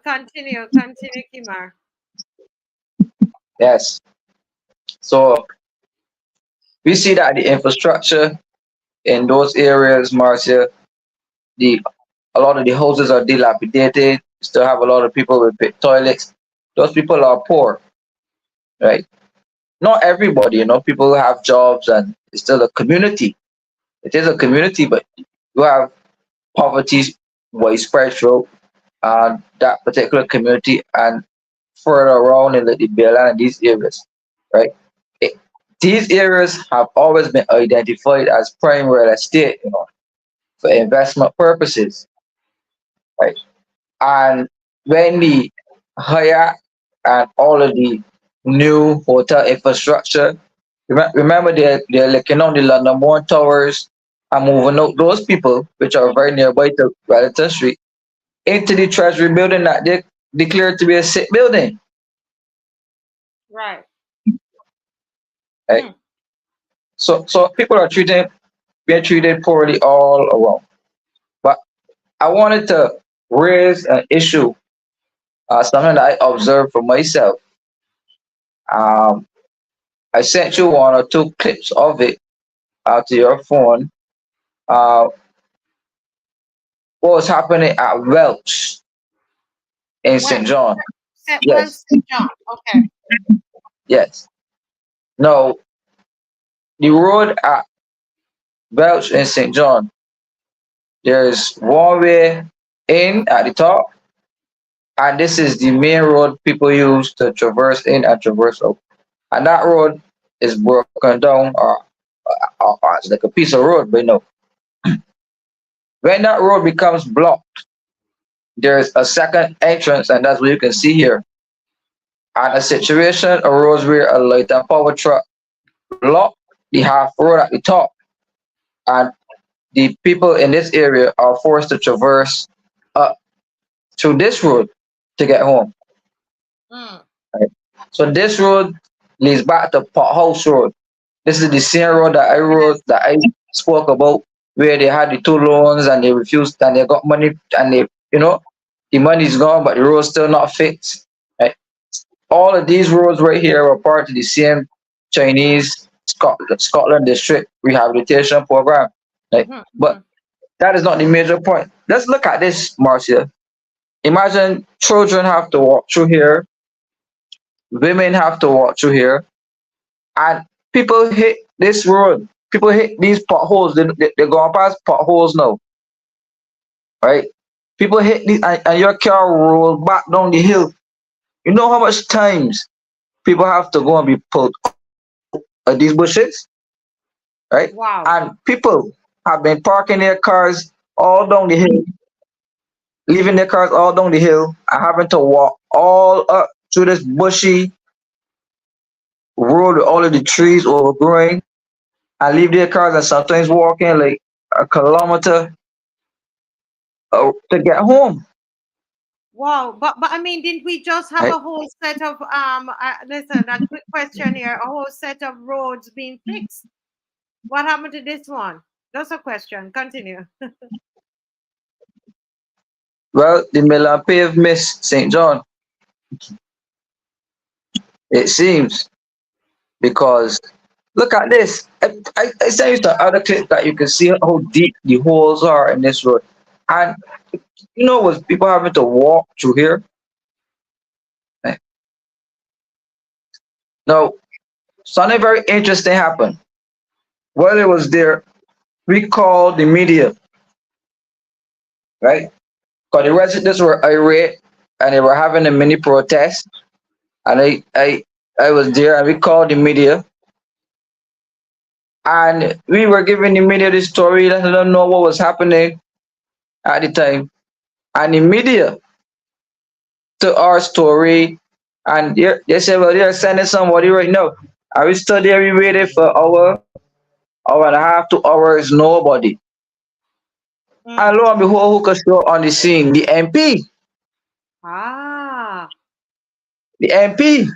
continue, Kimar. Yes. So we see that the infrastructure in those areas, Marcia, a lot of the houses are dilapidated. Still have a lot of people with pit toilets. Those people are poor, right? Not everybody, people have jobs, and it's still a community. It is a community, but you have poverty widespread through that particular community and further around in the Bela and these areas, right? These areas have always been identified as prime real estate, for investment purposes, right? And when the Hyatt and all of the new hotel infrastructure, remember they're looking on the London Bourne Towers and moving out those people, which are very nearby to Wellington Street, into the Treasury building that they declared to be a sick building. Right. Right? So people are being treated poorly all around. But I wanted to raise an issue, something that I observed for myself. I sent you one or two clips of it to your phone. What was happening at Welch in St. John? Yes. St. John. Okay. Yes. No, the road at Welch in St. John, there's one way in at the top, and this is the main road people use to traverse in and traverse out. And that road is broken down, or it's like a piece of road, but no. When that road becomes blocked, there's a second entrance, and that's what you can see here. And a situation arose where a light and power truck blocked the half road at the top, and the people in this area are forced to traverse up through this road to get home. Right? So this road leads back to Pothouse Road. This is the same road that I spoke about, where they had the two loans and they refused, and they got money, and they, the money's gone, but the road's still not fixed. Right? All of these roads right here were part of the same Chinese Scotland District Rehabilitation Program. Right? But that is not the major point. Let's look at this, Marcia. Imagine children have to walk through here, women have to walk through here, and people hit this road people hit these potholes. They're going past potholes now, right? People hit these, and your car rolls back down the hill. You know how much times people have to go and be pulled out of these bushes, right? Wow. And people have been parking their cars all down the hill, leaving their cars all down the hill, and having to walk all up through this bushy road with all of the trees overgrowing, and leave their cars and sometimes walking like a kilometer to get home. Wow, but I mean, didn't we just have Right? a whole set of listen, a quick question here, a whole set of roads being fixed? What happened to this one? Just a question. Continue. Well, the Milan paved Miss St. John, it seems, because look at this. I sent you some other clips that you can see how deep the holes are in this road. And you know what people having to walk through here? Right. Now, something very interesting happened. While it was there, we called the media, right? Because the residents were irate and they were having a mini protest. And I was there and we called the media. And we were giving the media the story, letting them know what was happening at the time. And the media took our story and they said, well, they're sending somebody right now. And we stood there, we waited for hour and a half, 2 hours, nobody. And lo and behold, who could show on the scene? The MP. Ah. The MP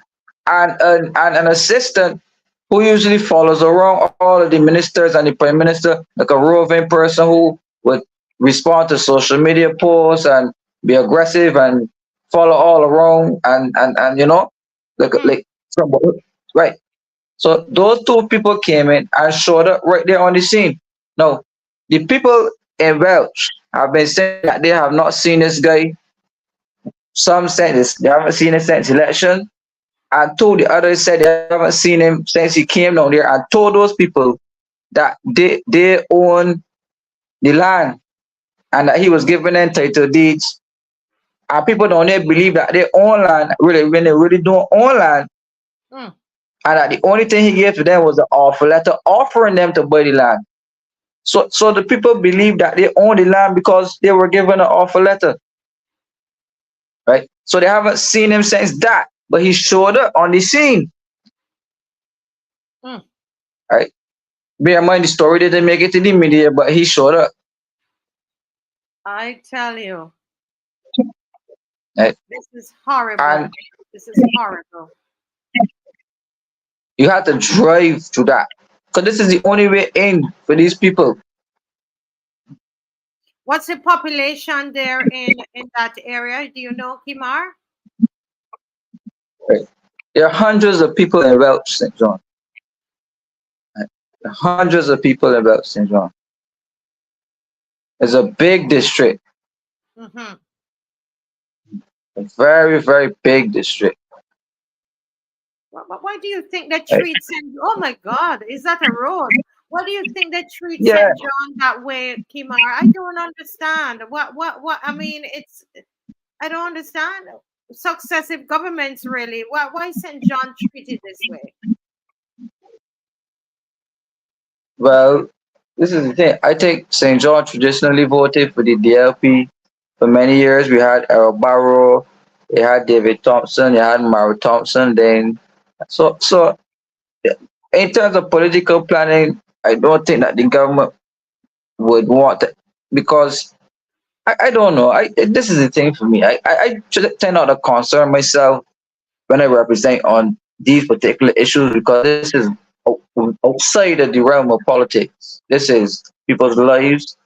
and an assistant who usually follows around all of the ministers and the prime minister, like a roving person who would respond to social media posts and be aggressive and follow all around and you know, like somebody, right? So those two people came in and showed up right there on the scene. Now, the people in Welsh have been saying that they have not seen this guy. Some said this, they haven't seen him since election. And two, the others said they haven't seen him since he came down there. And told those people that they own the land and that he was given them title deeds. And people don't believe that they own land, really, when they really don't own land. And that the only thing he gave to them was the offer letter offering them to buy the land. So the people believe that they own the land because they were given an offer letter. Right? So they haven't seen him since that, but he showed up on the scene. Right? Bear in mind the story didn't make it to the media, but he showed up. I tell you. Right? This is horrible. And this is horrible. You have to drive to that. Because this is the only way in for these people. What's the population there in that area? Do you know, Kimar? Right. There are hundreds of people in Welsh St. John. Right. Hundreds of people in Welsh St. John. It's a big district. A very, very big district. Why do you think they treat St. Oh my God, is that a road? Why do you think they treat St. John that way, Kimar? I don't understand. What? I mean, I don't understand. Successive governments, really. Why is St. John treated this way? Well, this is the thing. I think St. John traditionally voted for the DLP for many years. We had Errol Barrow, they had David Thompson, they had Mara Thompson. Then, so in terms of political planning, I don't think that the government would want it because I don't know. This is the thing for me. I tend not to concern myself when I represent on these particular issues because this is outside of the realm of politics. This is people's lives,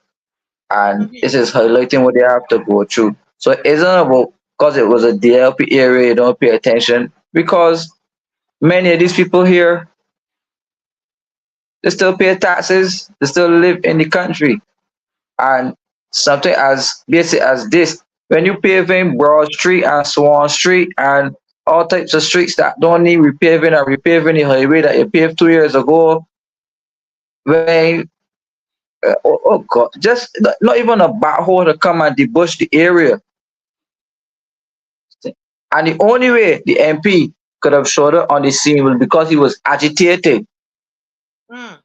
and this is highlighting what they have to go through. So it isn't about because it was a DLP area, you don't pay attention because many of these people here, they still pay taxes, they still live in the country. And something as basic as this, when you paving Broad Street and Swan Street and all types of streets that don't need repaving or repaving the highway that you paved 2 years ago, when oh God, just not even a backhoe to come and debush the area. And the only way the MP could have showed up on the scene was because he was agitated. Mm.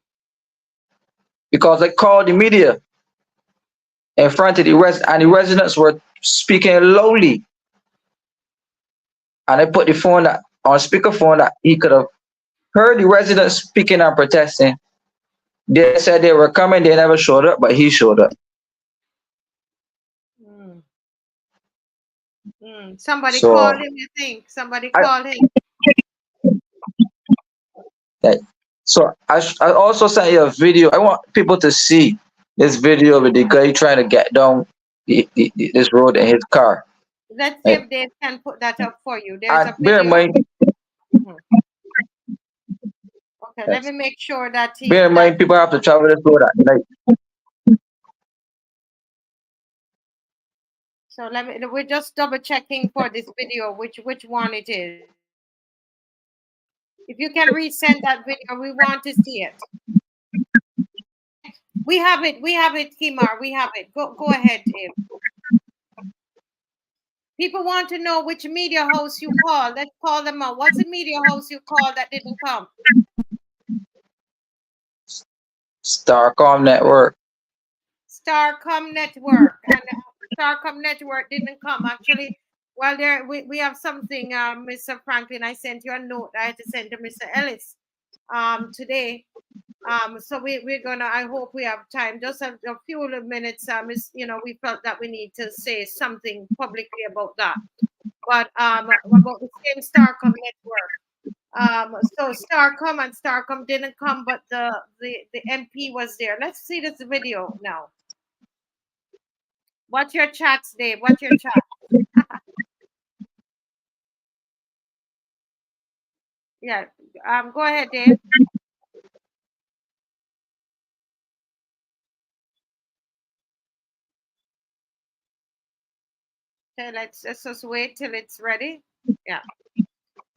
Because they called the media in front of and the residents were speaking lowly. And they put the phone on speakerphone that he could have heard the residents speaking and protesting. They said they were coming, they never showed up, but he showed up. Mm. Mm. Somebody called So him, you think? Somebody I, called him. I also sent you a video. I want people to see this video with the guy trying to get down this road in his car. Let's see Right? if they can put that up for you. There's And a bear in video. mind, Mhm. Okay, let me make sure that bear in mind, people have to travel this road at night. so we're just double checking for this video which one it is. If you can resend that video, we want to see it. We have it, Kimar, we have it. Go ahead, Dave. People want to know which media host you call. Let's call them out. What's the media host you called that didn't come? Starcom Network. Starcom Network. And Starcom Network didn't come. Actually, well, we have something, Mr. Franklin. I sent you a note I had to send to Mr. Ellis today. So we're gonna, I hope we have time, just a few minutes. We felt that we need to say something publicly about that. But about the same Starcom Network. So Starcom and Starcom didn't come, but the MP was there. Let's see this video now. What's your chats, Dave? What's your chat? Yeah. Go ahead, Dave. Okay, let's just wait till it's ready. Yeah.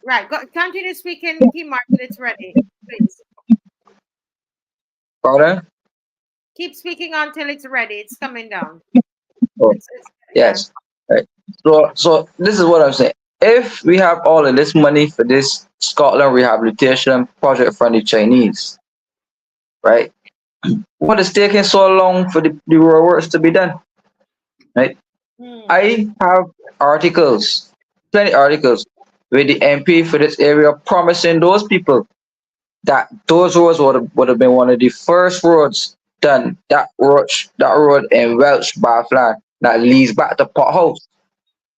Right. Continue speaking, Kimar, till it's ready, please. Pardon? Keep speaking until it's ready. It's coming down. Oh, yes. Yeah. Right. So this is what I'm saying. If we have all of this money for this Scotland rehabilitation project from the Chinese, right? What is taking so long for the road works to be done? Right? I have articles, plenty articles, with the MP for this area promising those people that those roads would have been one of the first roads done. That road in Welsh Bathland that leads back to Pothouse.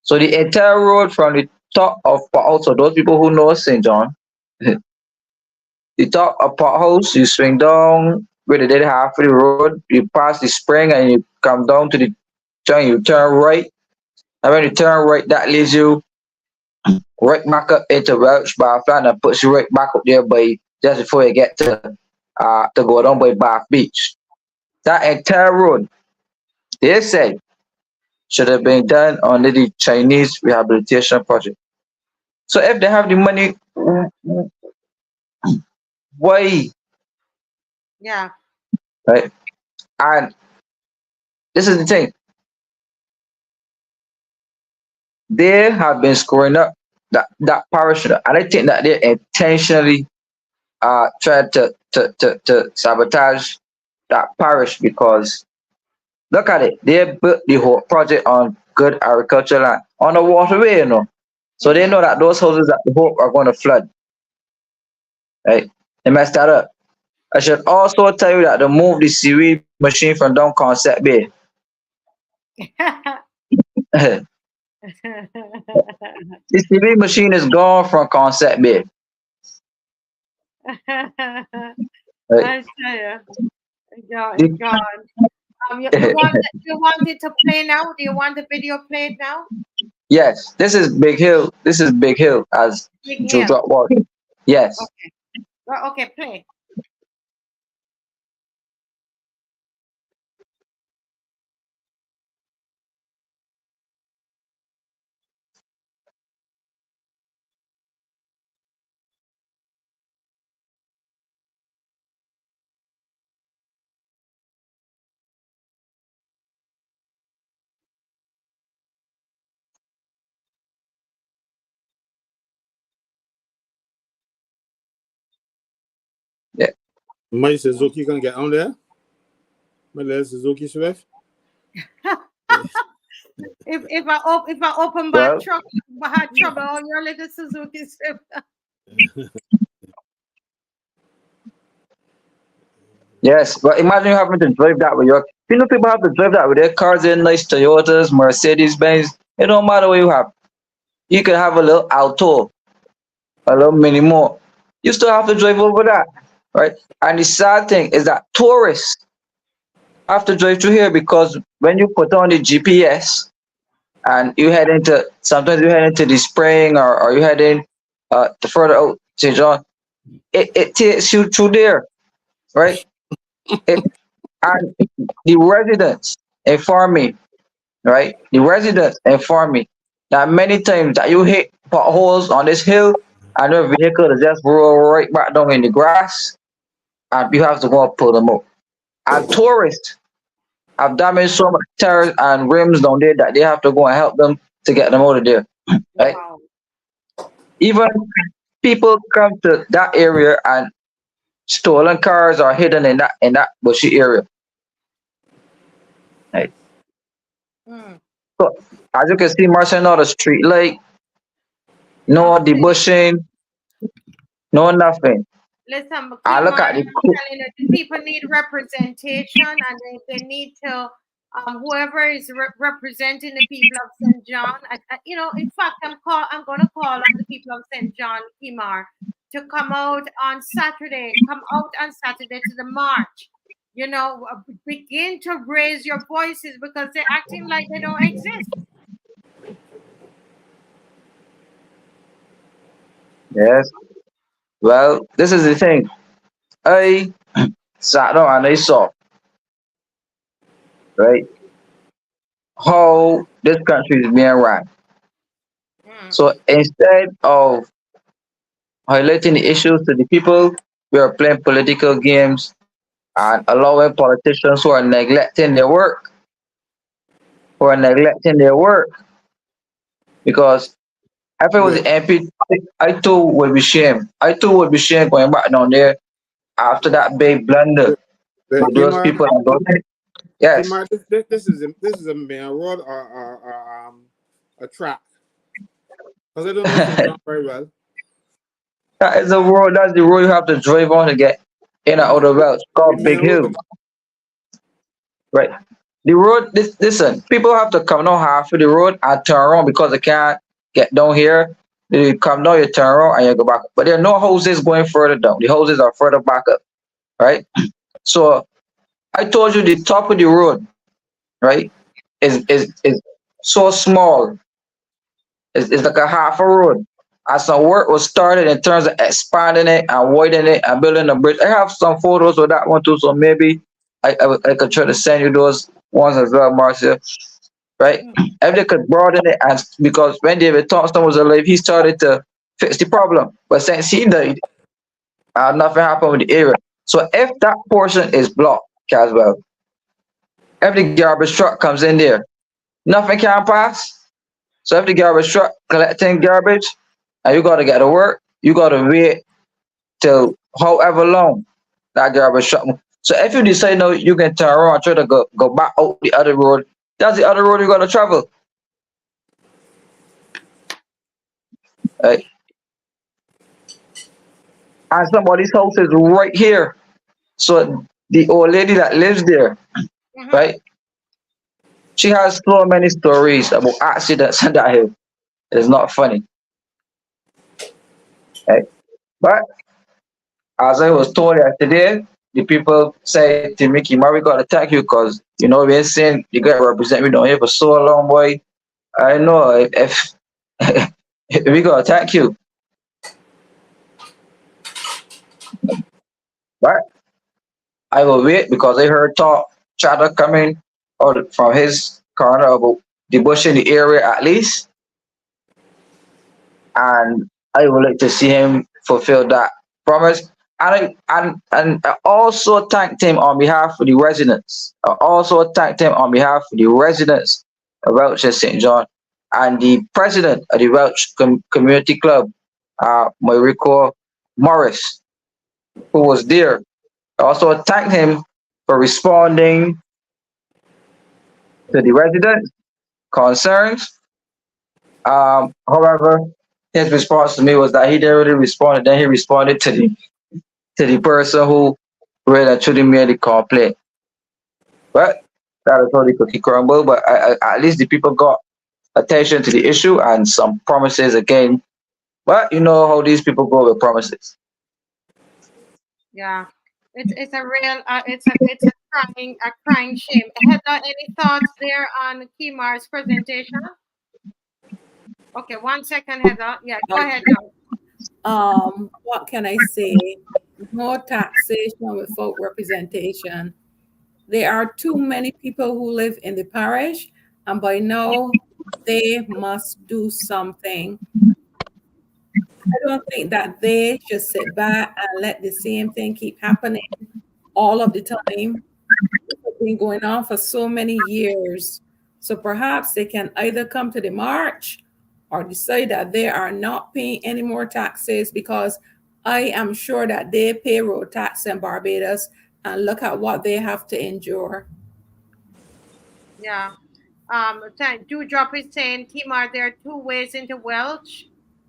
So the entire road from the top of Pothouse, so those people who know St. John, the top of Pothouse, you swing down where they did half of the road, you pass the spring and you come down to the turn, you turn right. And when you turn right, that leads you right back up into Welsh Bathland and puts you right back up there by just before you get to go down by Bath Beach. That entire road, they say, should have been done under the Chinese rehabilitation project. So if they have the money, why? Yeah. Right? And this is the thing. They have been screwing up that parish, and I think that they intentionally tried to sabotage that parish because look at it. They built the whole project on good agricultural land on a waterway, So they know that those houses at the Hope are going to flood. Right? They messed that up. I should also tell you that they moved the seaweed machine from down Concept Bay. The seaweed machine is gone from Concept Bay. Right? I tell you, it's gone. You want it to play now? Do you want the video played now? Yes, this is Big Hill. This is Big Hill as Joe Drop Water. Yes. Okay. Well, okay, play. My Suzuki can get on there. My little Suzuki Swift. If I open my Well, truck, I had trouble on your little Suzuki Swift. yes, but imagine having to drive that with your. You know, people have to drive that with their cars in nice Toyotas, Mercedes Benz. It don't matter what you have. You can have a little Alto, a little Mini More. You still have to drive over that, right? And the sad thing is that tourists have to drive through here because when you put on the GPS and you head into, sometimes you head into the spring or you head in to further out St. John, it takes you through there, right? And the residents inform me, right? The residents inform me that many times that you hit potholes on this hill and your vehicle is just roll right back down in the grass and you have to go and pull them up. And tourists have damaged so much tires and rims down there that they have to go and help them to get them out of there, right? Wow. Even people come to that area and stolen cars are hidden in that bushy area. Right. Mm. So as you can see, Marcel, not a street light, no debushing, no nothing. Listen, I look Kimar, at I'm the telling you, the people need representation, and they need to, whoever is representing the people of St. John, you know, in fact, I'm going to call on the people of St. John, Kimar, to come out on Saturday. Come out on Saturday to the march. You know, begin to raise your voices because they're acting like they don't exist. yes. Well, this is the thing. I sat down and I saw, right, how this country is being run. Mm. So instead of highlighting the issues to the people, we are playing political games and allowing politicians who are neglecting their work, because if it was Yeah. the MP, I too would be shamed. I too would be shamed going back down there after that big blunder The with those Kimar, people. And those, yes, Kimar, this is a main road or a track. Because I don't know St. John very well. that is the road. That's the road you have to drive on to get in and out of the route. It's The called main Big Hill, road. right? The road. Listen, people have to come down half of the road and turn around because they can't get down here. You come down, you turn around, and you go back. But there are no houses going further down. The houses are further back up, right? So I told you the top of the road, right, is so small. It's like a half a road. As some work was started in terms of expanding it and widening it and building a bridge. I have some photos of that one too, so maybe I could try to send you those ones as well, Marcia. Right? If they could broaden it, and because when David Thompson was alive, he started to fix the problem. But since he died, nothing happened with the area. So if that portion is blocked, Caswell, if the garbage truck comes in there, nothing can pass. So if the garbage truck collecting garbage and you gotta get to work, you gotta wait till however long that garbage truck. So if you decide no, you can turn around and try to go back out the other road. That's the other road you gotta travel. Right? And somebody's house is right here. So the old lady that lives there, right? She has so many stories about accidents on that hill. It's not funny. Right? But as I was told yesterday, the people say to Mickey, "Mary, gotta thank you because you know we're saying you gotta represent me down here for so long, boy. I know if we gotta thank you." But I will wait because I heard talk chatter coming out from his corner about the bush in the area at least, and I would like to see him fulfill that promise. And I also thanked him on behalf of the residents. I also thanked him on behalf of the residents of Welch and St. John and the president of the Welch Community Club, Mariko Morris, who was there I also thanked him for responding to the residents' concerns. However, his response to me was that he didn't really respond. Then he responded to the person who really actually made the complaint. But that is how the cookie crumble. But at least the people got attention to the issue and some promises again. But you know how these people go with promises. Yeah, it's a real it's a crying shame. Heather, any thoughts there on Kimar's presentation? Okay, 1 second, Heather. Yeah, go ahead, John. What can I say? No taxation without representation. There are too many people who live in the parish, and by now they must do something. I don't think that they should sit back and let the same thing keep happening all of the time. It's been going on for so many years. So perhaps they can either come to the march or decide that they are not paying any more taxes, because I am sure that they pay road tax in Barbados, and look at what they have to endure. Yeah. Dewdrop is saying, Kimar, there are two ways into Welch.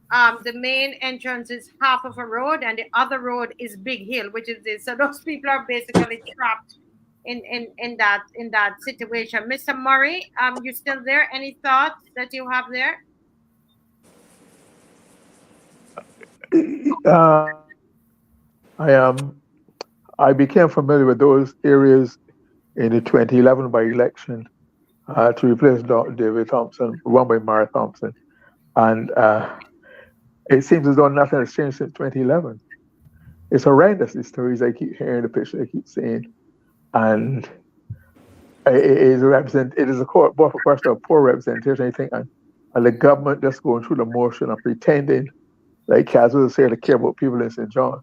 The main entrance is half of a road, and the other road is Big Hill, which is this. So those people are basically trapped in that situation. Mr. Murray, you still there? Any thoughts that you have there? I became familiar with those areas in the 2011 by-election to replace David Thompson, run by Mara Thompson. And it seems as though nothing has changed since 2011. It's horrendous, the stories I keep hearing, the pictures I keep seeing. And it is a question of poor representation, I think, and the government just going through the motion of pretending, like Caswell said, to care about people in St. John.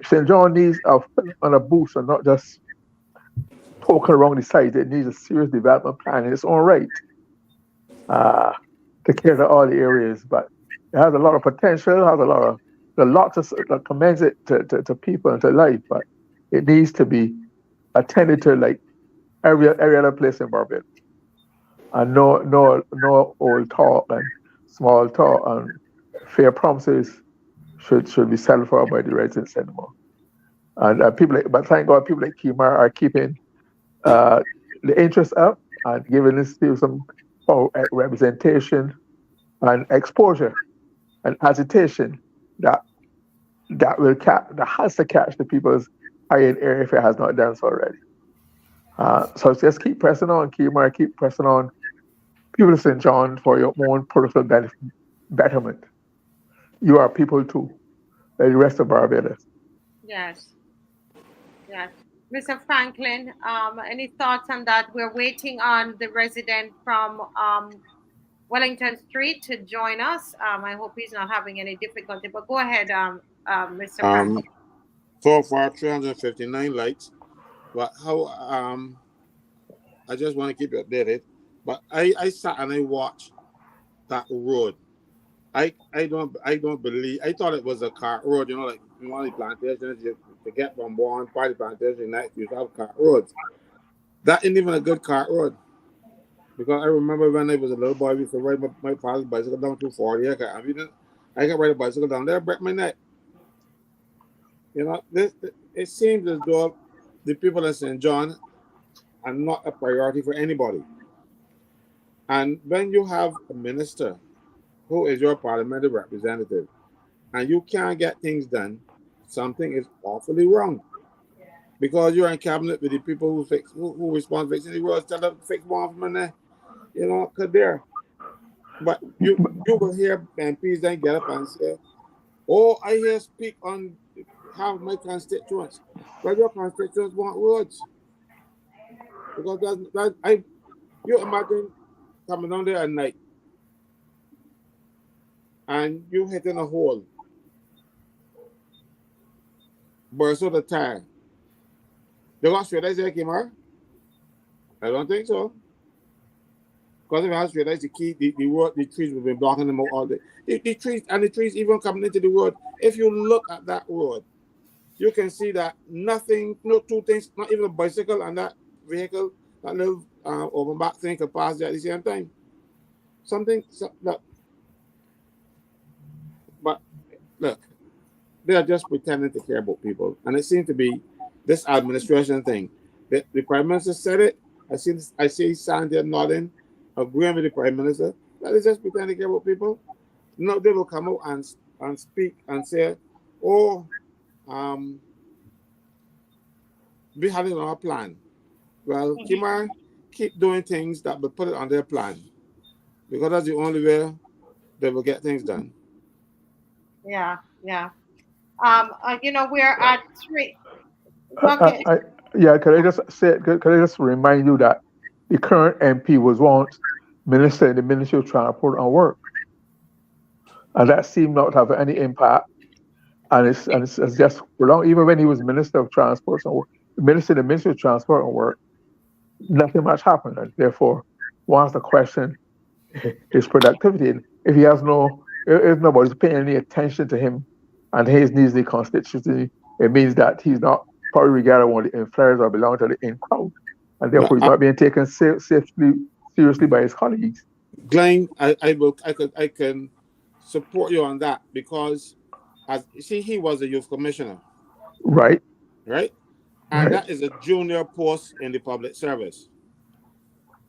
St. John needs a boost and not just poking around the side. It needs a serious development plan in its own right to care to all the areas. But it has a lot of potential, has a lot to commends it to people and to life, but it needs to be attended to like every other place in Barbados. And no old talk and small talk and fair promises should be settled for by the residents anymore. And but thank God, people like Kimar are keeping the interest up and giving this people some representation and exposure and agitation that has to catch the people's eye in air if it has not done so already. So just keep pressing on, Kimar, keep pressing on, people of St. John, for your own personal betterment. You are people too, like the rest of Barbados. Yes. Yes. Mr. Franklyn, any thoughts on that? We're waiting on the resident from Wellington Street to join us. I hope he's not having any difficulty, but go ahead, Mr. Franklyn. So far, 359 likes. But how I just want to keep you updated. But I sat and I watched that road. I don't believe, I thought it was a cart road, you know, like one of the plantations to get from one part of the plantation next you have cart roads. That ain't even a good cart road. Because I remember when I was a little boy, we used to ride my father's bicycle down 240. I can ride a bicycle down there, break my neck. You know, it seems as though the people in St. John are not a priority for anybody. And when you have a minister who is your parliamentary representative and you can't get things done, something is awfully wrong. Because you're in cabinet with the people who respond to fixing the roads, tell them to fix one from there, you know, because they're. But you will hear MPs then get up and say, oh, I hear speak on behalf of my constituents. But your constituents want roads. Because you imagine coming down there at night and you hitting a hole, burst out the tire. They got straight eyes there, Kimar? I don't think so. Because if I had straight eyes, the road, the trees would be blocking them out all day. The trees even coming into the road. If you look at that road, you can see that nothing, no two things, not even a bicycle and that vehicle, that little open back thing could pass there at the same time. Look, but look, they are just pretending to care about people, and it seems to be this administration thing. The Prime Minister said it. I see Sandy nodding, agreeing with the Prime Minister. That is just pretending to care about people. No, they will come out and speak and say, "Oh, we have it on our plan." Well, Kimar, keep doing things that will put it on their plan, because that's the only way they will get things done. Yeah. We're at 3. Okay. Yeah, can I just say? Can I just remind you that the current MP was once minister in the Ministry of Transport and Work, and that seemed not to have any impact. And it's just prolonged. Even when he was Minister of Transport and Work, minister in the Ministry of Transport and Work, nothing much happened. And therefore, one has to question his productivity. And if nobody's paying any attention to him and his needs, the constituency, it means that he's not probably regarded one of the influencers or belong to the in crowd, and therefore he's not being taken seriously by his colleagues. Glyne, I can support you on that, because as you see, he was a youth commissioner, right, and that is a junior post in the public service.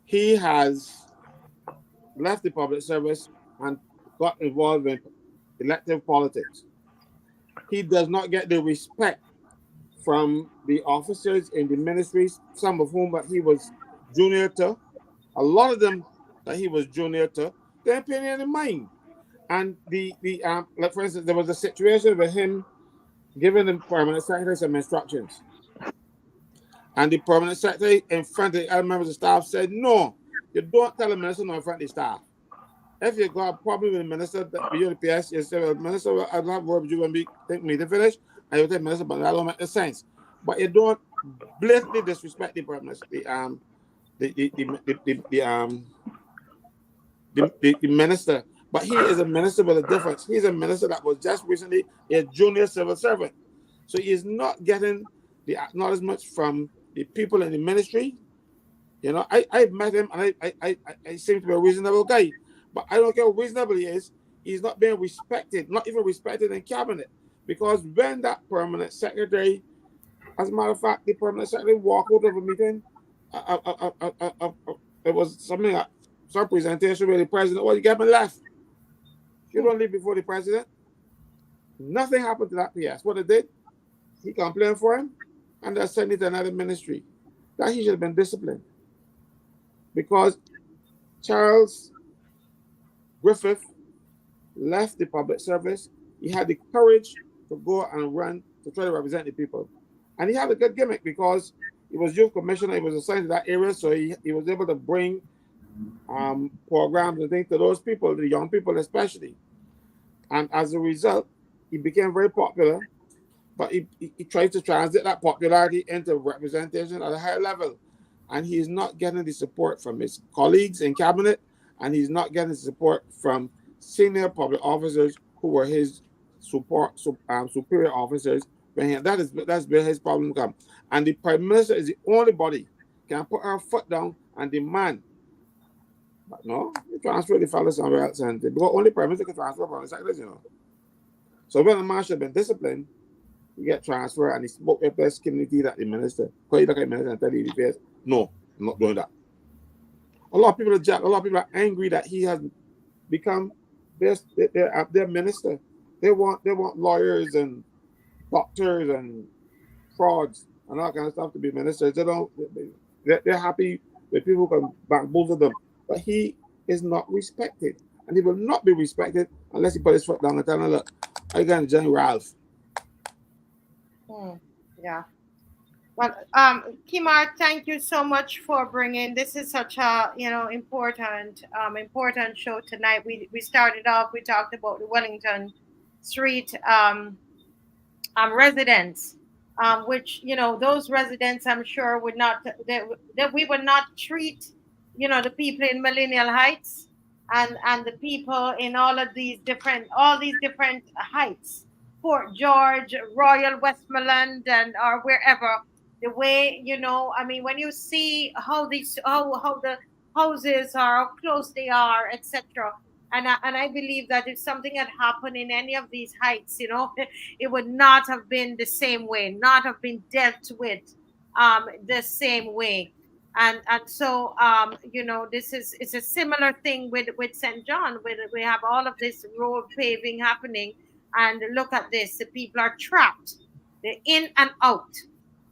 He has left the public service and got involved in elective politics. He does not get the respect from the officers in the ministries, some of whom that he was junior to. A lot of them that he was junior to, they didn't pay any mind. And like for instance, there was a situation with him giving the permanent secretary some instructions, and the permanent secretary in front of the other members of staff said, "No, you don't tell the minister no in front of the staff. If you got a problem with the minister, the PS, you say, well, minister, I don't have word with you when we think me to finish, and you tell the minister, but that don't make sense. But you don't blatantly disrespect the permanent the minister." But he is a minister with a difference. He's a minister that was just recently a junior civil servant. So he is not getting the acknowledgement from the people in the ministry. I've met him, and I seem to be a reasonable guy. But I don't care how reasonable he is, he's not being respected, not even respected in cabinet. Because when that permanent secretary, as a matter of fact, the permanent secretary walked out of a meeting, it was some presentation where the president, you get me left. You don't leave before the president. Nothing happened to that PS. What it did, he complained for him, and they sent it to another ministry. That he should have been disciplined. Because Charles Griffith left the public service. He had the courage to go and run to try to represent the people. And he had a good gimmick, because he was youth commissioner, he was assigned to that area, so he was able to bring programs and things to those people, the young people especially. And as a result, he became very popular, but he tried to translate that popularity into representation at a higher level. And he's not getting the support from his colleagues in cabinet, and he's not getting the support from senior public officers who were his superior officers. That's where his problem comes. And the Prime Minister is the only body can put her foot down and demand. But no, you transfer the fellow somewhere else, and because only Prime Minister can transfer from the secretaries, So when a man should have been disciplined, you get transferred, and he spoke your best community that the minister. Because you look at the minister and tell you the face, no, I'm not doing that. A lot of people are jacked. A lot of people are angry that he has become their minister. They want lawyers and doctors and frauds and all kind of stuff to be ministers. They're happy with people who can bamboozle them. But he is not respected, and he will not be respected unless he put his foot down and tell him, "Look, I got Johnny Ralph." Yeah. Well, Kimar, thank you so much for bringing. This is such a important show tonight. We started off. We talked about the Wellington Street residents, which those residents, I'm sure, would not that we would not treat the people in Millennial Heights and the people in all these different heights Fort George, Royal Westmoreland, and or wherever, the way, you know, I mean, when you see how these how the houses are, how close they are, etc. And I believe that if something had happened in any of these heights, you know, it would not have been the same way, not have been dealt with the same way. And so you know, this is, it's a similar thing with St. John. We have all of this road paving happening, and look at this, the people are trapped, they're in and out,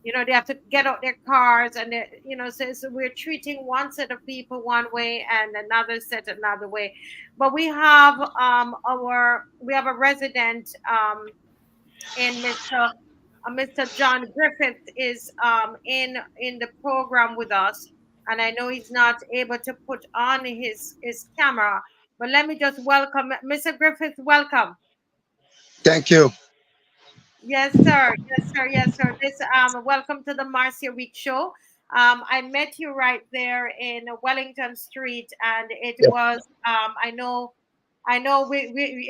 you know, they have to get out their cars, and you know, so we're treating one set of people one way and another set another way. But we have we have a resident in Mr. John Griffith is in the program with us, and I know he's not able to put on his camera, but let me just welcome Mr. Griffith. Welcome. Thank you. Yes, sir. Yes, sir. Yes, sir. This welcome to the Marcia Week Show. I met you right there in Wellington Street, and it Yeah. was I know we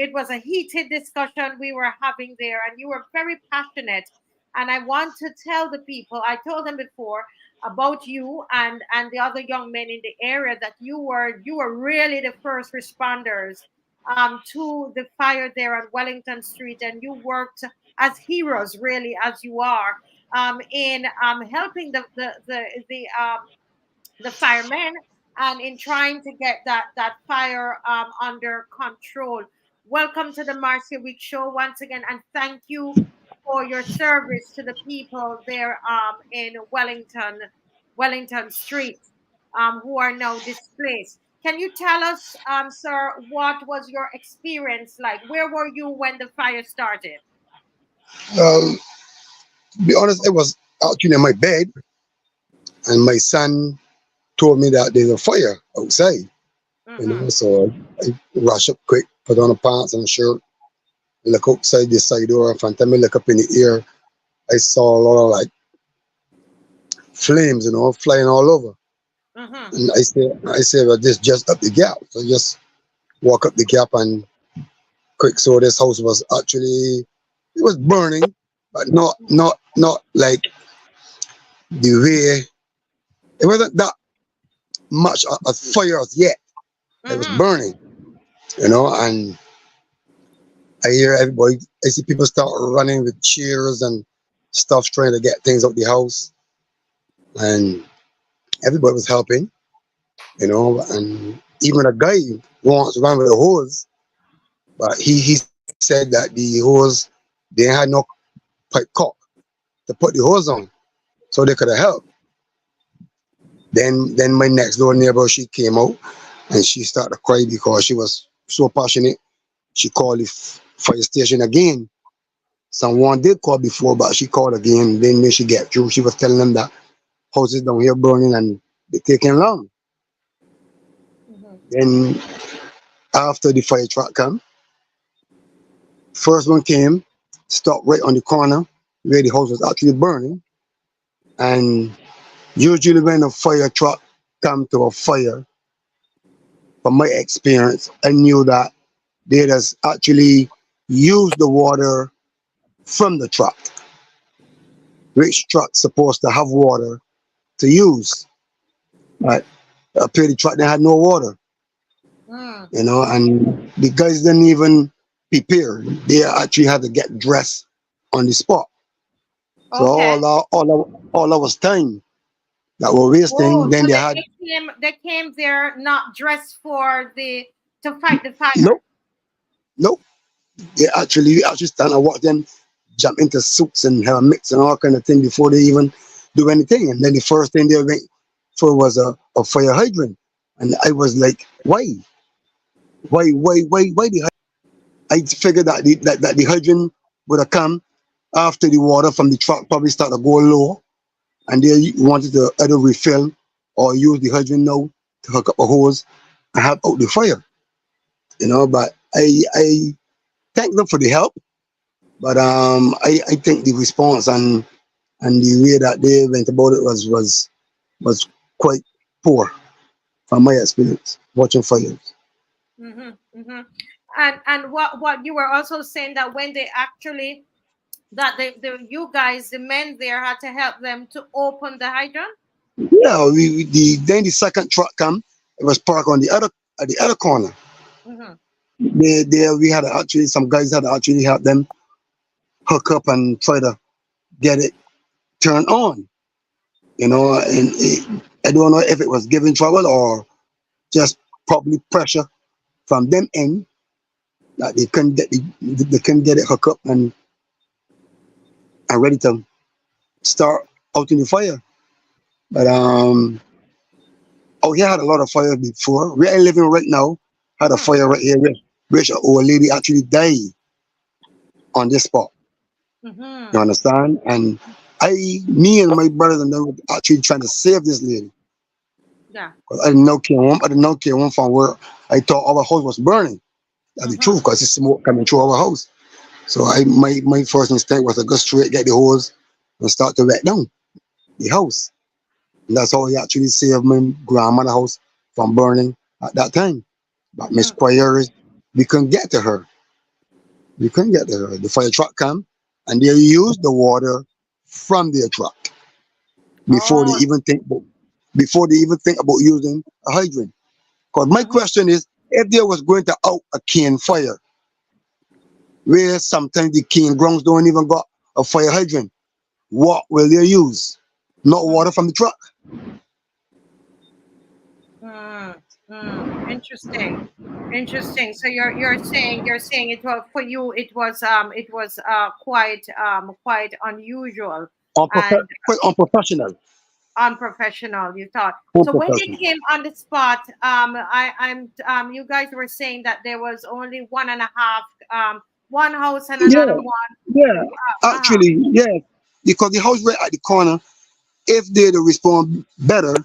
it was a heated discussion we were having there, and you were very passionate. And I want to tell the people, I told them before about you and the other young men in the area, that you were really the first responders to the fire there on Wellington Street, and you worked as heroes, really, as you are, in helping the firemen, and in trying to get that fire under control. Welcome to the Marcia Week Show once again, and thank you for your service to the people there in Wellington Street, who are now displaced. Can you tell us, sir, what was your experience like? Where were you when the fire started? To be honest, I was actually in my bed, and my son told me that there's a fire outside. Mm-hmm. So I rush up quick, put on the pants and a shirt, look outside the side door. In front of me, look up in the air. I saw a lot of like flames, flying all over. Mm-hmm. And I say, well, this just up the gap. So I just walk up the gap and quick. So this house was actually, it was burning, but not like the way, it wasn't that much a fire as yet. It was Mm-hmm. burning, and I hear everybody, I see people start running with chairs and stuff trying to get things out the house. And everybody was helping, and even a guy once ran with a hose, but he said that the hose, they had no pipe cock to put the hose on, so they could have helped. Then my next door neighbor, she came out and she started to cry because she was so passionate. She called the fire station again. Someone did call before, but she called again. Then when she get through, she was telling them that houses down here burning and they're taking long. Mm-hmm. Then after the fire truck come, first one came, stopped right on the corner where the house was actually burning. And usually when a fire truck come to a fire, from my experience, I knew that they just actually use the water from the truck. Which truck's supposed to have water to use? But apparently the truck they had no water, Mm. and the guys didn't even prepare. They actually had to get dressed on the spot. So Okay. all our time that we're wasting, Oh, then so they had they came there not dressed to fight the fire. nope. We actually stand and watch them jump into suits and helmets and all kind of thing before they even do anything. And then the first thing they went for was a fire hydrant. And I was like, why the hydrant? I figured that the hydrant would have come after the water from the truck probably started to go low, and they wanted to either refill or use the hydrant now to hook up a hose and help out the fire. But I thank them for the help. But I think the response and the way that they went about it was quite poor from my experience watching fires. Mm-hmm. Mm-hmm. And what you were also saying that when they actually that you guys, the men there, had to help them to open the hydrant. Yeah, then the second truck come. It was parked on the other at the other corner. Mm-hmm. There we had to actually, some guys had to actually help them hook up and try to get it turned on. You know, and I don't know if it was giving trouble or just probably pressure from them end that they couldn't get they couldn't get it hooked up and ready to start out in the fire. But oh, he had a lot of fire before. Where I living right now had a fire right here, which an old lady actually died on this spot. Mm-hmm. You understand? And me and my brothers and them were actually trying to save this lady. Yeah. Cause I didn't know care one from where I thought our house was burning. That's the truth, because it's smoke coming through our house. So my first instinct was to go straight, get the hose, and start to wet down the house. And that's how he actually saved my grandmother's house from burning at that time. But Miss Prayers, we couldn't get to her. We couldn't get to her. The fire truck came and they used the water from their truck before they even think about using a hydrant. Because my question is, if there was going to out a cane fire, where sometimes the cane grounds don't even got a fire hydrant, what will they use? Not water from the truck. Interesting. So you're saying it was for you. It was quite unusual and Quite unprofessional. unprofessional. You thought. So when they Unprofessional. came on the spot, you guys were saying that there was only one and a half, one house and Yeah, another one. yeah. Actually, yeah. Because the house right at the corner, if they'd respond better,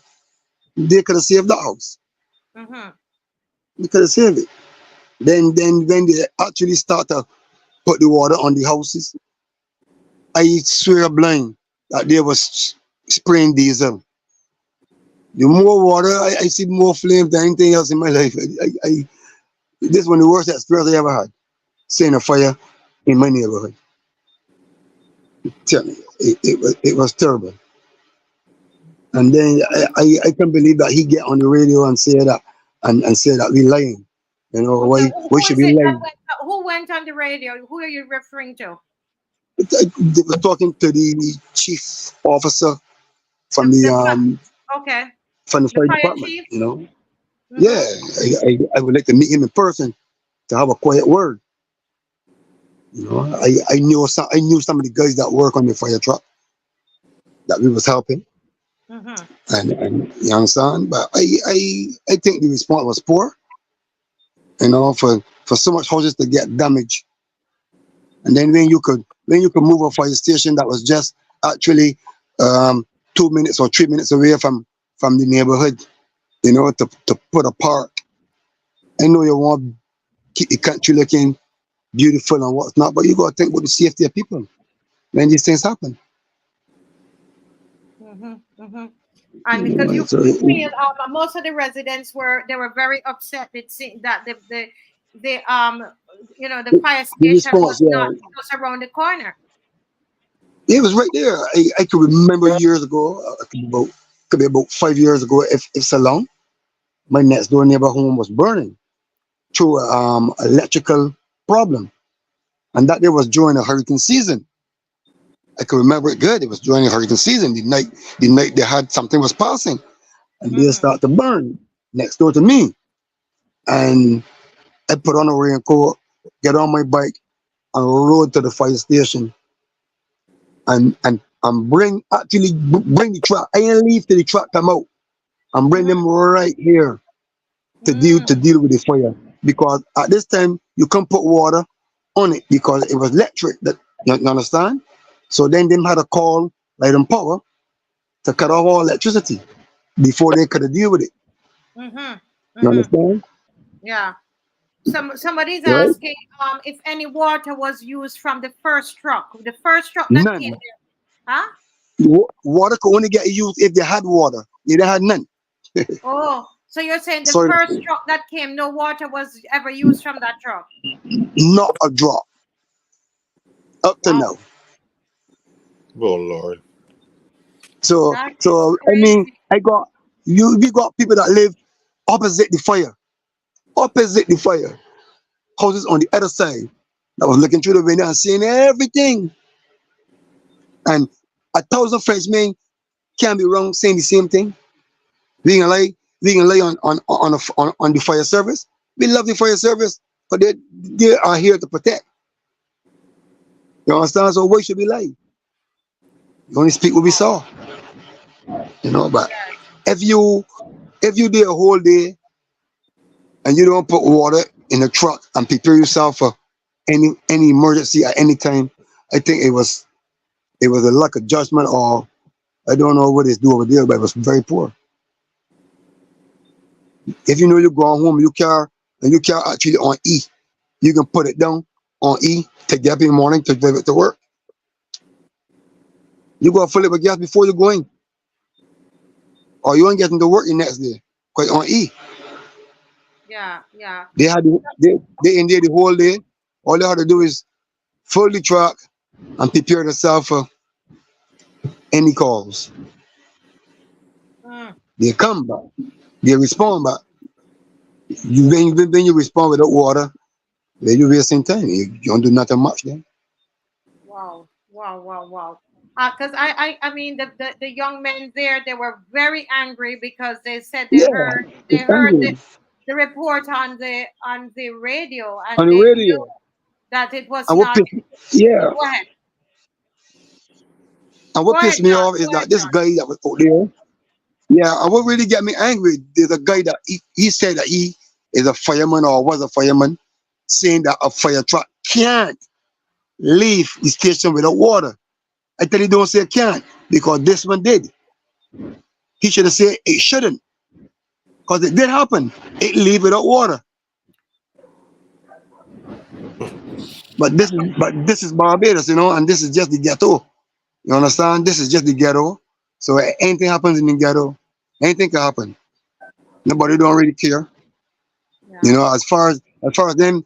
they could have saved the house. Mm-hmm. They could have saved it. Then when they actually start to put the water on the houses, I swear blind that they was spraying diesel. The more water, I see more flames than anything else in my life. This is one of the worst experience I ever had. Seeing a fire in my neighborhood. Tell me, it was terrible. And then I can't believe that he get on the radio and say that and say that we lying. You know, Okay, why should we lie? who went on the radio? Who are you referring to? They were talking to the chief officer from the Okay. from the The fire fire department, chief? you know. Yeah, I would like to meet him in person to have a quiet word. You know, I knew some of the guys that work on the fire truck that we was helping, and you understand. But I think the response was poor. You know, for so much houses to get damaged, and then when you could move a fire station that was just actually 2 minutes or 3 minutes away from the neighborhood, you know, to put a park. I know you want to keep the country looking beautiful and what's not, but you got to think about the safety of people when these things happen. And because you So, feel most of the residents were very upset with seeing that the the fire the station was response, yeah, not just around the corner. it was right there. I can remember years ago, could be about 5 years ago, if so long. My next door neighbor home was burning through electrical problem, and that there was during the hurricane season. I can remember it good. It was during the hurricane season. The night they had something was passing, and they start to burn next door to me. And I put on a raincoat, get on my bike, and rode to the fire station, and bring the truck. I ain't leave till the truck come out, and bring them right here to deal with the fire. Because at this time you can't put water on it because it was electric. That you understand? So then them had a call Light and Power to cut off all electricity before they could deal with it. You understand? Yeah. Somebody's Right? asking if any water was used from the first truck that None. came there. Huh? Water could only get used if they had water. They didn't have none. Oh, So you're saying the Sorry, first truck that came, no water was ever used from that truck? not a drop up to Wow. now. Oh Lord. So, That is so I mean, crazy. we got people that live opposite the fire, houses on the other side that was looking through the window and seeing everything. And 1,000 Frenchmen can't be wrong saying the same thing. We can lie on the fire service. We love the fire service, but they are here to protect. You understand? So why should we lie? You only speak what we saw. You know, but if you do a whole day and you don't put water in the truck and prepare yourself for any emergency at any time, I think it was a lack of judgment, or I don't know what it's do over there, but it was very poor. If you know you're going home, you care actually on E. You can put it down on E to get up in the morning to drive it to work. You go fill it with gas before you're going, or you ain't getting to work the next day. Because on E, Yeah, yeah. they in there the whole day. All they had to do is fill the truck and prepare themselves for any calls. Mm. They come back, they respond back. When you respond without water, then you're wasting time. You don't do nothing much then. Wow, wow, wow, wow. Because I mean the young men there, they were very angry because they said Yeah, they it's heard angry the report on the radio, and on the they radio. knew that it was And what not. pissed, yeah, Go ahead, and go what ahead, pissed me John. off is Go ahead, that this John. guy that was out there, yeah, and what really get me angry, there's a guy that he said that he is a fireman or was a fireman, saying that a fire truck can't leave the station without water. I tell you, don't say it can't, because this one did. He should have said it shouldn't, because it did happen. It leave without water. But this is Barbados, you know, and this is just the ghetto. You understand? This is just the ghetto. So anything happens in the ghetto, anything can happen. Nobody don't really care. You Yeah. know, as far as them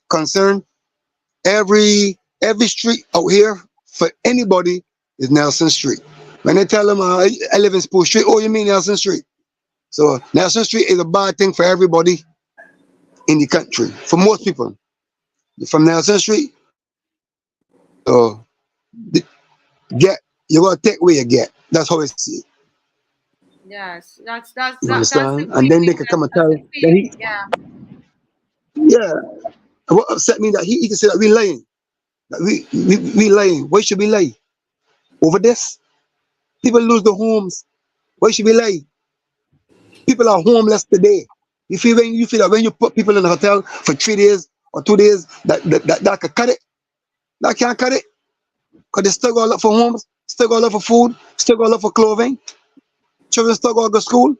concerned, every street out here for anybody is Nelson Street. When they tell them I live in Spruce Street, oh, you mean Nelson Street? So Nelson Street is a bad thing for everybody in the country. For most people, from Nelson Street, so get you gotta take where you get. That's how I see it. Yes, You that's the understand? And then they feeling. can come and That's tell the that feeling. Yeah. yeah. And what upset me that he can say that we lying. That we lying. Why should we lie over this? People lose their homes. Why should we lie? People are homeless today. You feel that when you put people in a hotel for 3 days or 2 days, that could cut it. That can't cut it. Because they still got to look for homes, still got to look for food, still got to look for clothing. Children still got to go to school.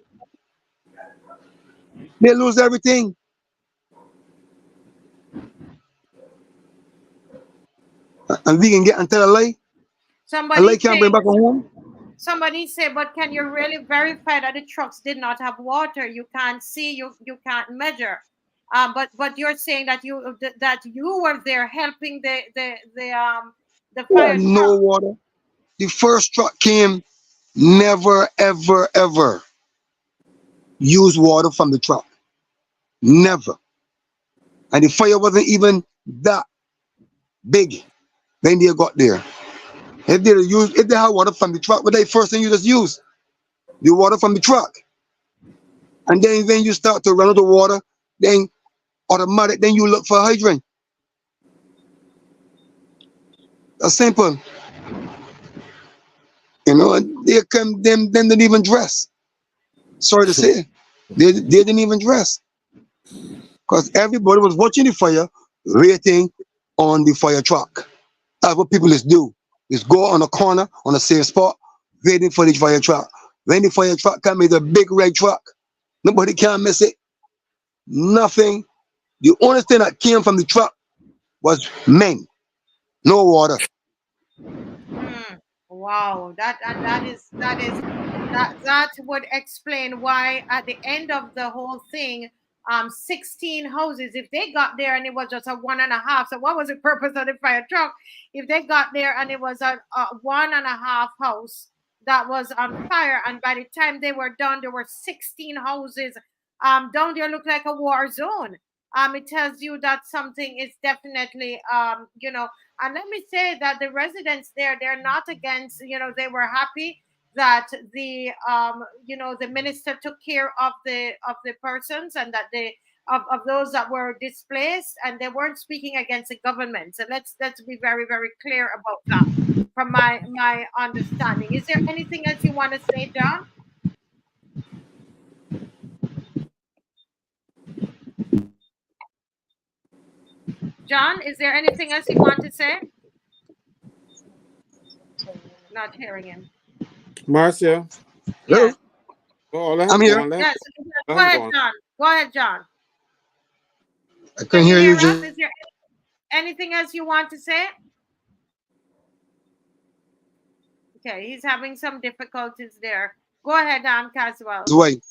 They lose everything. And we can get until a lie. A lie Somebody can't bring say, back a home. somebody say, but can you really verify that the trucks did not have water? You can't see, you can't measure. But you're saying that you were there helping the Yeah, fire no truck. water. The first truck came, never, ever, ever use water from the truck. Never. And the fire wasn't even that big when they got there. If they had water from the truck, what they first thing you just use? The water from the truck. And then when you start to run out of water, then automatic, then you look for a hydrant. That's simple. You know, and they come them didn't even dress. Sorry to say. They didn't even dress. Because everybody was watching the fire, waiting on the fire truck. That's what people is do. Is go on a corner, on a safe spot, waiting for the fire truck. When the fire truck comes, it's a big red truck. Nobody can miss it. Nothing. The only thing that came from the truck was men. No water. Wow, that is That would explain why at the end of the whole thing, 16 houses, if they got there and it was just a 1.5, so what was the purpose of the fire truck? If they got there and it was a 1.5 house that was on fire, and by the time they were done, there were 16 houses down there, look like a war zone. It tells you that something is definitely, you know, and let me say that the residents there, they're not against, you know, they were happy that the you know, the minister took care of the persons, and that they of those that were displaced, and they weren't speaking against the government. So let's be very, very clear about that from my understanding. Is there anything else you want to say, John? John, is there anything else you want to say? Not hearing him. Marcia. Hello? Yes. Oh, let I'm him here. go on. Let Yes. him Go ahead, go on. John. Go ahead, John. I Can couldn't you hear hear you. us? Just Is there anything else you want to say? Okay, he's having some difficulties there. Go ahead, Caswell. wait.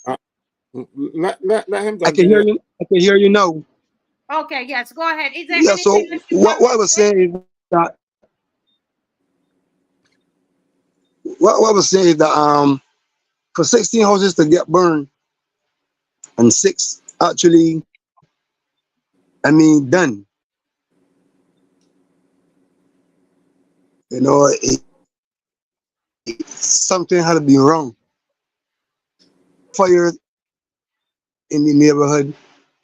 Let him I can hear continue. you. I can hear you now. Okay, yes, go ahead. Is there Yeah. So anything else you want what I to was say? saying is that what I was saying is that for 16 houses to get burned and 6 actually, I mean, done. You know, something had to be wrong. Fire in the neighborhood,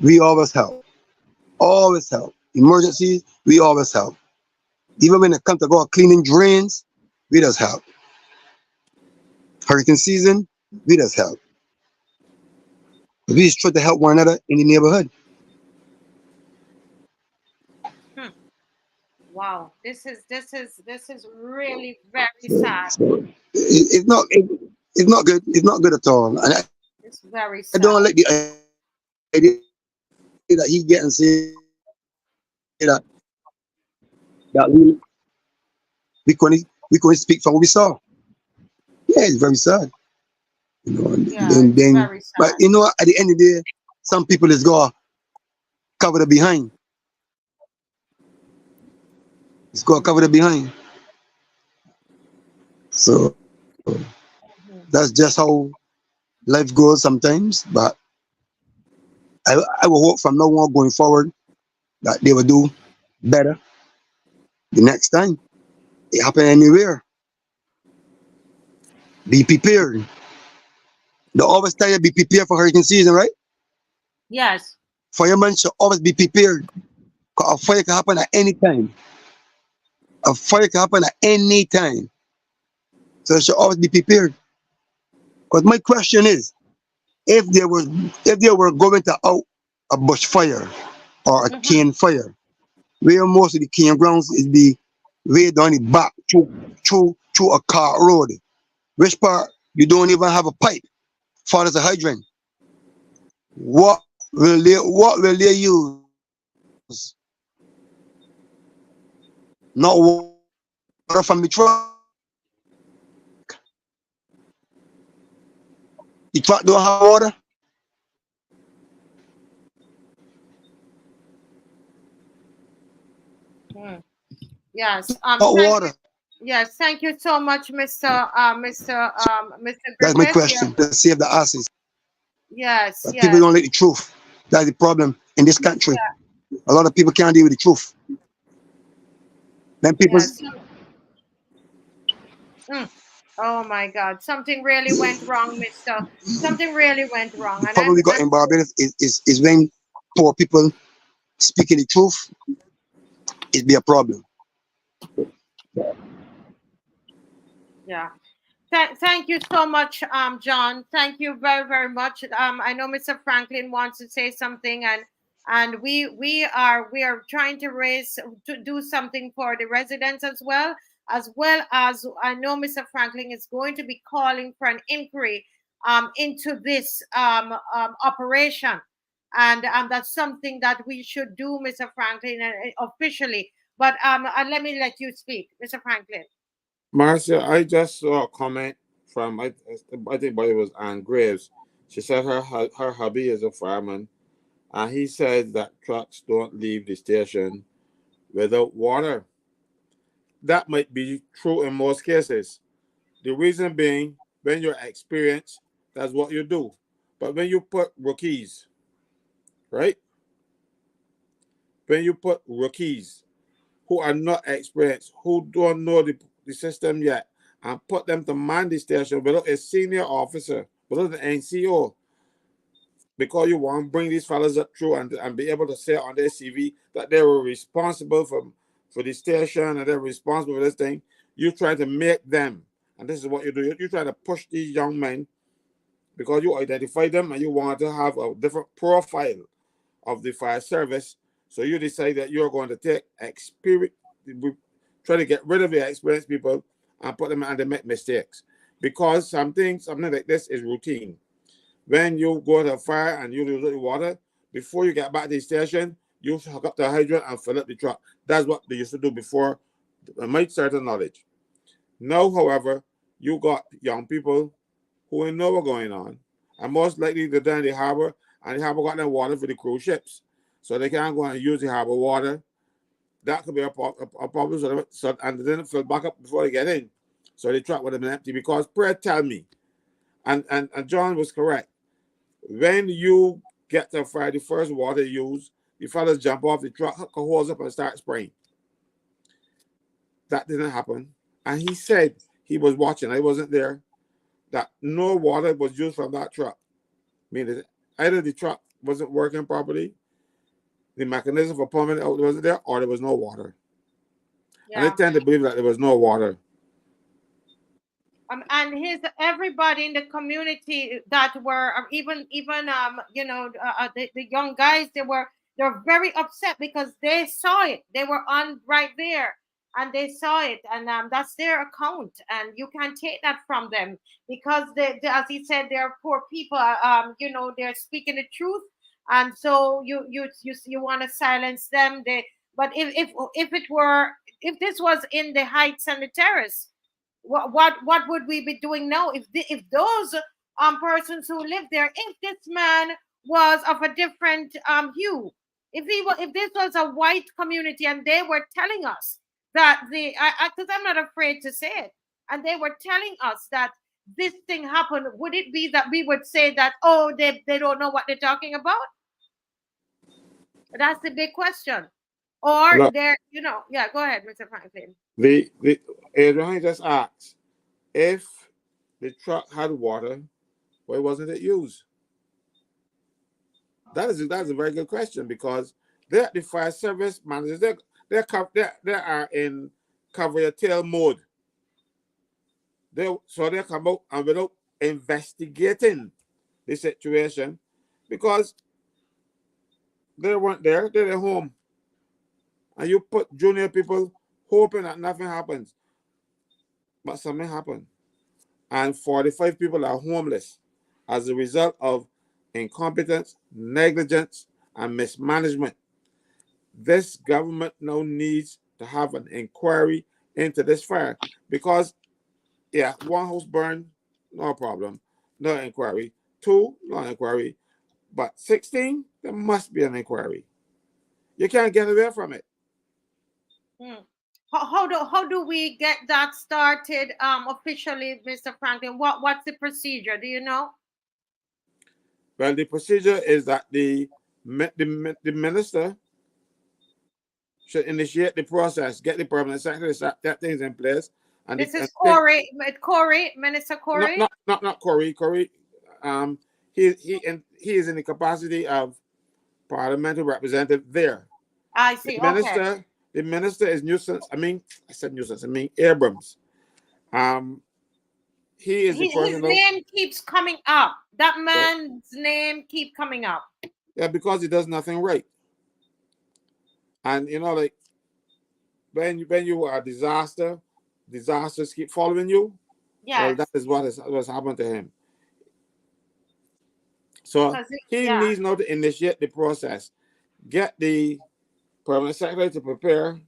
we always help. Always help. Emergencies, we always help. Even when it comes to go cleaning drains, we just help. Hurricane season, we just help. We just try to help one another in the neighborhood. Wow, this is really very sad. So it's not it's not good. It's not good at all. And It's very I sad. don't like the idea that he getting say that we couldn't speak from what we saw. Yeah, it's very sad. You know, and Yeah, it's then very but sad. you know, at the end of the day, some people is gonna cover the behind. It's gonna cover the behind. So that's just how life goes sometimes. But I will hope from now on going forward that they will do better the next time. It happen anywhere. Be prepared. They always tell you be prepared for hurricane season, right? Yes. Firemen should always be prepared. 'Cause a fire can happen at any time. A fire can happen at any time. So they should always be prepared. Because my question is, if they were going to out a bush fire or a cane fire, where most of the campgrounds is be way down the back through a car road. Which part you don't even have a pipe, far as a hydrant. What will they use? Not water from the truck. The truck don't have water. Yes. Not Thank you. water. Yes, thank you so much, Mr. That's my Griffith. Yeah. question. To save the asses. Yes, But people yes. don't like the truth. That's the problem in this country. A lot of people can't deal with the truth. Then people Yes. Oh my God, something really went wrong, Mister. Something really went wrong, the and problem we got I'm in Barbados is when poor people speaking the truth, it be a problem. yeah. Thank you so much, John. Thank you very, very much. I know Mr. Franklin wants to say something, and we are trying to do something for the residents as well as I know Mr. Franklin is going to be calling for an inquiry into this operation, and that's something that we should do, Mr. Franklin, officially. But let me let you speak, Mr. Franklin. Marcia, I just saw a comment from I think it was Ann Graves. She said her hubby is a fireman, and he said that trucks don't leave the station without water. That might be true in most cases. The reason being, when you're experienced, that's what you do. But when you put rookies, right? When you put rookies who are not experienced, who don't know the system yet, and put them to man the station without a senior officer, without an NCO, because you want to bring these fellas up through and be able to say on their CV that they were responsible for the station and they're responsible for this thing, you try to make them, and this is what you do, you try to push these young men because you identify them and you want to have a different profile of the fire service. So you decide that you're going to take experience, try to get rid of the experienced people and put them and they make mistakes. Because something like this is routine. When you go to a fire and you lose the water, before you get back to the station, you hook up the hydrant and fill up the truck. That's what they used to do before, my certain knowledge. Now, however, you got young people who ain't know what's going on, and most likely they're down the harbor, and the harbor got their water for the cruise ships. So they can't go and use the harbor water. That could be a problem. So and they didn't fill back up before they get in. So the truck would have been empty because prayer tell me, and John was correct. When you get to fire, the first water you use, the fellas jump off the truck, hook a hose up and start spraying. That didn't happen. And he said he was watching, I wasn't there, that no water was used from that truck. Meaning either the truck wasn't working properly, the mechanism for pumping it out wasn't there, or there was no water. Yeah. And I tend to believe that there was no water. And everybody in the community that were even you know, the young guys, they're very upset because they saw it. They were on right there and they saw it, and that's their account, and you can't take that from them because they, as he said, they're poor people. You know, they're speaking the truth, and so you want to silence them. But if this was in the Heights and the Terrace, what would we be doing now if those persons who live there, if this man was of a different hue, if this was a white community and they were telling us that because I'm not afraid to say it, and they were telling us that this thing happened, would it be that we would say that, oh, they don't know what they're talking about? That's the big question. Or look, they're, you know, yeah, go ahead, Mr. Franklyn. Adrian just asked if the truck had water, why wasn't it used? That's a very good question, because the fire service managers, they are in cover your tail mode. So they come out and without investigating the situation, because they weren't there, they're at home. And you put junior people hoping that nothing happens. But something happened. And 45 people are homeless as a result of incompetence, negligence, and mismanagement. This government now needs to have an inquiry into this fire, because, yeah, one house burned, no problem, no inquiry. 2, no inquiry. But 16, there must be an inquiry. You can't get away from it. How do we get that started officially, Mr. Franklyn? What's the procedure? Do you know? Well, the procedure is that the minister should initiate the process, get the permanent secretary, that things in place. And this is Corey, Minister Corey? Not Corey. Corey, he is in the capacity of parliamentary representative there. I see. The minister is Abrams. He is the person. His name keeps coming up. That man's name keeps coming up. Yeah, because he does nothing right. And you know, like when you are a disasters keep following you. Yeah. Well, that is what's happened to him. So he needs now to initiate the process, get the permanent secretary to prepare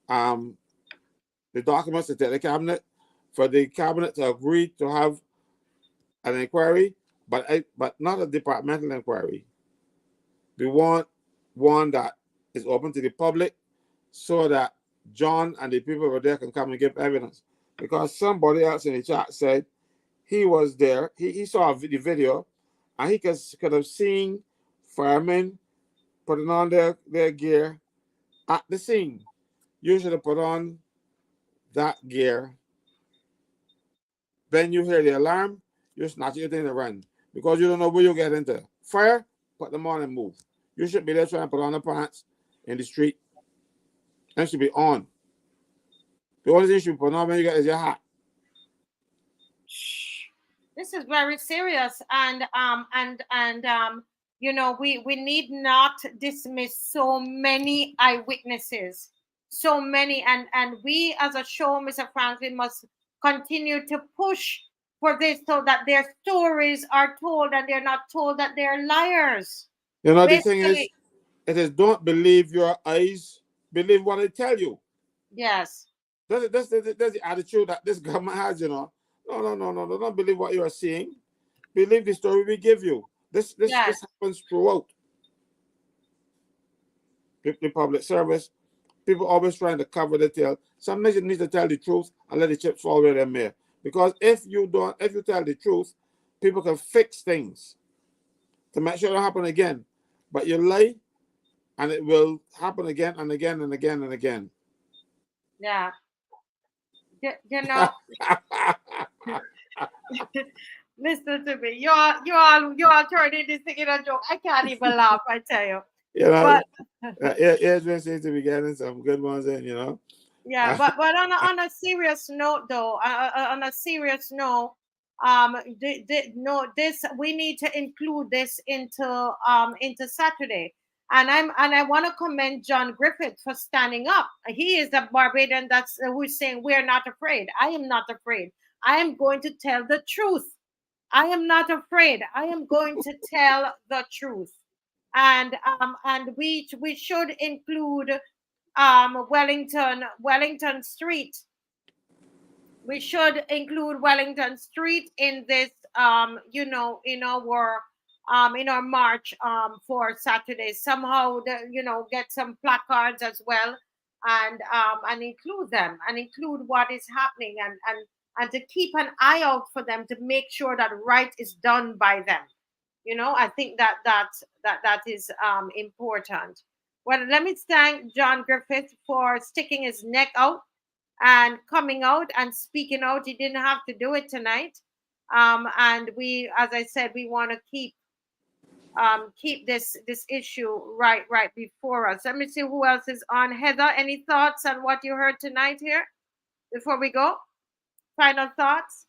the documents to take the cabinet for the cabinet to agree to have an inquiry, but not a departmental inquiry. We want one that is open to the public so that John and the people over there can come and give evidence. Because somebody else in the chat said he was there, he saw the video, and he could have seen firemen putting on their gear at the scene. You should have put on that gear. When you hear the alarm, you snatch your thing to run. Because you don't know where you get into. Fire, put them on and move. You should be there trying to put on the pants in the street. That should be on. The only thing you should put on when you get is your hat. This is very serious, and you know, we need not dismiss so many eyewitnesses, so many, and we as a show, Mr. Franklyn, must continue to push for this so that their stories are told and they're not told that they're liars. You know, basically, the thing is, it is don't believe your eyes, believe what they tell you. Yes. That's the attitude that this government has, you know. No. Don't believe what you are seeing. Believe the story we give you. This happens throughout the public service. People always trying to cover the tail. Sometimes you need to tell the truth and let the chips fall where they may. Because if you tell the truth, people can fix things to make sure it don't happen again. But you lie, and it will happen again and again and again and again. Yeah. You know. Listen to me. You all turning this thing in a joke. I can't even laugh, I tell you. You know, Edwin seems to be getting some good ones in, you know. Yeah, but on a serious note, though, this we need to include this into Saturday. And I want to commend John Griffith for standing up. He is a Barbadian who's saying we're not afraid. I am not afraid. I am going to tell the truth. I am not afraid. I am going to tell the truth. And we should include Wellington Street. We should include Wellington Street in this in our march for Saturday. Somehow get some placards as well, and include them, and include what is happening, and to keep an eye out for them, to make sure that right is done by them. I think that is important. Well, let me thank John Griffith for sticking his neck out and coming out and speaking out. He didn't have to do it tonight. And we, as I said, we want to keep this issue right before us. Let me see who else is on. Heather, any thoughts on what you heard tonight here before we go? Final thoughts?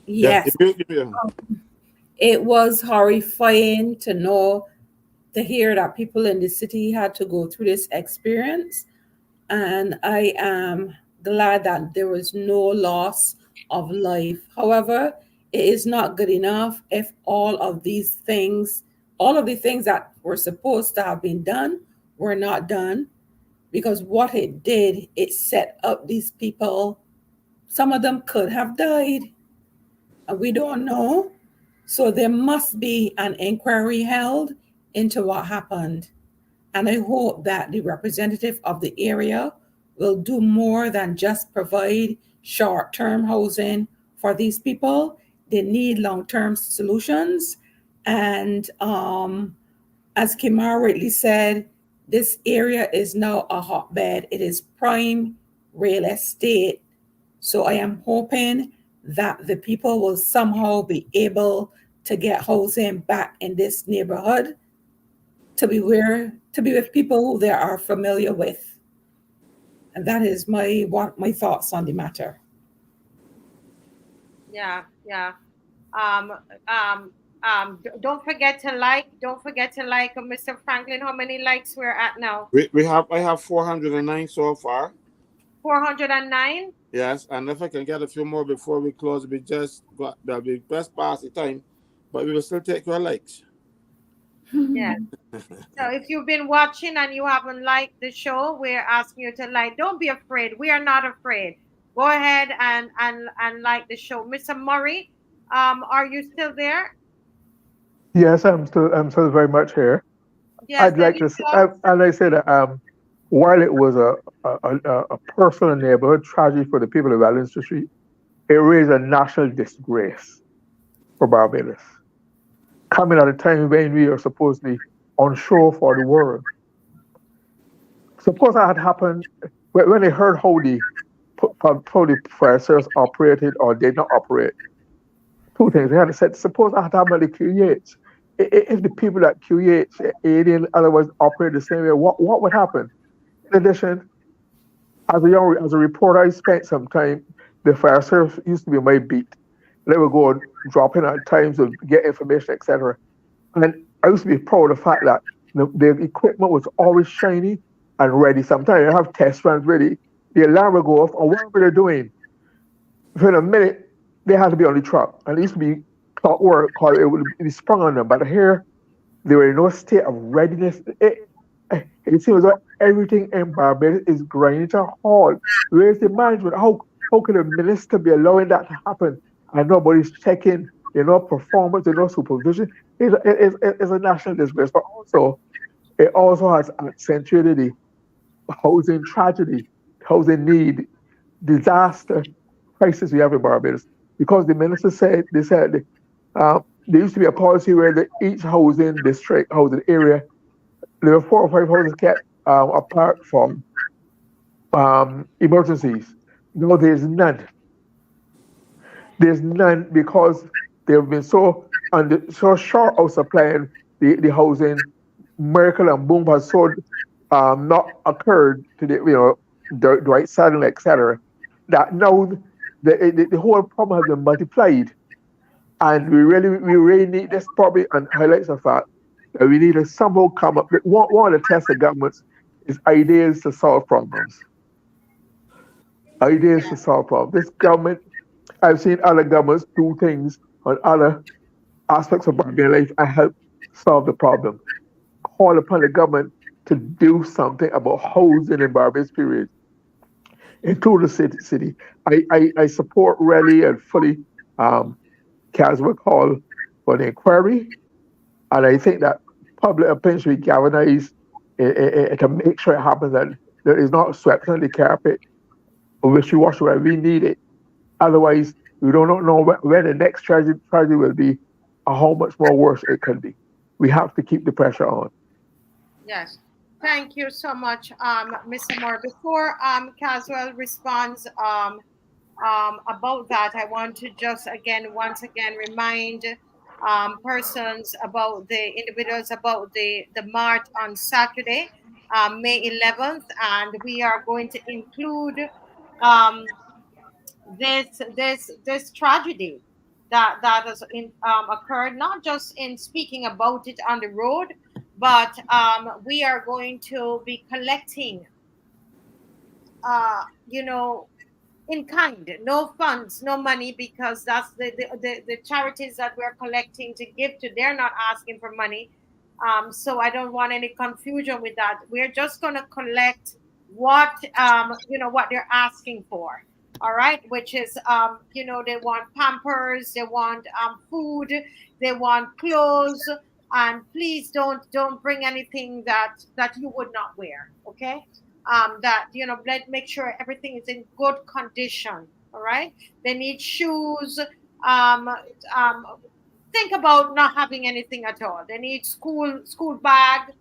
Yes. It was horrifying to hear that people in the city had to go through this experience. And I am glad that there was no loss of life. However, it is not good enough if all of the things that were supposed to have been done were not done. Because what it did, it set up these people. Some of them could have died. And we don't know. So there must be an inquiry held into what happened. And I hope that the representative of the area will do more than just provide short-term housing for these people. They need long-term solutions. And as Kimar rightly said, this area is now a hotbed. It is prime real estate. So I am hoping that the people will somehow be able to get housing back in this neighborhood, to be with people who they are familiar with. And that is my thoughts on the matter. Yeah. Don't forget to like. Mr. Franklyn, how many likes we're at now? I have 409 so far. 409? Yes, and if I can get a few more before we close, that'll be best past the time. But we will still take your likes. Yeah. So if you've been watching and you haven't liked the show, we're asking you to like. Don't be afraid. We are not afraid. Go ahead and like the show. Mr. Murray, are you still there? Yes, I'm still very much here. Yes. I'd like to, and I say that while it was a personal neighborhood tragedy for the people of Wellington Street, it raised a national disgrace for Barbados, coming at a time when we are supposedly on shore for the world. Suppose that had happened when they heard how the fire service operated or did not operate. Two things they had to say. Suppose that had happened at the QEH. If the people at QEH, alien, otherwise operate the same way, what would happen? In addition, as a reporter, I spent some time. The fire service used to be my beat. They would go and drop in at times to get information, etc. And I used to be proud of the fact that the equipment was always shiny and ready. Sometimes I have test runs ready. The alarm would go off, or whatever they're doing, within a minute, they had to be on the truck. And it used to be clockwork, because it would be sprung on them. But here, they were in no state of readiness. It seems like everything in Barbados is grinding to a halt. Where's the management? How can a minister be allowing that to happen and nobody's checking? Performance, supervision. It's a national disgrace. But also, it also has accentuated the housing tragedy, housing need, disaster, crisis we have in Barbados. Because the minister said, there used to be a policy where each housing district, housing area, there were 4 or 5 houses kept apart from emergencies. No, there's none. There's none because they've been so short of supplying the housing. Miracle and boom has not occurred to the right suddenly, etc. That now the whole problem has been multiplied, and we really need this probably and highlights the fact that we need to somehow come up with one of the tests of governments is ideas to solve problems. Ideas to solve problems. This government, I've seen other governments do things on other aspects of Barbadian life and help solve the problem. Call upon the government to do something about housing in Barbados period, including the city. I support really and fully Caswell call for an inquiry, and I think that public opinion should be galvanized to make sure it happens and that it's not swept under the carpet or wishy-washy where we need it. Otherwise, we don't know when the next tragedy will be or how much more worse it could be. We have to keep the pressure on. Yes. Thank you so much, Mr. Moore. Before Caswell responds about that, I want to just once again remind persons about the individuals about the march on Saturday, May 11th, and we are going to include this tragedy that has occurred, not just in speaking about it on the road, but we are going to be collecting, uh, you know, in kind, no funds, no money, because that's the charities that we're collecting to give to. They're not asking for money. So I don't want any confusion with that. We're just going to collect what, what they're asking for. All right. Which is, they want Pampers, they want food, they want clothes. And please don't bring anything that you would not wear. Okay. That let make sure everything is in good condition. All right. They need shoes. um, um, think about not having anything at all. They need school bag,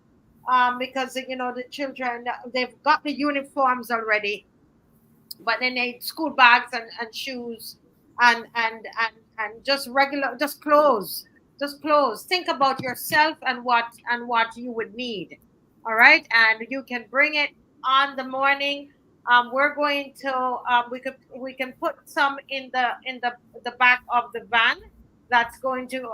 because the children, they've got the uniforms already, but they need school bags and shoes and just regular, just clothes. Think about yourself and what you would need. All right. And you can bring it on the morning. We're going to we can put some in the back of the van that's going to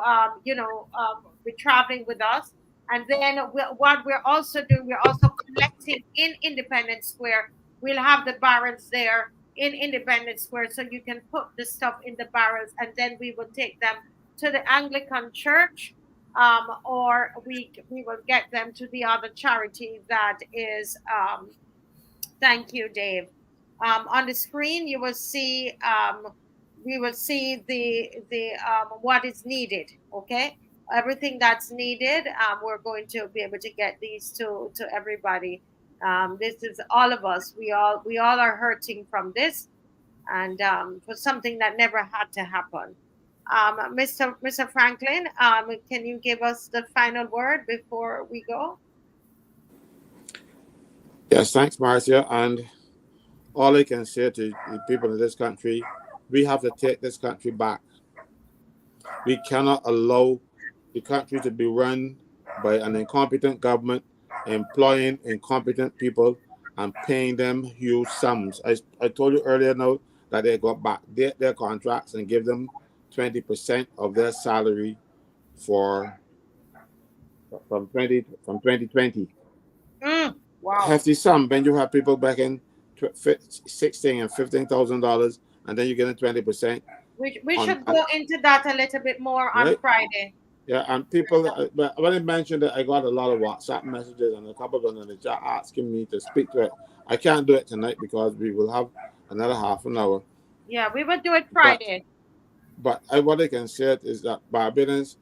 be traveling with us. And then what we're also doing, we're also collecting in Independence Square. We'll have the barrels there in Independence Square, so you can put the stuff in the barrels, and then we will take them to the Anglican Church, or we will get them to the other charity that is. Thank you, Dave. On the screen, you will see. We will see the what is needed. Okay, everything that's needed. We're going to be able to get these to everybody. This is all of us. We all are hurting from this, and for something that never had to happen. Mr. Franklyn, can you give us the final word before we go? Yes, thanks, Marcia. And all I can say to the people in this country, we have to take this country back. We cannot allow the country to be run by an incompetent government, employing incompetent people and paying them huge sums. I told you earlier now that they got back their contracts and give them 20% of their salary for from 2020. Wow. Hefty sum when you have people back in $16,000 and $15,000, and then you get a 20%. We should go into that a little bit more on Right? Friday. Yeah, and people, when I mentioned it, I got a lot of WhatsApp messages and a couple of them in the chat asking me to speak to it. I can't do it tonight because we will have another half an hour. Yeah, we will do it Friday. But what I can say is that Barbadians,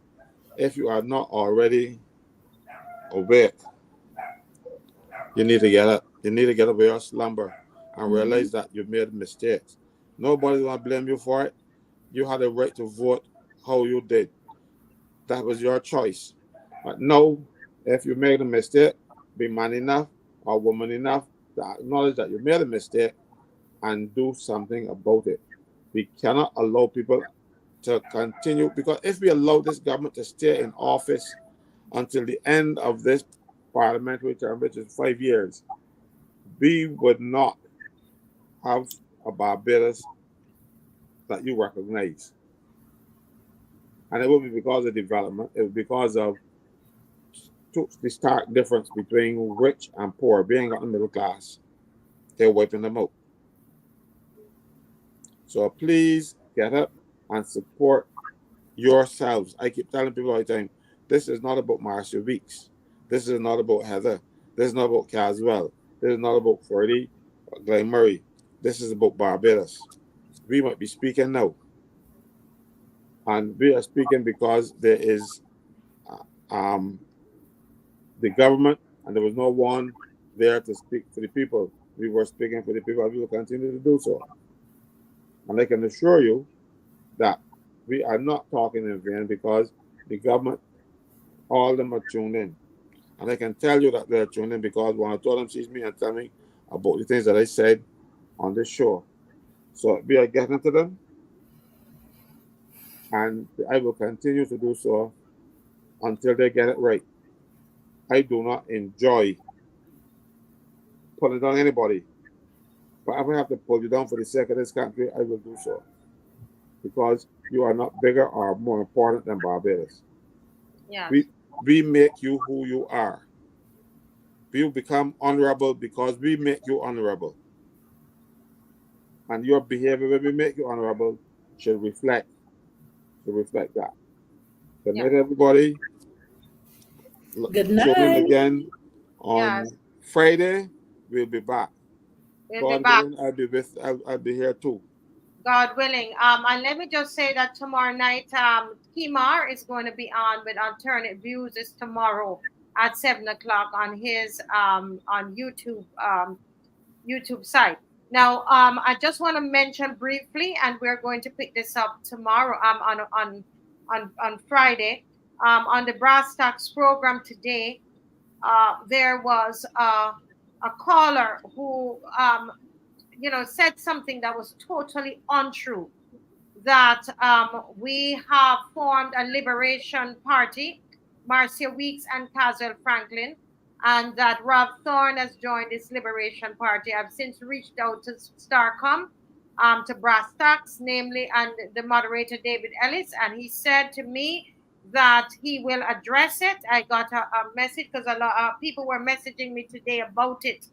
if you are not already awake, you need to get up. You need to get up with your slumber and realize that you've made mistakes. Nobody's going to blame you for it. You had a right to vote how you did. That was your choice. But no, if you made a mistake, be man enough or woman enough to acknowledge that you made a mistake and do something about it. We cannot allow people to continue, because if we allow this government to stay in office until the end of this parliamentary term, which is 5 years, we would not have a Barbados that you recognize. And it will be because of development. It will be because of the stark difference between rich and poor. Being got the middle class, they're wiping them out. So please get up and support yourselves. I keep telling people all the time, this is not about Marcia Weeks. This is not about Heather. This is not about Caswell. This is not about Freddie or Glyne Murray. This is about Barbados. We might be speaking now. And we are speaking because there is the government, and there was no one there to speak for the people. We were speaking for the people, and we will continue to do so. And I can assure you that we are not talking in vain, because the government, all of them are tuned in. And I can tell you that they're tuned in because when I told them, sees me and tell me about the things that I said on this show. So we are getting to them, and I will continue to do so until they get it right. I do not enjoy putting down anybody, but if I have to pull you down for the sake of this country, I will do so, because you are not bigger or more important than Barbados. Yeah. We make you who you are. You become honorable because we make you honorable. And your behavior when we make you honorable should reflect that. Good night, everybody. Good Tune in night. again on Friday. We'll be back. We'll be back. I'll be here too. God willing. And let me just say that tomorrow night, Kimar is going to be on with Alternate Views. It's tomorrow at 7 o'clock on his on YouTube YouTube site. Now, I just want to mention briefly, and we're going to pick this up tomorrow on Friday. On the Brass Tacks program today, there was a caller who said something that was totally untrue, that we have formed a liberation party, Marcia Weeks and Caswell Franklyn, and that Rob Thorne has joined this liberation party. I've since reached out to Starcom, to Brass Tacks, namely, and the moderator David Ellis, and he said to me that he will address it. I got a message, because a lot of people were messaging me today about it.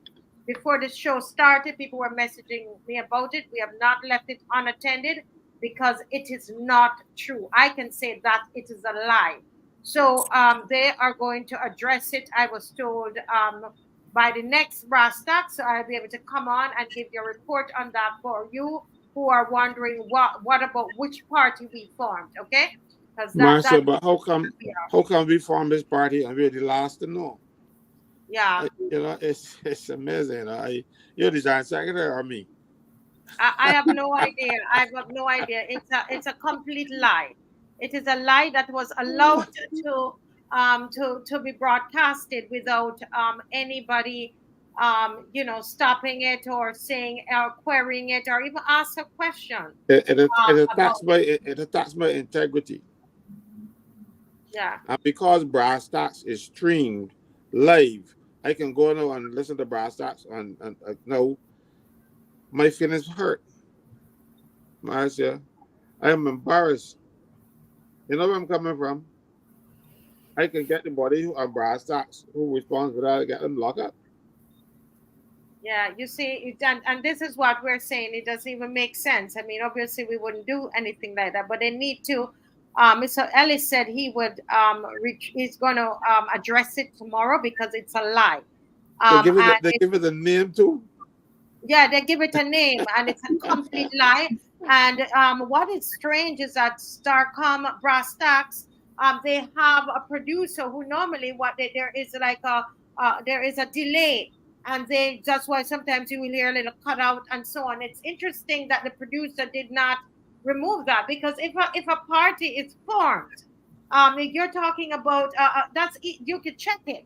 Before the show started, people were messaging me about it. We have not left it unattended, because it is not true. I can say that it is a lie. So they are going to address it, I was told, by the next brass tack. So I'll be able to come on and give you a report on that for you who are wondering what about which party we formed, okay? Because Marcia, that but how come we form this party and we're the last to know? yeah. You know, it's amazing. You know, you're the giant secretary or me? I have no idea. I have no idea. It's a complete lie. It is a lie that was allowed to be broadcasted without anybody stopping it or saying or querying it or even ask a question. It attacks my integrity. Yeah. And because brass tacks is streamed live, I can go now and listen to brass tacks and now my feelings hurt. Marcia, I am embarrassed. You know where I'm coming from? I can get the body who are brass tacks who responds for that, get them locked up. Yeah, you see, and this is what we're saying. It doesn't even make sense. I mean, obviously, we wouldn't do anything like that, but they need to. Mr. Ellis said he would. He's going to address it tomorrow because it's a lie. They give it a name too. Yeah, they give it a name, and it's a complete lie. And what is strange is that Starcom Brass Tacks, they have a producer who normally there is like there is a delay. And that's why sometimes you will hear a little cutout and so on. It's interesting that the producer did not remove that, because if a party is formed, if you're talking about you could check it,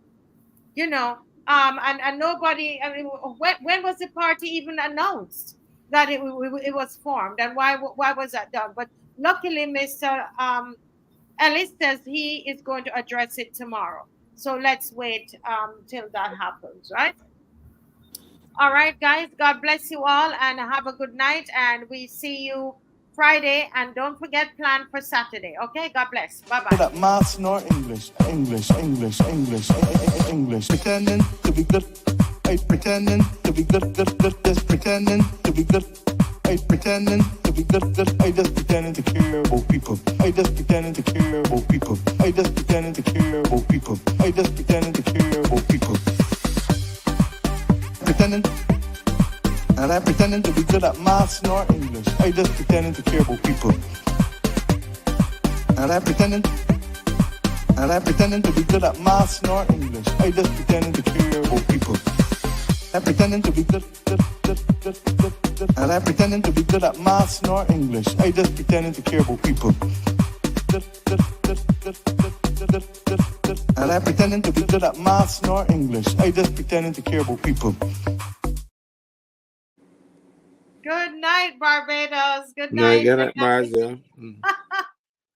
you know, and nobody. I mean, when was the party even announced that it was formed, and why was that done? But luckily, Mr. Ellis says he is going to address it tomorrow. So let's wait till that happens, right? All right, guys. God bless you all and have a good night. And we see you Friday. And don't forget, plan for Saturday. Okay? God bless. Bye-bye. Mass nor English. Pretending to be good. Hey, pretending to be good. Just pretending to be good. Hey, pretending to be good. I just pretending to care about people. I just pretending to care about people. I just pretending to care about people. I just pretending to care about people. Pretending, and I'm pretending to be good at maths nor English. I just pretending to care about people. And I'm pretending to be good at maths nor English. I just pretending to care about people. I'm pretending to be good. And I'm pretending to be good at maths nor English. I just pretending to care about people. And I'm pretending to be good at maths nor English. I just pretending to care about people. Good night, Barbados. Good night. Good night, Marcia.